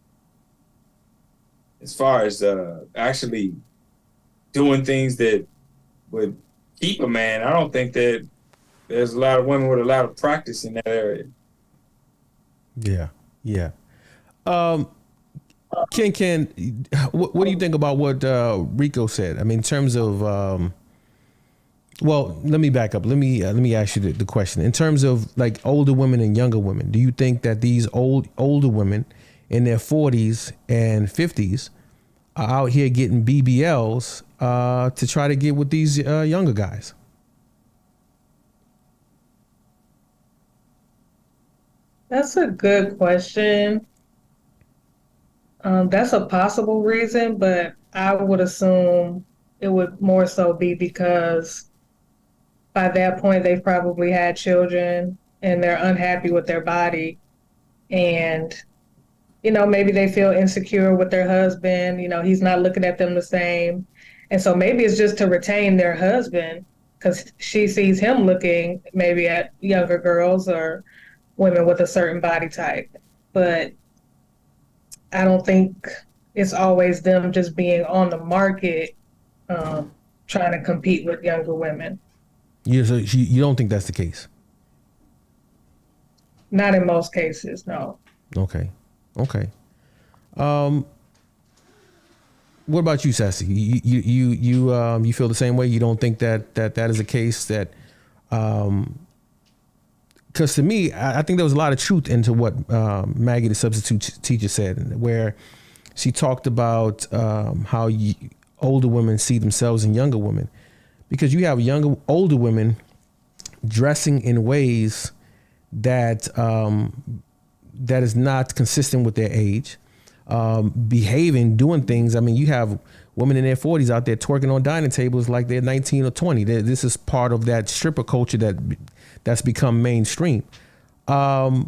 as far as actually doing things that would keep a man, I don't think that there's a lot of women with a lot of practice in that area. Yeah. Ken, what do you think about what Rico said? I mean, in terms of, well, let me back up. Let me ask you the question. In terms of like older women and younger women, do you think that these older women in their 40s and 50s are out here getting BBLs to try to get with these younger guys? That's a good question. That's a possible reason, but I would assume it would more so be because by that point they've probably had children and they're unhappy with their body. And, maybe they feel insecure with their husband. He's not looking at them the same. And so maybe it's just to retain their husband because she sees him looking maybe at younger girls or women with a certain body type. But I don't think it's always them just being on the market trying to compete with younger women. So you don't think that's the case? Not in most cases, no. Okay. What about you, Sassy? You feel the same way? You don't think that is a case that, because to me, I think there was a lot of truth into what Maggie, the substitute teacher, said, where she talked about how older women see themselves in younger women, because you have older women dressing in ways that that is not consistent with their age, behaving, doing things. I mean, you have women in their 40s out there twerking on dining tables like they're 19 or 20. This is part of that stripper culture that's become mainstream. So,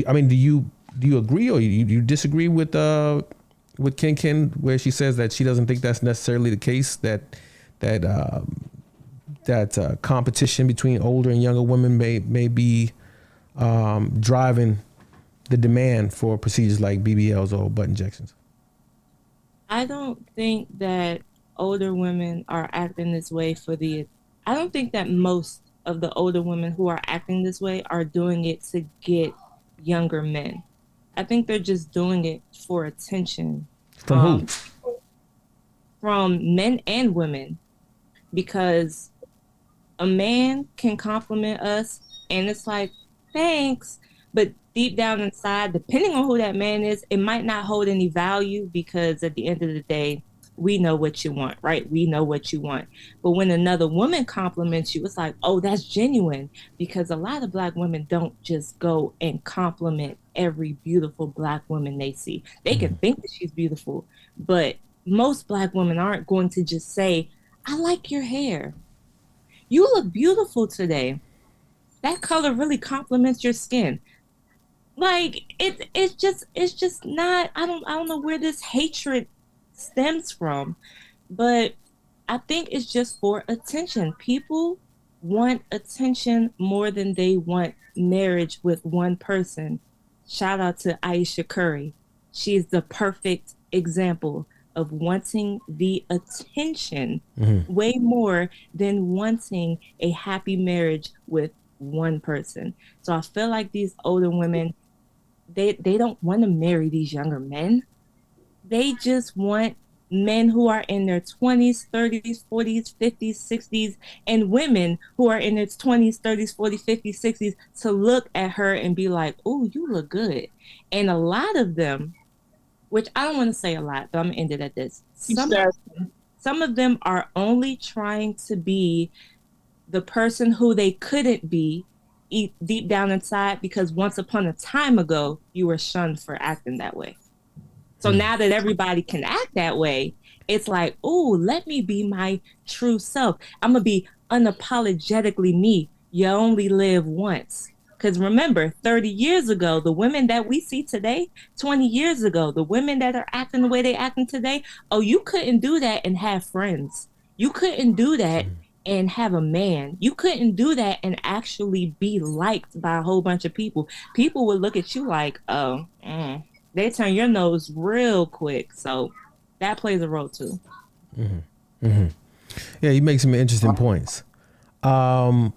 I mean, do you agree or you disagree with Ken, where she says that she doesn't think that's necessarily the case, that competition between older and younger women may be driving the demand for procedures like BBLs or butt injections? I don't think that older women are acting this way I don't think that most of the older women who are acting this way are doing it to get younger men. I think they're just doing it for attention. From who? From men and women, because a man can compliment us and it's like, thanks, but deep down inside, depending on who that man is, it might not hold any value, because at the end of the day, we know what you want, right? We know what you want. But when another woman compliments you, it's like, oh, that's genuine, because a lot of Black women don't just go and compliment every beautiful Black woman they see. They can think that she's beautiful, but most Black women aren't going to just say, I like your hair. You look beautiful today. That color really complements your skin. Like it's just not, I don't know where this hatred stems from, but I think it's just for attention. People want attention more than they want marriage with one person. Shout out to Aisha Curry. She's the perfect example of wanting the attention way more than wanting a happy marriage with one person. So I feel like these older women, they don't want to marry these younger men. They just want men who are in their 20s, 30s, 40s, 50s, 60s, and women who are in their 20s, 30s, 40s, 50s, 60s to look at her and be like, oh, you look good. And a lot of them, which I don't want to say a lot, but I'm going to end it at this. Some of them are only trying to be the person who they couldn't be deep down inside, because once upon a time ago, you were shunned for acting that way. So now that everybody can act that way, it's like, oh, let me be my true self. I'm going to be unapologetically me. You only live once. Because remember, 30 years ago, the women that we see today, 20 years ago, the women that are acting the way they acting today, oh, you couldn't do that and have friends. You couldn't do that and have a man. You couldn't do that and actually be liked by a whole bunch of people. People would look at you like, oh, they turn your nose real quick. So that plays a role too. Yeah, you make some interesting points. 80s,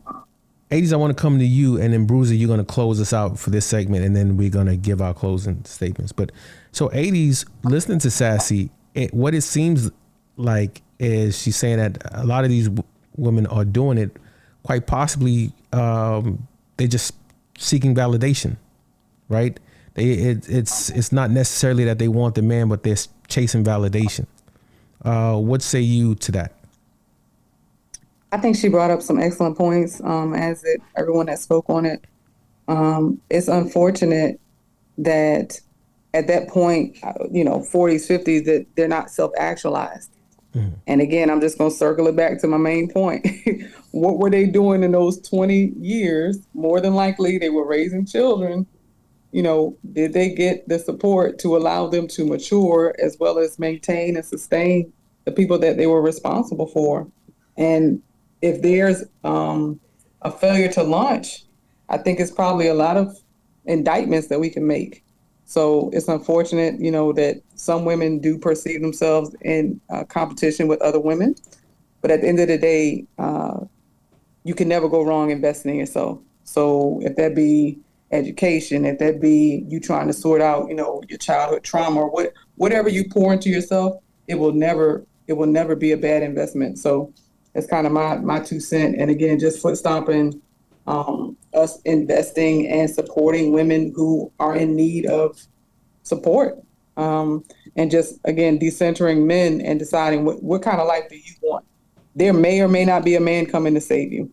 I want to come to you, and then Bruiser, you're going to close us out for this segment, and then we're going to give our closing statements. But so 80s, listening to Sassy, what it seems like is she's saying that a lot of these women are doing it quite possibly, they're just seeking validation, right? It's not necessarily that they want the man, but they're chasing validation. What say you to that? I think she brought up some excellent points, as did everyone that spoke on it. It's unfortunate that at that point, 40s, 50s, that they're not self-actualized. And again, I'm just going to circle it back to my main point. What were they doing in those 20 years? More than likely, they were raising children. Did they get the support to allow them to mature as well as maintain and sustain the people that they were responsible for? And if there's a failure to launch, I think it's probably a lot of indictments that we can make. So it's unfortunate, that some women do perceive themselves in competition with other women. But at the end of the day, you can never go wrong investing in yourself. So if that be education, if that be you trying to sort out, your childhood trauma or whatever you pour into yourself, it will never be a bad investment. So that's kind of my 2 cents. And again, just foot stomping us investing and supporting women who are in need of support. And just, again, decentering men and deciding what kind of life do you want? There may or may not be a man coming to save you.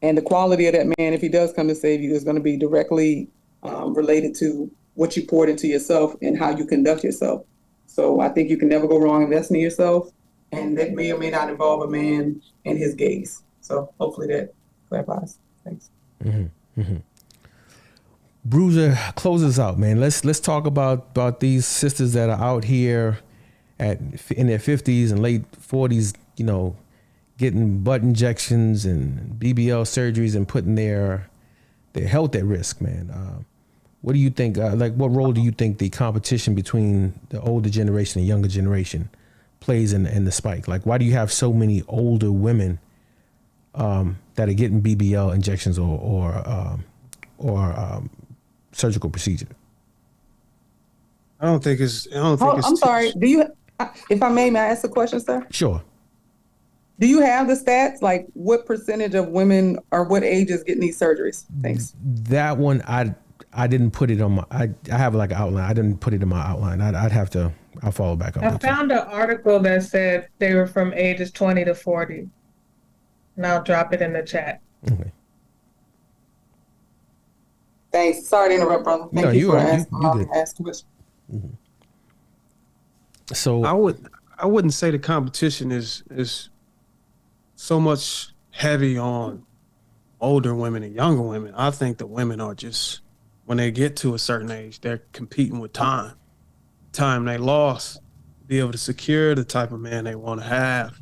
And the quality of that man, if he does come to save you, is going to be directly related to what you poured into yourself and how you conduct yourself. So I think you can never go wrong investing in yourself. And that may or may not involve a man and his gaze. So hopefully that clarifies. Thanks. Mm-hmm. Mm-hmm. Bruiser, close us out, man. Let's talk about these sisters that are out here in their 50s and late 40s, getting butt injections and BBL surgeries and putting their health at risk, man. What do you think? What role do you think the competition between the older generation and younger generation plays in the spike? Like, why do you have so many older women that are getting BBL injections or surgical procedure? I don't think it's. I'm sorry. Do you, if I may I ask a question, sir? Sure. Do you have the stats? Like, what percentage of women or what ages getting these surgeries? Thanks. That one, I didn't put it on my. I have like an outline. I didn't put it in my outline. I'll follow back up. I found an article that said they were from ages 20 to 40. And I'll drop it in the chat. Okay. Thanks. Sorry to interrupt, brother. Thank you for asking questions. Mm-hmm. So I wouldn't say the competition is so much heavy on older women and younger women. I think the women are just, when they get to a certain age, they're competing with time they lost, be able to secure the type of man they want to have.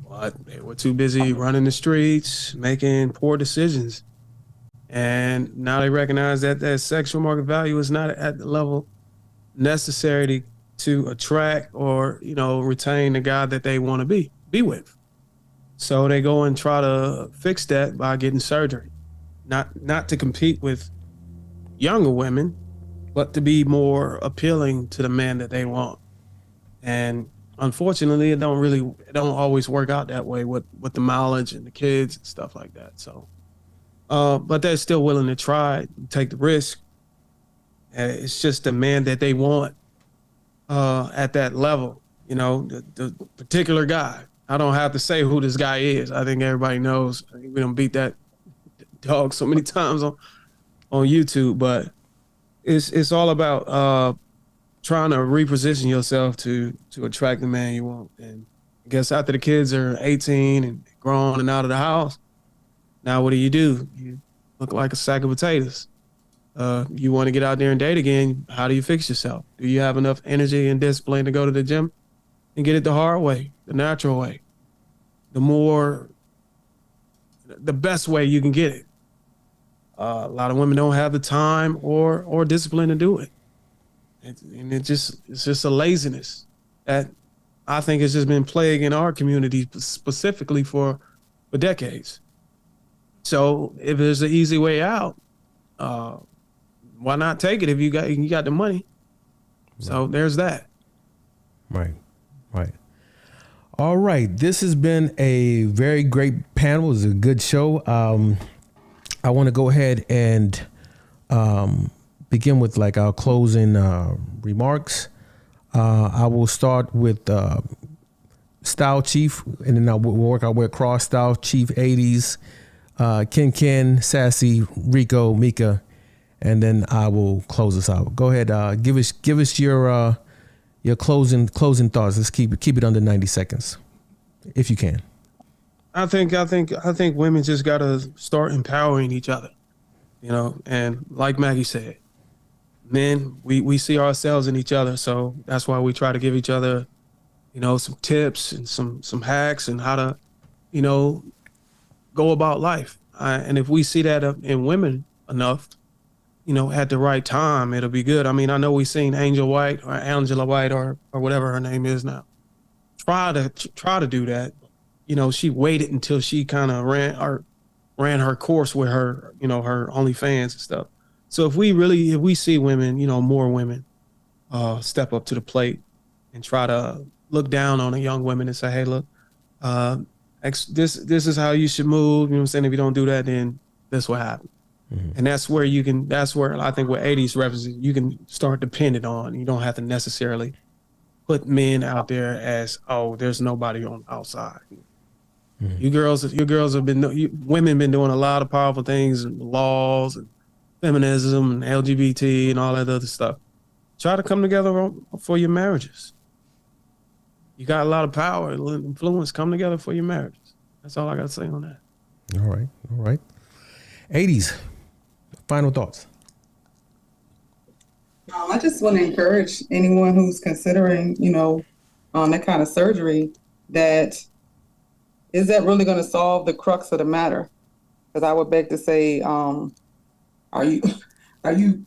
But they were too busy running the streets, making poor decisions. And now they recognize that that sexual market value is not at the level necessary to attract or, retain the guy that they want to be with. So they go and try to fix that by getting surgery, not to compete with younger women, but to be more appealing to the man that they want. And unfortunately, it don't always work out that way with the mileage and the kids and stuff like that. So, but they're still willing to try, take the risk. It's just the man that they want at that level, the particular guy. I don't have to say who this guy is. I think everybody knows. I think we don't beat that dog so many times on YouTube, but it's all about trying to reposition yourself to attract the man you want. And I guess after the kids are 18 and grown and out of the house, now what do? You look like a sack of potatoes. You want to get out there and date again. How do you fix yourself? Do you have enough energy and discipline to go to the gym and get it the hard way, the natural way, the best way you can get it? A lot of women don't have the time or discipline to do it. It's just a laziness that I think has just been plaguing our community specifically for decades. So if there's an easy way out, why not take it if you got the money? Right. So there's that. Right. All right. This has been a very great panel. It was a good show. I want to go ahead and begin with our closing remarks. I will start with Style Chief, and then I'll work our way across Style Chief 80s, Ken, Sassy, Rico, Mika, and then I will close us out. Go ahead. Give us your closing thoughts. Let's keep it under 90 seconds, if you can. I think women just gotta start empowering each other, and like Maggie said, men, we see ourselves in each other, so that's why we try to give each other, some tips and some hacks and how to, go about life. And if we see that in women enough, at the right time, it'll be good. I mean, I know we've seen Angela White or whatever her name is now, try to do that. She waited until she kind of ran her course with her, her OnlyFans and stuff. So if we see women, more women step up to the plate and try to look down on a young women and say, hey, look, this is how you should move. You know what I'm saying? If you don't do that, then that's what happens. Mm-hmm. And that's where I think what 80s represents, you can start depending on. You don't have to necessarily put men out there as, oh, there's nobody on the outside. Mm-hmm. You girls have women been doing a lot of powerful things, and laws and feminism and LGBT and all that other stuff. Try to come together for your marriages. You got a lot of power and influence. Come together for your marriages. That's all I got to say on that. All right. 80s. Final thoughts. I just want to encourage anyone who's considering, that kind of surgery, that is that really going to solve the crux of the matter? Because I would beg to say, are you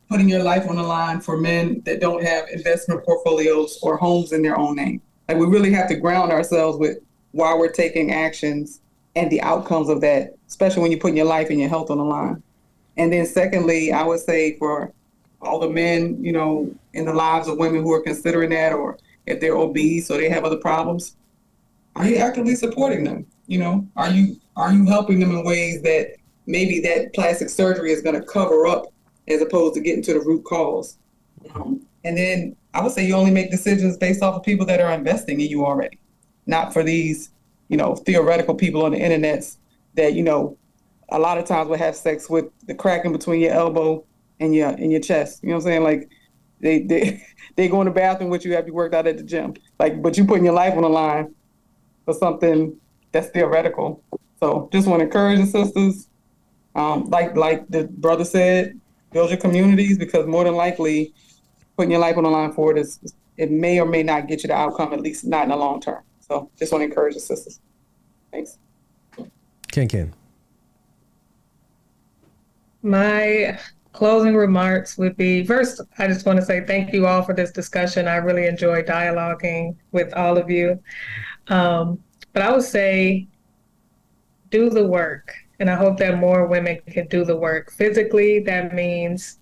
putting your life on the line for men that don't have investment portfolios or homes in their own name? Like, we really have to ground ourselves with why we're taking actions and the outcomes of that, especially when you're putting your life and your health on the line. And then secondly, I would say for all the men, in the lives of women who are considering that, or if they're obese or they have other problems, are you actively supporting them? Are you helping them in ways that maybe that plastic surgery is going to cover up as opposed to getting to the root cause? And then I would say you only make decisions based off of people that are investing in you already, not for these, theoretical people on the internet that, a lot of times will have sex with the crack in between your elbow and your chest. You know what I'm saying? Like they go in the bathroom with you after you worked out at the gym. Like, but you putting your life on the line for something that's theoretical. So just want to encourage the sisters, like the brother said, build your communities, because more than likely putting your life on the line for it may or may not get you the outcome, at least not in the long term. So just want to encourage the sisters. Thanks. Ken. My closing remarks would be, first, I just want to say thank you all for this discussion. I really enjoyed dialoguing with all of you. But I would say do the work. And I hope that more women can do the work. Physically, that means,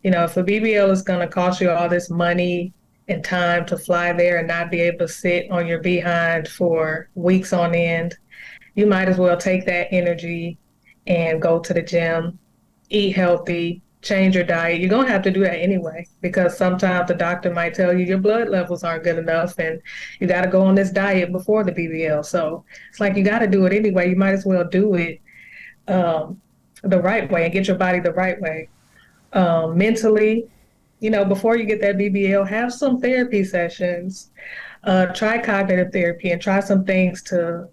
if a BBL is going to cost you all this money and time to fly there and not be able to sit on your behind for weeks on end, you might as well take that energy and go to the gym, eat healthy, change your diet. You're going to have to do that anyway, because sometimes the doctor might tell you your blood levels aren't good enough and you got to go on this diet before the BBL. So it's like you got to do it anyway. You might as well do it the right way and get your body the right way. Mentally, before you get that BBL, have some therapy sessions, try cognitive therapy and try some things to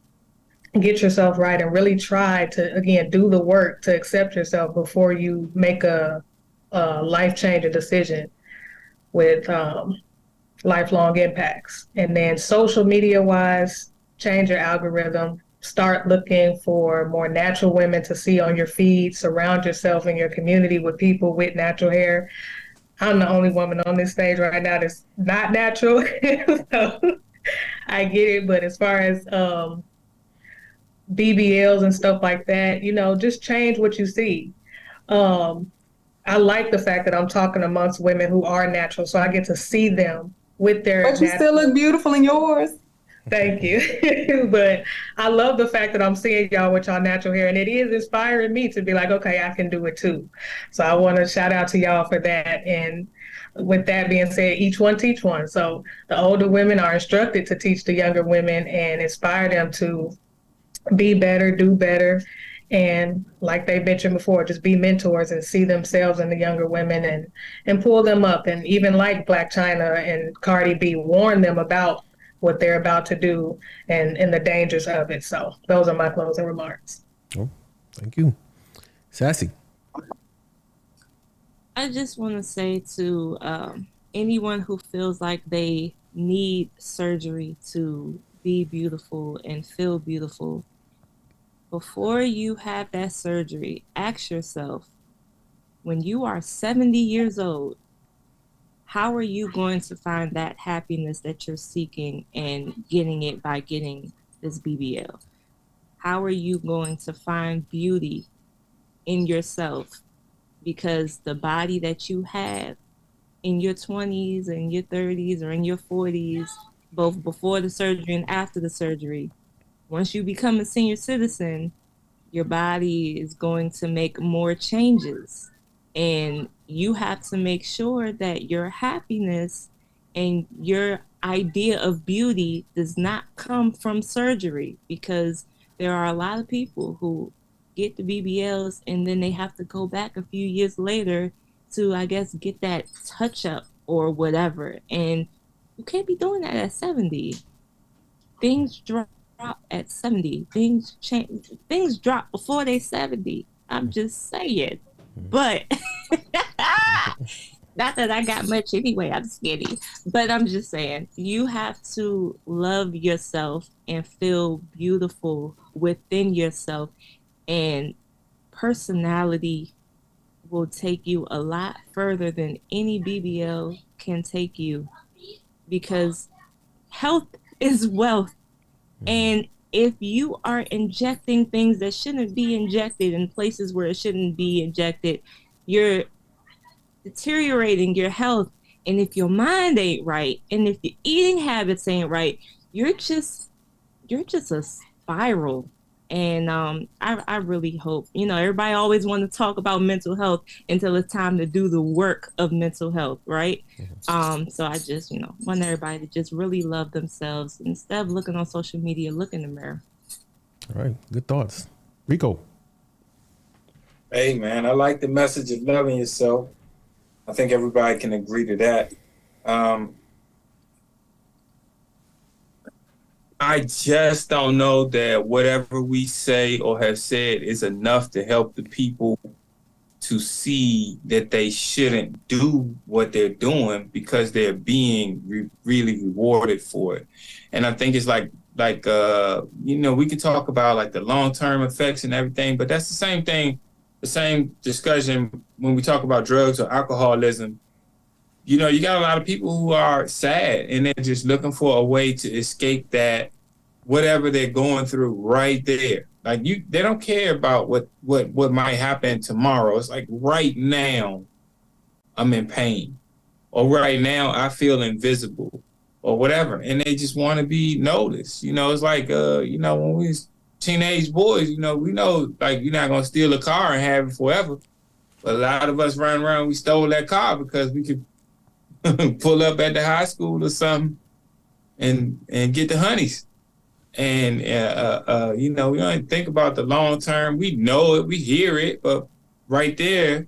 get yourself right, and really try to, again, do the work to accept yourself before you make a life-changing decision with lifelong impacts. And then social media-wise, change your algorithm. Start looking for more natural women to see on your feed. Surround yourself in your community with people with natural hair. I'm the only woman on this stage right now that's not natural. So I get it. But as far as BBLs and stuff like that, just change what you see. I like the fact that I'm talking amongst women who are natural, so I get to see them with their But you still look beautiful in yours. Thank you. But I love the fact that I'm seeing y'all with y'all natural hair, and it is inspiring me to be like, okay, I can do it too. So I want to shout out to y'all for that. And with that being said, each one teach one. So the older women are instructed to teach the younger women and inspire them to be better, do better, And like they mentioned before, just be mentors and see themselves in the younger women and pull them up. And even like Black China and Cardi B, warn them about what they're about to do and the dangers of it. So those are my closing remarks. Oh, thank you. Sassy. I just want to say to anyone who feels like they need surgery to be beautiful and feel beautiful, before you have that surgery, ask yourself, when you are 70 years old, how are you going to find that happiness that you're seeking and getting it by getting this BBL? How are you going to find beauty in yourself? Because the body that you have in your 20s and your 30s or in your 40s, both before the surgery and after the surgery, once you become a senior citizen, your body is going to make more changes. And you have to make sure that your happiness and your idea of beauty does not come from surgery, because there are a lot of people who get the BBLs and then they have to go back a few years later to, I guess, get that touch up or whatever. And you can't be doing that at 70. Things drop at 70. Things change. Things drop before they 70. I'm just saying. But not that I got much anyway. I'm skinny. But I'm just saying, you have to love yourself and feel beautiful within yourself. And personality will take you a lot further than any BBL can take you, because health is wealth. And if you are injecting things that shouldn't be injected in places where it shouldn't be injected, you're deteriorating your health. And if your mind ain't right, and if your eating habits ain't right, you're just a spiral. And I really hope, everybody always want to talk about mental health until it's time to do the work of mental health, right? So I just, want everybody to just really love themselves. Instead of looking on social media, look in the mirror. All right. Good thoughts. Rico. Hey, man, I like the message of loving yourself. I think everybody can agree to that. I just don't know that whatever we say or have said is enough to help the people to see that they shouldn't do what they're doing because they're being really rewarded for it. And I think it's like we can talk about like the long-term effects and everything, but that's the same thing, the same discussion when we talk about drugs or alcoholism. You got a lot of people who are sad and they're just looking for a way to escape that, whatever they're going through right there. Like they don't care about what might happen tomorrow. It's like right now I'm in pain, or right now I feel invisible, or whatever. And they just want to be noticed. It's like, when we was teenage boys, we know like you're not going to steal a car and have it forever. But a lot of us running around, we stole that car because we could pull up at the high school or something and get the honeys. And, we don't think about the long term. We know it, we hear it, but right there's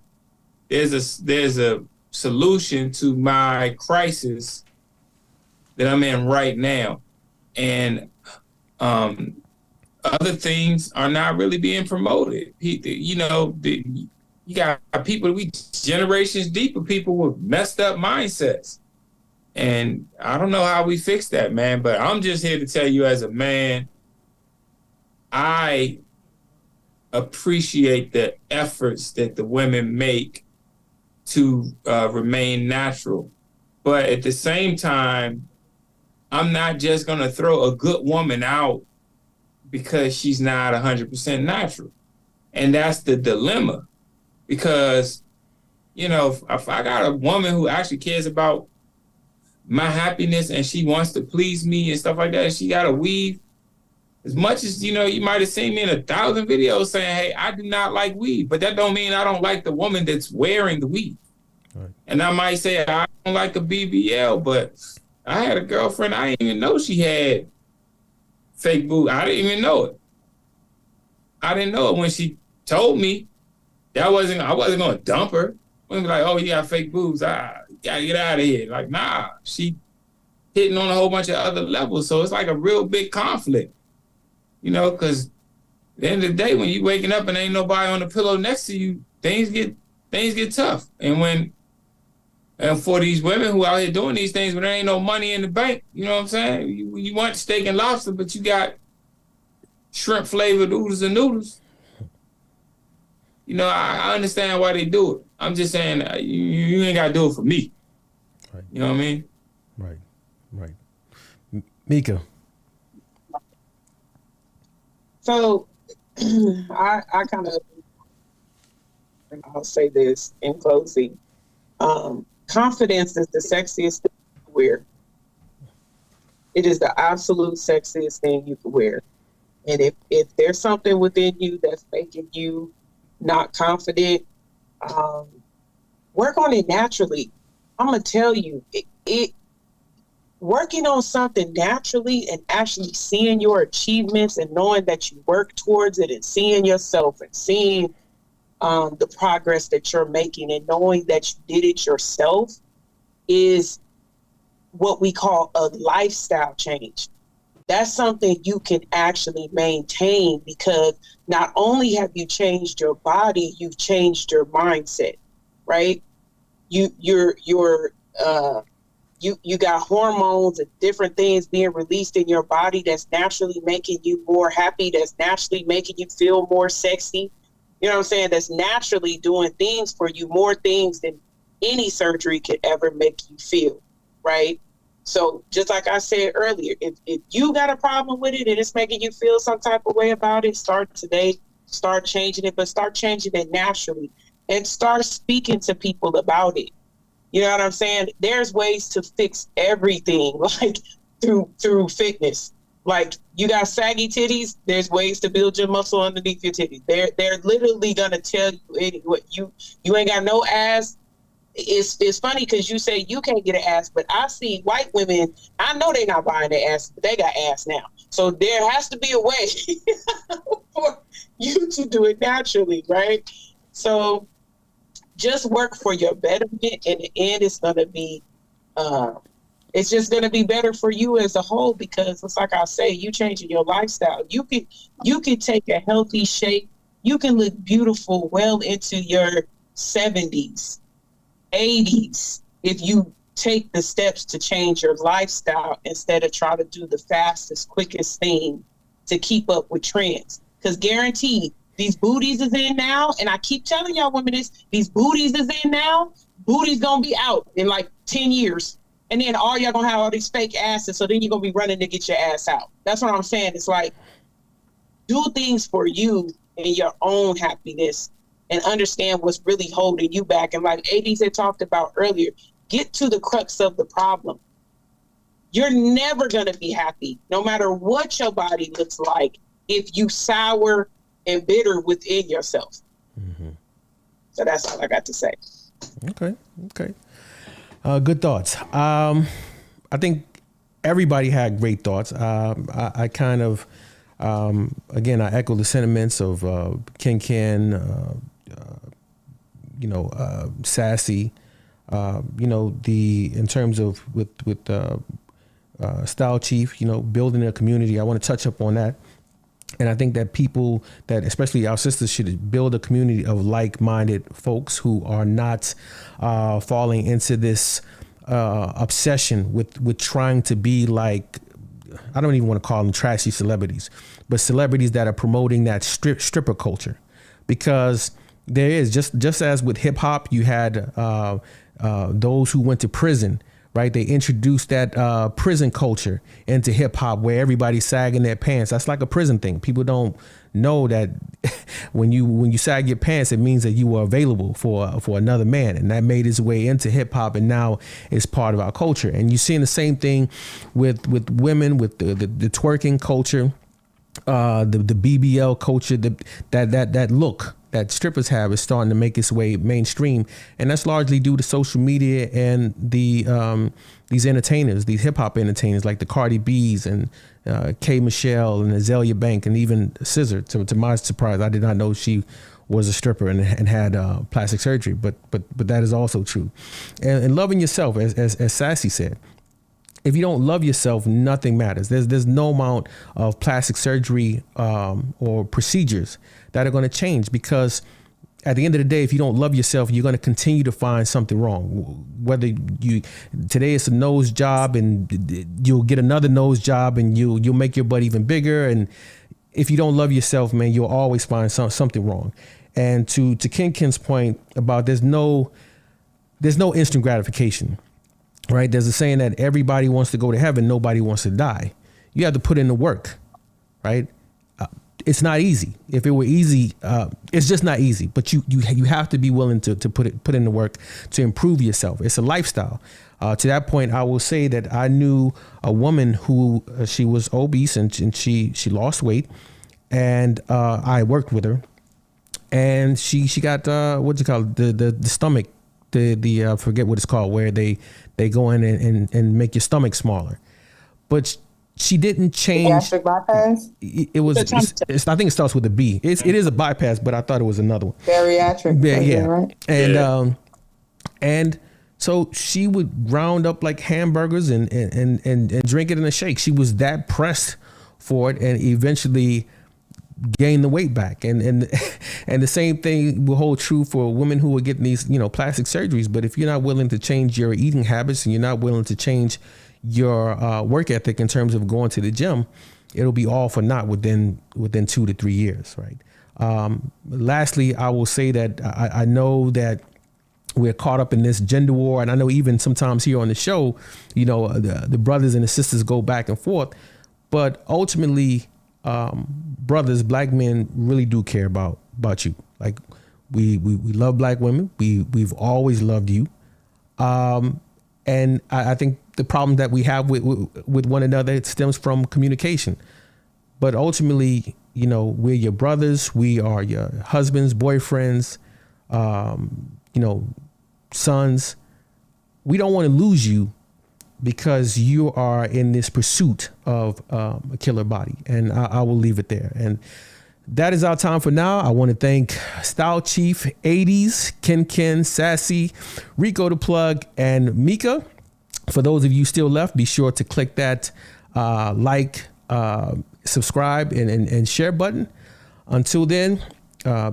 a solution to my crisis that I'm in right now. And other things are not really being promoted. You got people, we generations deep of people with messed up mindsets. And I don't know how we fix that, man, but I'm just here to tell you as a man, I appreciate the efforts that the women make to remain natural. But at the same time, I'm not just going to throw a good woman out because she's not 100% natural. And that's the dilemma. Because, if I got a woman who actually cares about my happiness and she wants to please me and stuff like that, she got a weave. As much as, you might have seen me in 1,000 videos saying, hey, I do not like weave, but that don't mean I don't like the woman that's wearing the weave. Right. And I might say, I don't like a BBL, but I had a girlfriend, I didn't even know she had fake boobs. I didn't even know it. I didn't know it when she told me. I wasn't gonna dump her. I wasn't like, oh, you got fake boobs. You gotta get out of here. Like, nah, she hitting on a whole bunch of other levels. So it's like a real big conflict, because at the end of the day, when you waking up and ain't nobody on the pillow next to you, things get tough. And for these women who out here doing these things, when there ain't no money in the bank, you know what I'm saying? You want steak and lobster, but you got shrimp flavored oodles and noodles. I understand why they do it. I'm just saying you ain't got to do it for me. Right. You know what I mean? Right. Mika. So I kind of, I'll say this in closing. Confidence is the sexiest thing you can wear. It is the absolute sexiest thing you can wear. And if there's something within you that's making you not confident, work on it naturally. I'm gonna tell you, it working on something naturally and actually seeing your achievements and knowing that you work towards it and seeing yourself and seeing the progress that you're making and knowing that you did it yourself is what we call a lifestyle change. That's something you can actually maintain, because not only have you changed your body, you've changed your mindset, right? You got hormones and different things being released in your body that's naturally making you more happy, that's naturally making you feel more sexy. You know what I'm saying? That's naturally doing things for you, more things than any surgery could ever make you feel, right? So just like I said earlier, if you got a problem with it and it's making you feel some type of way about it, start today, start changing it, but start changing it naturally and start speaking to people about it. You know what I'm saying? There's ways to fix everything, like through fitness. Like, you got saggy titties, there's ways to build your muscle underneath your titties. They're literally gonna tell you what you ain't got no ass. It's funny because you say you can't get an ass, but I see white women, I know they're not buying their ass, but they got ass now. So there has to be a way for you to do it naturally, right? So just work for your betterment. In the end, it's going to be, it's just going to be better for you as a whole, because it's like I say, you changing your lifestyle. You can take a healthy shape. You can look beautiful well into your 70s. 80s, if you take the steps to change your lifestyle instead of try to do the fastest, quickest thing to keep up with trends. Because guaranteed, these booties is in now, and I keep telling y'all women this, these booties is in now, booties gonna be out in like 10 years. And then all y'all gonna have all these fake asses, so then you're gonna be running to get your ass out. That's what I'm saying. It's like, do things for you and your own happiness, and understand what's really holding you back. And like ADs had talked about earlier, get to the crux of the problem. You're never going to be happy, no matter what your body looks like, if you sour and bitter within yourself. Mm-hmm. So that's all I got to say. Okay. Good thoughts. I think everybody had great thoughts. I kind of, again, I echo the sentiments of Ken, Sassy, in terms of with Style Chief, building a community. I want to touch up on that. And I think that people, that especially our sisters, should build a community of like-minded folks who are not falling into this obsession with trying to be like, I don't even want to call them trashy celebrities, but celebrities that are promoting that stripper culture. Because there is, just as with hip hop, you had those who went to prison, right? They introduced that prison culture into hip hop, where everybody's sagging their pants. That's like a prison thing. People don't know that when you sag your pants, it means that you are available for another man, and that made its way into hip hop, and now it's part of our culture. And you're seeing the same thing with women, with the twerking culture. the BBL culture, that look that strippers have is starting to make its way mainstream, and that's largely due to social media and these entertainers, these hip hop entertainers like the Cardi B's and K Michelle and Azalea Bank and even Scissor. To my surprise, I did not know she was a stripper and had plastic surgery, but that is also true. And loving yourself, as Sassy said. If you don't love yourself, nothing matters. There's no amount of plastic surgery or procedures that are going to change, because at the end of the day, if you don't love yourself, you're going to continue to find something wrong. Whether today it's a nose job and you'll get another nose job and you'll make your butt even bigger. And if you don't love yourself, man, you'll always find something wrong. And to Ken's point about there's no instant gratification. Right. There's a saying that everybody wants to go to heaven. Nobody wants to die. You have to put in the work. Right. It's not easy. If it were easy, it's just not easy. But you have to be willing to put in the work to improve yourself. It's a lifestyle. To that point, I will say that I knew a woman who she was obese and she lost weight, and I worked with her, and she got what's it called, the stomach. I forget what it's called, where they go in and make your stomach smaller. But she didn't change. Gastric bypass? It was, I think it starts with a B. It is a bypass, but I thought it was another one. Bariatric. Yeah. Right? And so she would round up like hamburgers and drink it in a shake. She was that pressed for it, and eventually gain the weight back. And the same thing will hold true for women who are getting these, plastic surgeries. But if you're not willing to change your eating habits and you're not willing to change your work ethic in terms of going to the gym, it'll be all for naught within 2 to 3 years. Right. Lastly, I will say that I know that we're caught up in this gender war. And I know even sometimes here on the show, the brothers and the sisters go back and forth, but ultimately, brothers, black men really do care about you. Like we love black women. We've always loved you. And I think the problem that we have with one another, it stems from communication. But ultimately, we're your brothers. We are your husbands, boyfriends, sons. We don't want to lose you because you are in this pursuit of a killer body. And I will leave it there. And that is our time for now. I want to thank Style Chief, 80s, Ken, Sassy, Rico the Plug, and Mika. For those of you still left, be sure to click that subscribe, and share button. Until then,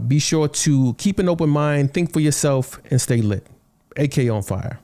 be sure to keep an open mind, think for yourself, and stay lit. AK on fire.